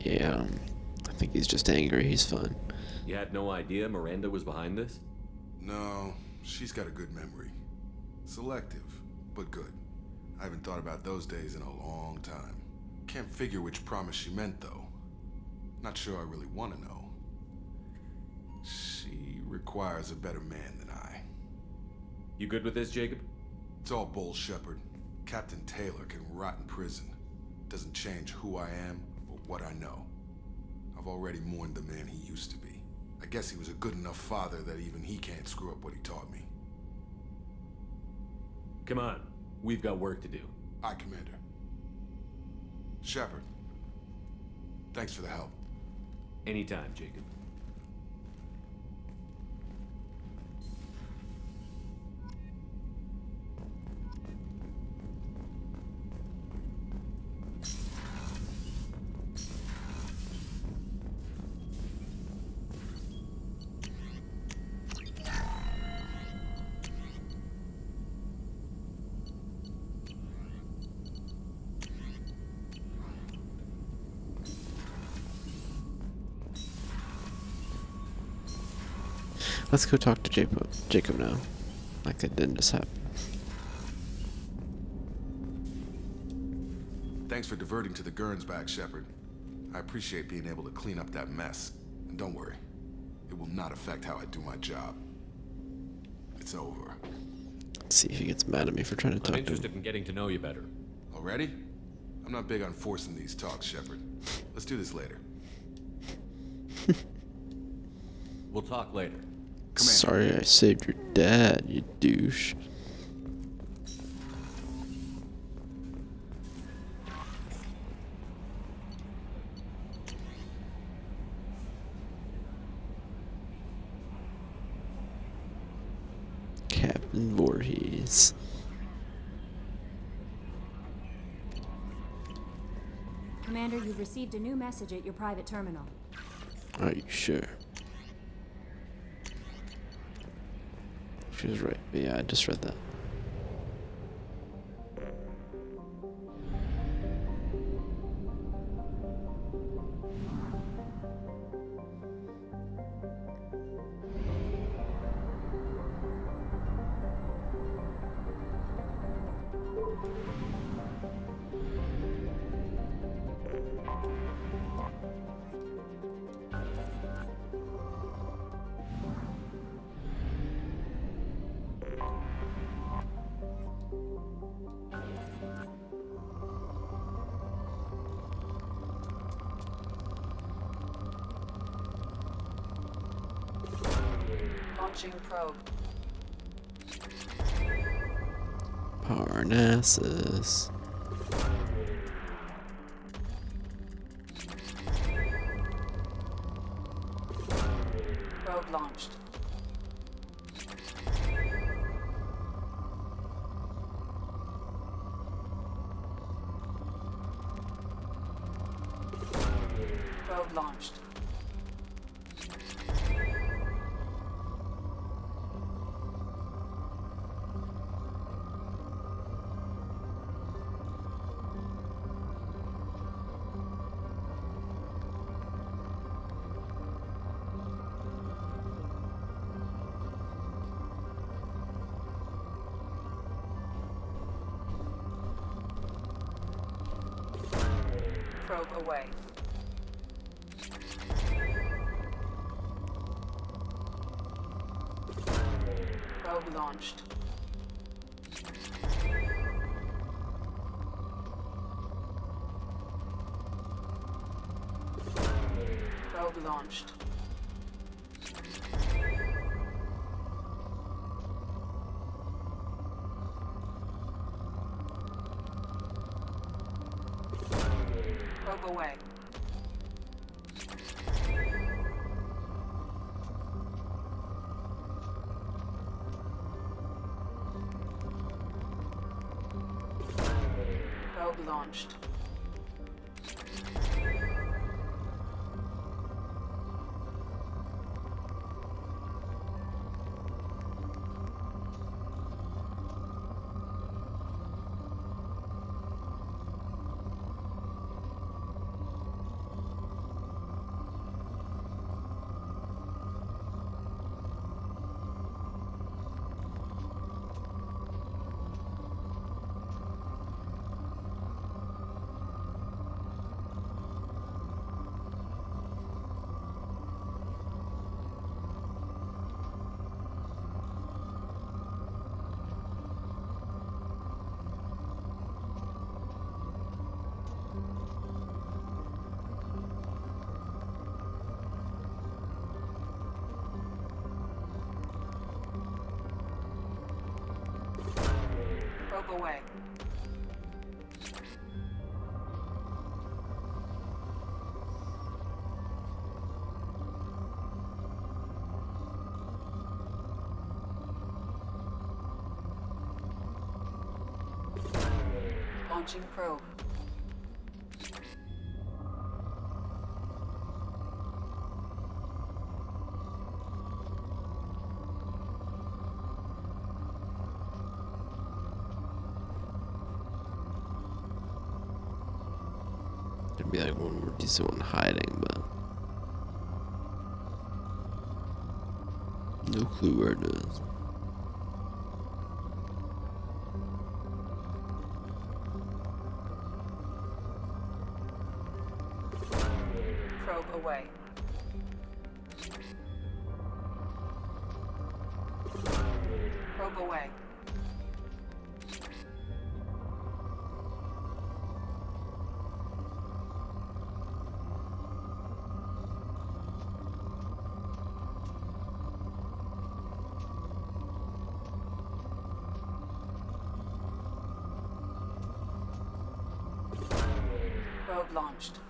Yeah, I think he's just angry. He's fine. You had no idea Miranda was behind this? No, she's got a good memory. Selective, but good. I haven't thought about those days in a long time. Can't figure which promise she meant, though. Not sure I really want to know. She requires a better man than I. You good with this, Jacob? It's all bull, Shepard. Captain Taylor can rot in prison. Doesn't change who I am or what I know. I've already mourned the man he used to be. I guess he was a good enough father that even he can't screw up what he taught me. Come on, we've got work to do. Aye, Commander. Shepard, thanks for the help. Anytime, Jacob. Let's go talk to Jacob now. Like it didn't just happen. Thanks for diverting to the Gernsback, Shepard. I appreciate being able to clean up that mess. And don't worry, it will not affect how I do my job. It's over. Let's see if he gets mad at me for trying to talk I'm to him. interested in getting to know you better. Already? I'm not big on forcing these talks, Shepard. Let's do this later. We'll talk later. Sorry I saved your dad, you douche. Captain Voorhees. Commander, you've received a new message at your private terminal. Are you sure? She was right. But yeah, I just read that. Launching probe. Parnassus. Probe launched. Probe launched. Probe away. Probe launched. Probe launched. Probe away. Probe launched. Probe away. Launching probe. There'd be like one more decent one hiding, but no clue where it is. Probe away. Probe away. Probe launched.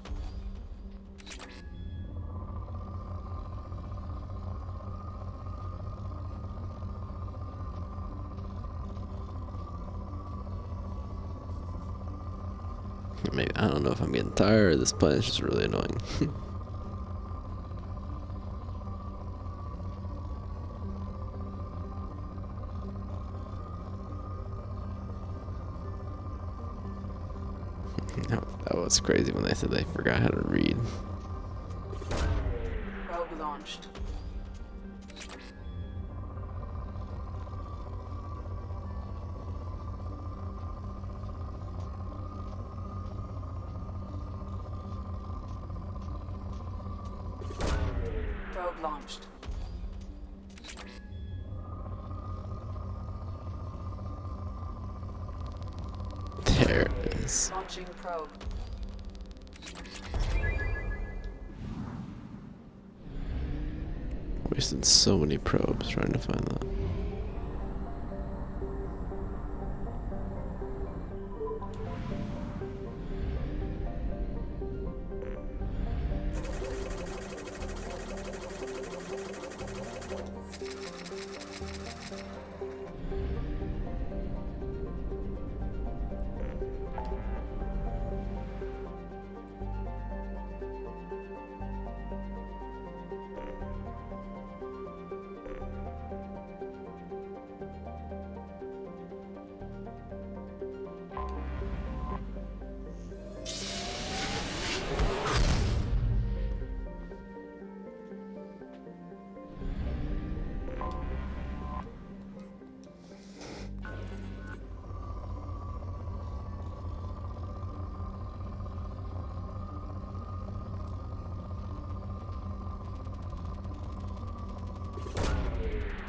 Maybe, I don't know if I'm getting tired or this plan is just really annoying. That was crazy when they said they forgot how to read. Probe launched. Probe launched. There it is. Launching probe. Wasted so many probes trying to find that.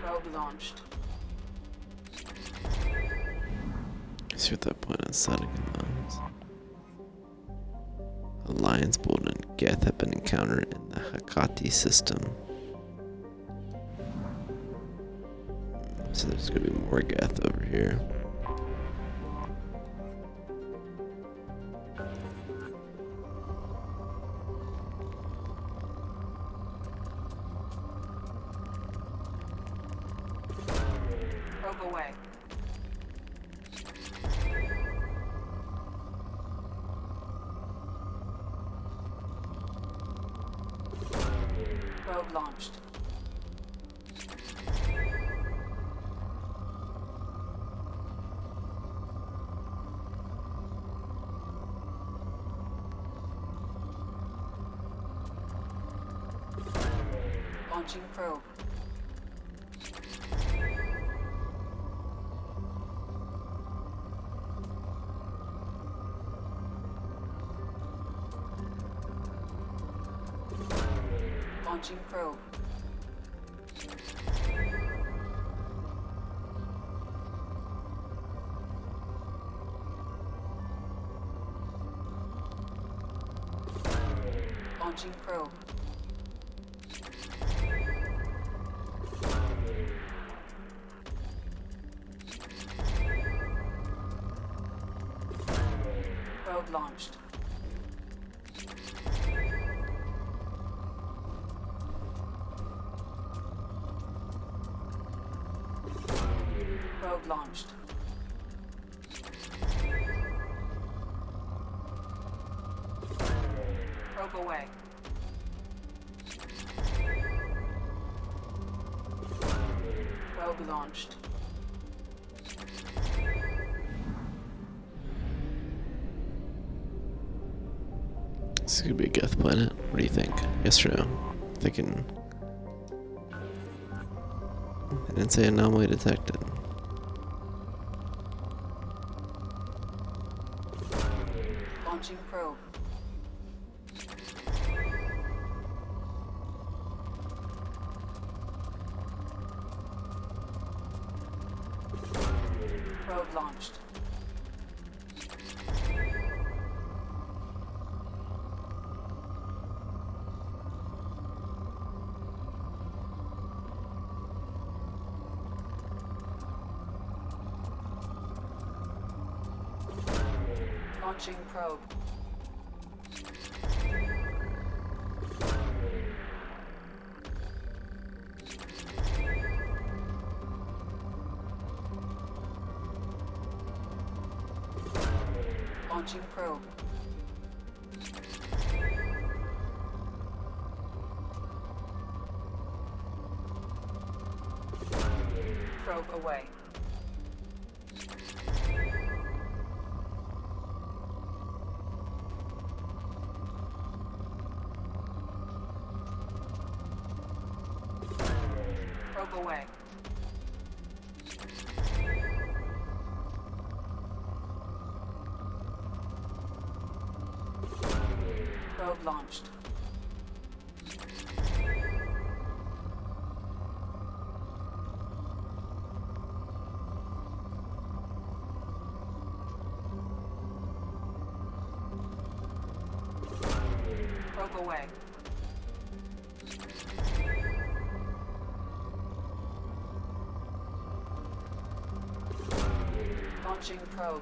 Probe launched. See what that planet said again, though. Alliance Bolt and Geth have been encountered in the Hecate system. So there's gonna be more Geth over here. Probe away. Probe launched. Launching probe. Launching probe. Launching probe. Probe launched. Probe launched. Probe away. Probe launched. This could be a Geth planet. What do you think? Yes or no? Thinking. I didn't say anomaly detected. Launching probe. Probe launched. Launching probe. Launching probe. Probe away. Probe away. Probe launched. Probe away. Launching probe.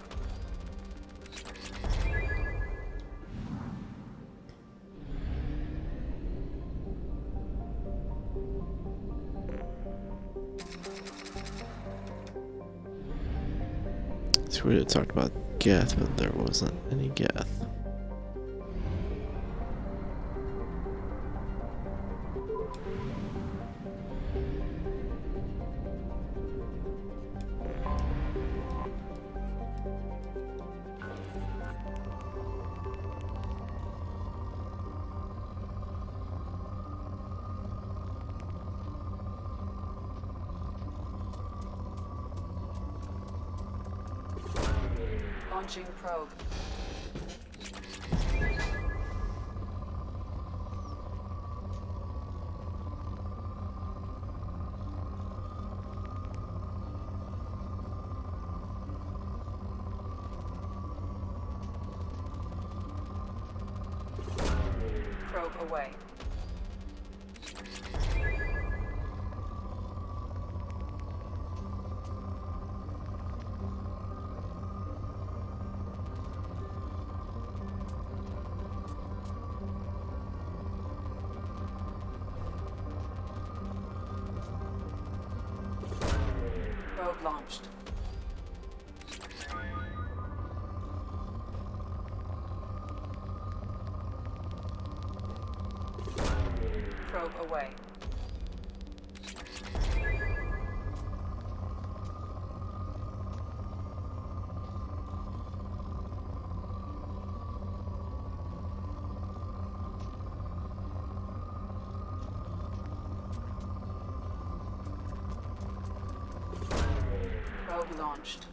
So we had talked about Geth, but there wasn't any Geth. Launching probe. Probe away. Probe launched. Probe away. Probe launched.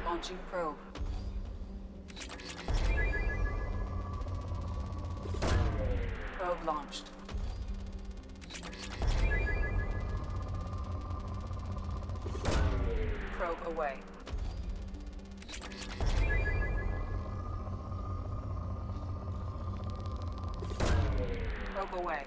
Launching probe. Probe launched. Probe away. Probe away.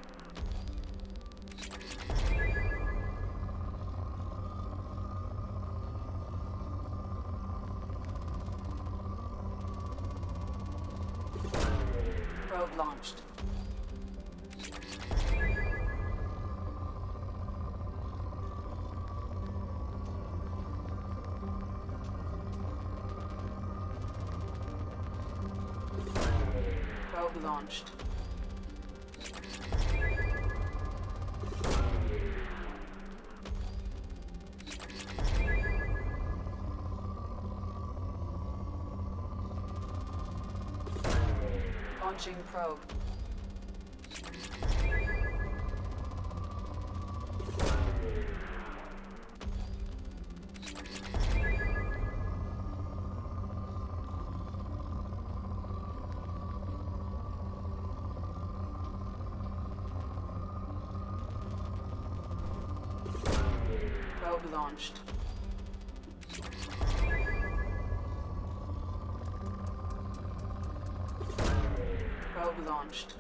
Probe launched. Probe launched. Launching probe. Probe launched. Probe launched.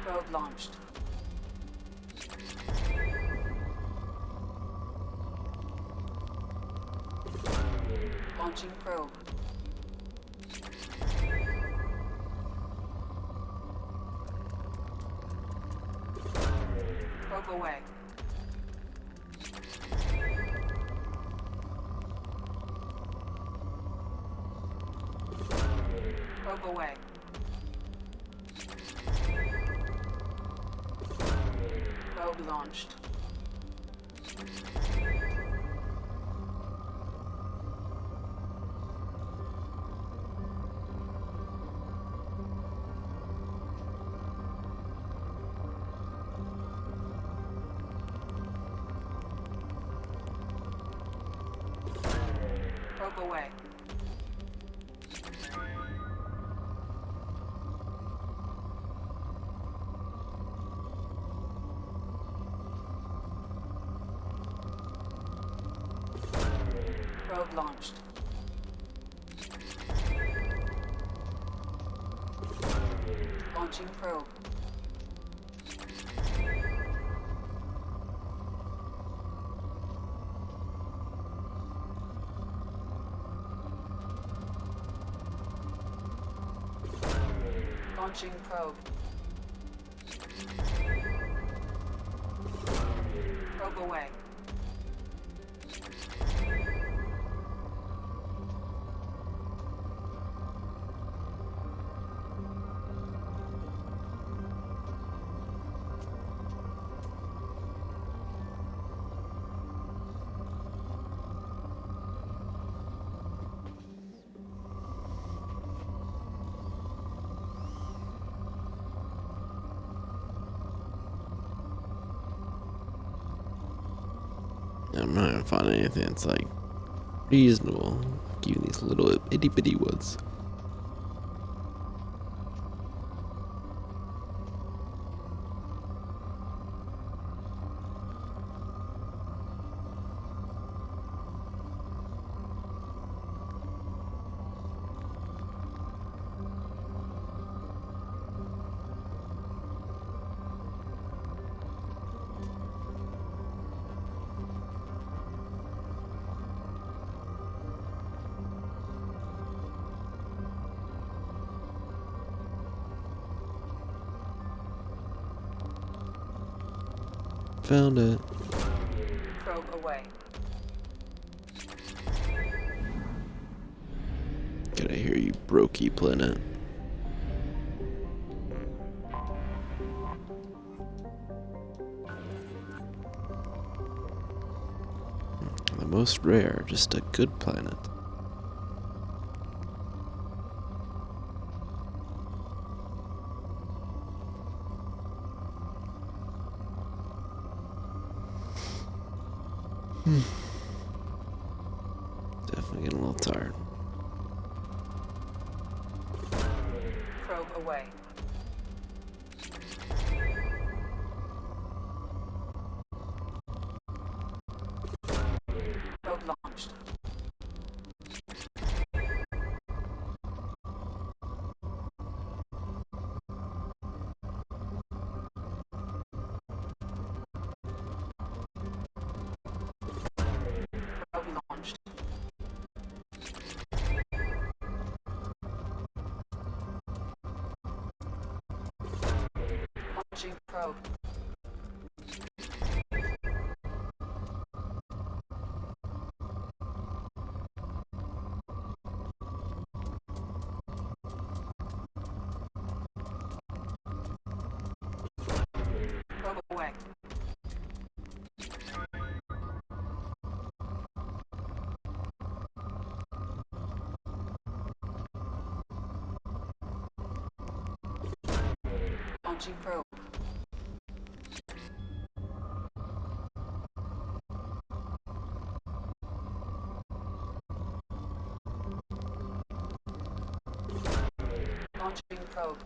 Probe launched. Launching probe. Probe away. Probe away. Probe launched. Probe away. Probe launched. Launching probe. Launching probe. Probe away. I'm not gonna find anything that's like reasonable. Even these little itty bitty woods. Found it. Probe away. Gotta hear you, Brokey Planet. The most rare, just a good planet. Definitely getting a little tired. Probe away. Probe launched. Probe launched. Probe. Probe away. Launching probe. Launching probe.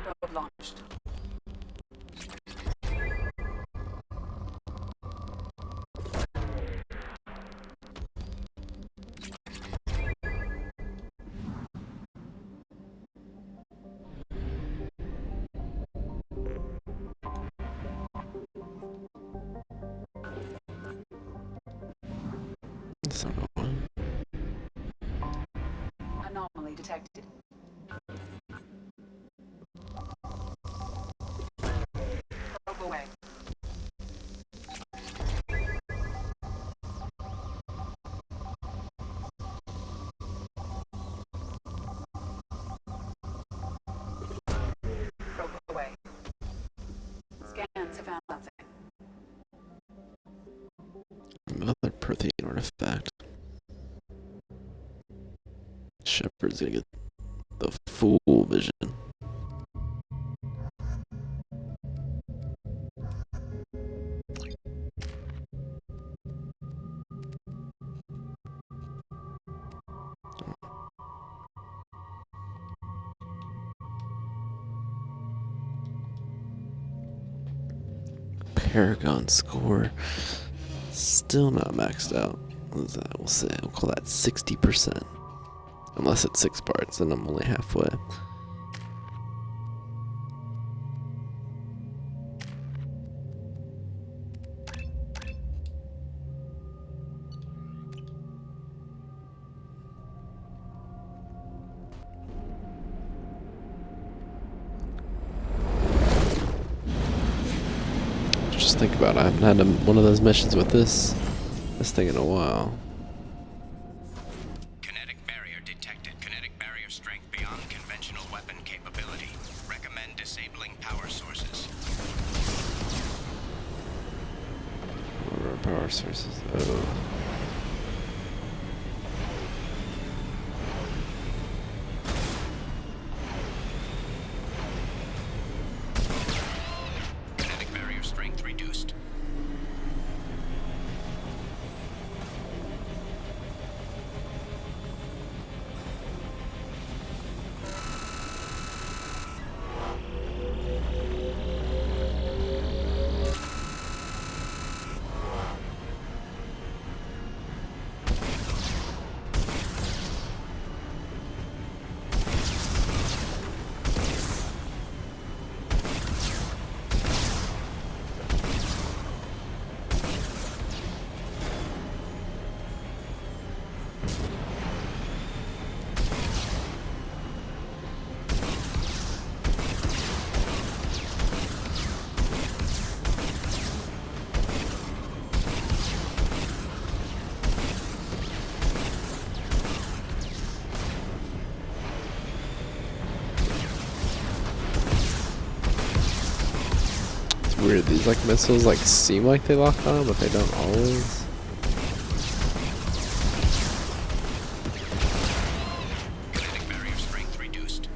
Probe launched. That's not one. Anomaly detected. Probe away. Probe away. Scans have found nothing. Another Prothean artifact. Shepard's gonna get the full vision. Paragon score still not maxed out. What is that? We'll call that 60%. Unless it's 6 parts, and I'm only halfway. Just think about it. I haven't had one of those missions with this thing in a while. Kinetic barrier detected. Kinetic barrier strength beyond conventional weapon capability. Recommend disabling power sources. What are our power sources? Oh. Kinetic barrier strength reduced. Weird, these like missiles like seem like they lock on, but they don't always. Kinetic barrier strength reduced.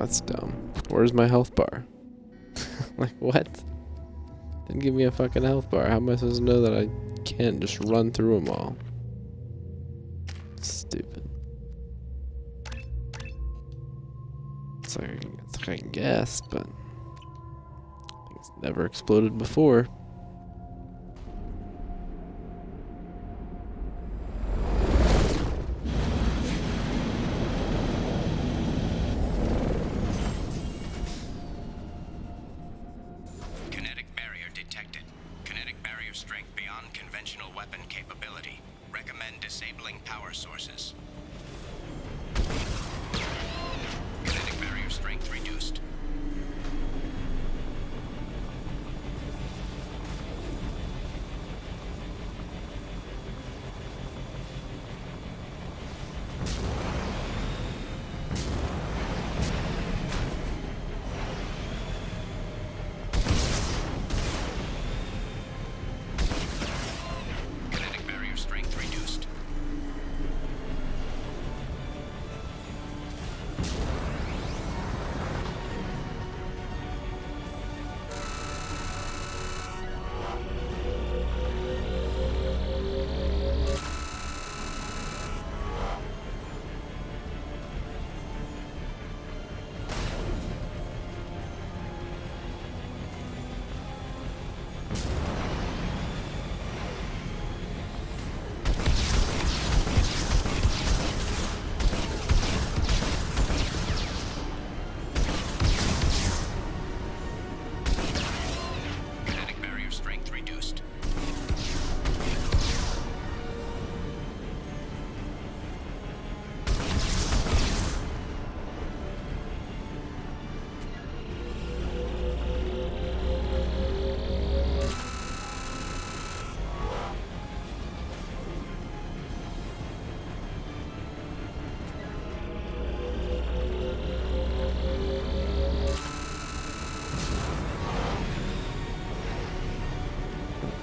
That's dumb. Where's my health bar? Like, what? Didn't give me a fucking health bar. How am I supposed to know that I can't just run through them all? Stupid. It's like I can guess, but it's never exploded before. Kinetic barrier detected. Kinetic barrier strength beyond conventional weapon capability. Recommend disabling power sources. Kinetic barrier strength reduced. Kinetic barrier strength reduced. Kinetic barrier strength reduced.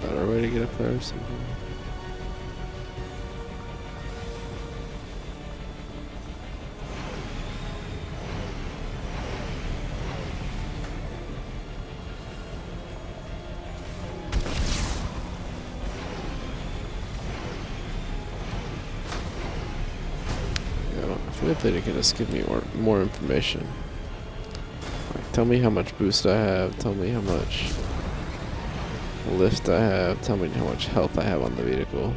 Better way to get up there or something. Yeah, I feel like they could just give me more information. Like, tell me how much boost I have. Tell me how much lift I have. Tell me how much health I have on the vehicle.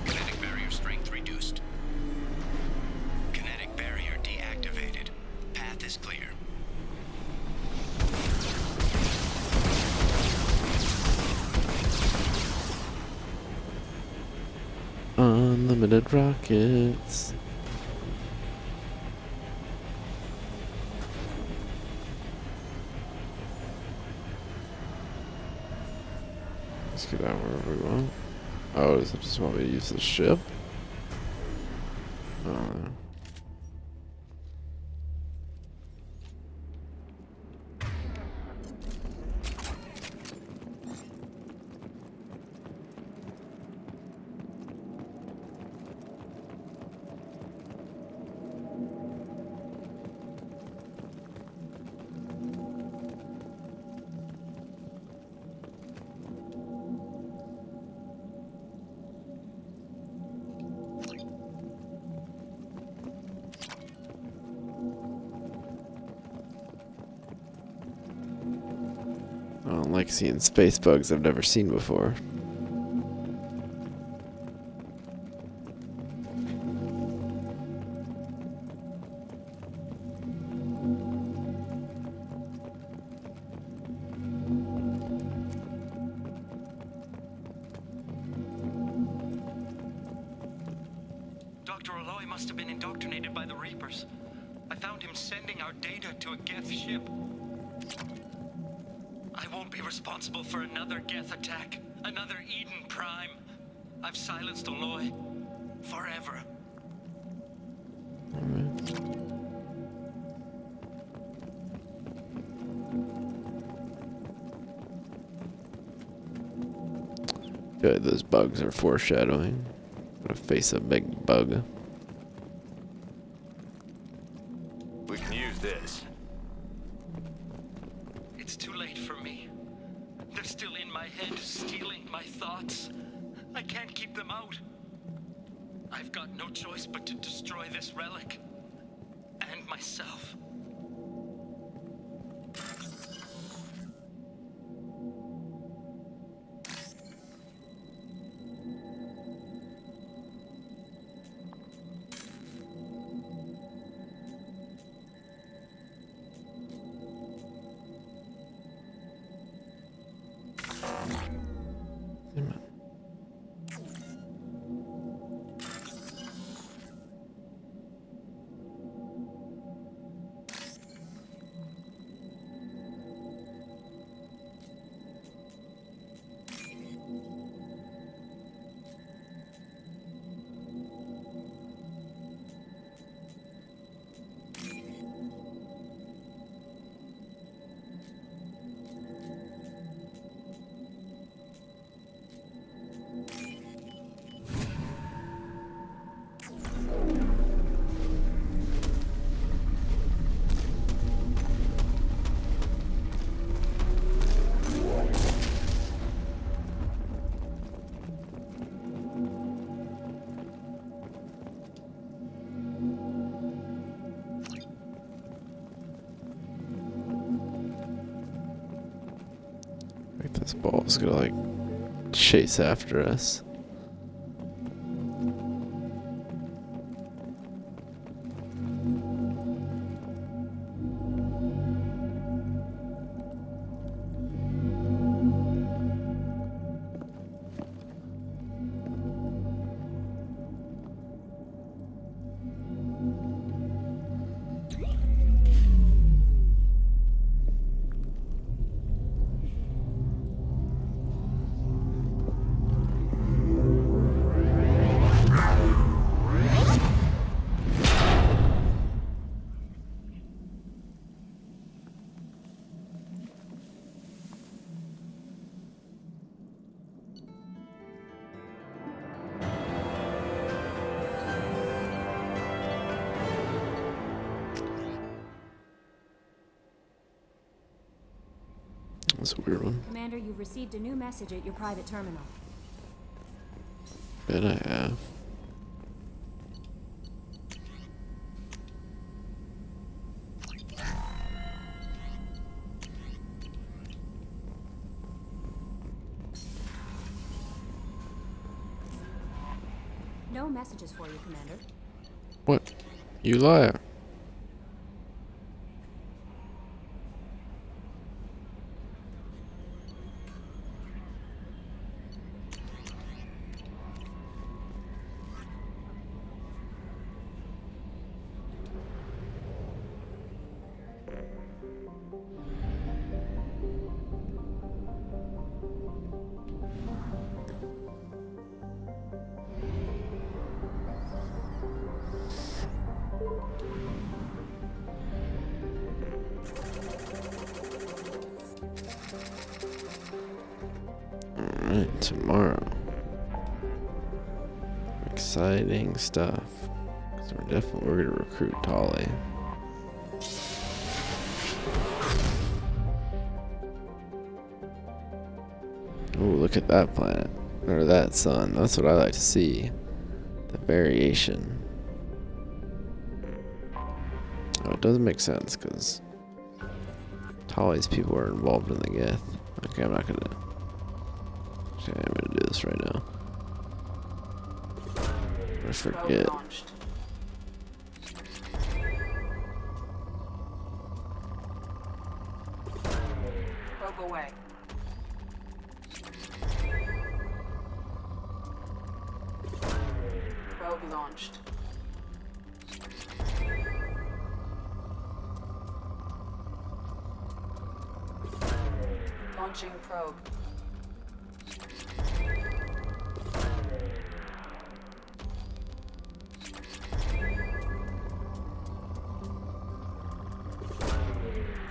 Kinetic barrier strength reduced. Kinetic barrier deactivated. Path is clear. Unlimited rockets. Let's get out wherever we want. Oh, does it just want me to use the ship? I don't know. I don't like seeing space bugs I've never seen before. Dr. Aloy must have been indoctrinated by the Reapers. I found him sending our data to a Geth ship. I won't be responsible for another Geth attack, another Eden Prime. I've silenced Aloy. Forever. Good, those bugs are foreshadowing. Gonna face a big bug. We can use this. It's too late for me. They're still in my head, stealing my thoughts. I can't keep them out. I've got no choice but to destroy this relic. And myself. This ball's gonna like chase after us. That's a weird one. Commander, you've received a new message at your private terminal. Bet I have. No messages for you, Commander. What? You liar. Alright, tomorrow. Exciting stuff. So we're gonna recruit Tali. Oh, look at that planet. Or that sun. That's what I like to see. The variation. Oh, it doesn't make sense because Tali's people are involved in the Geth. Okay, I'm not gonna. Okay, I'm gonna do this right now. I forget. Probe away. Probe launched. Launching probe.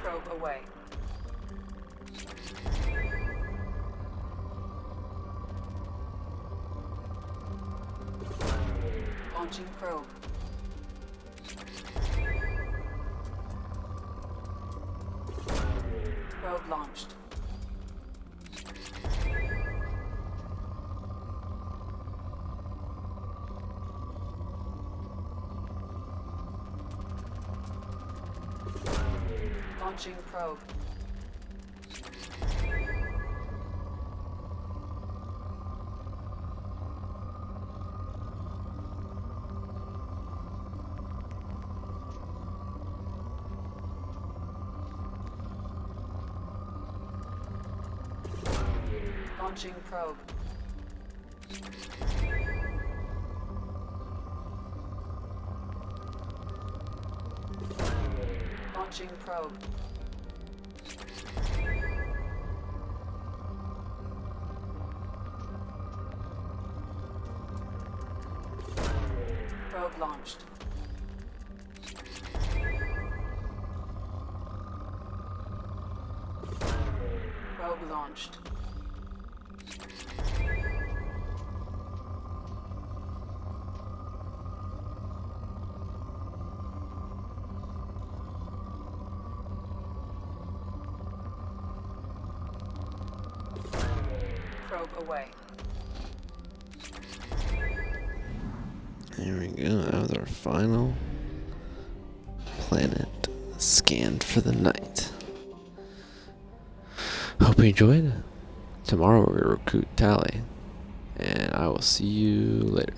Probe away. Launching probe. Probe launched. Launching probe. Launching probe. Launching probe. Probe launched. Probe launched. Probe away. There we go. That was our final planet scanned for the night. Hope you enjoyed. Tomorrow we're going to recruit Tally. And I will see you later.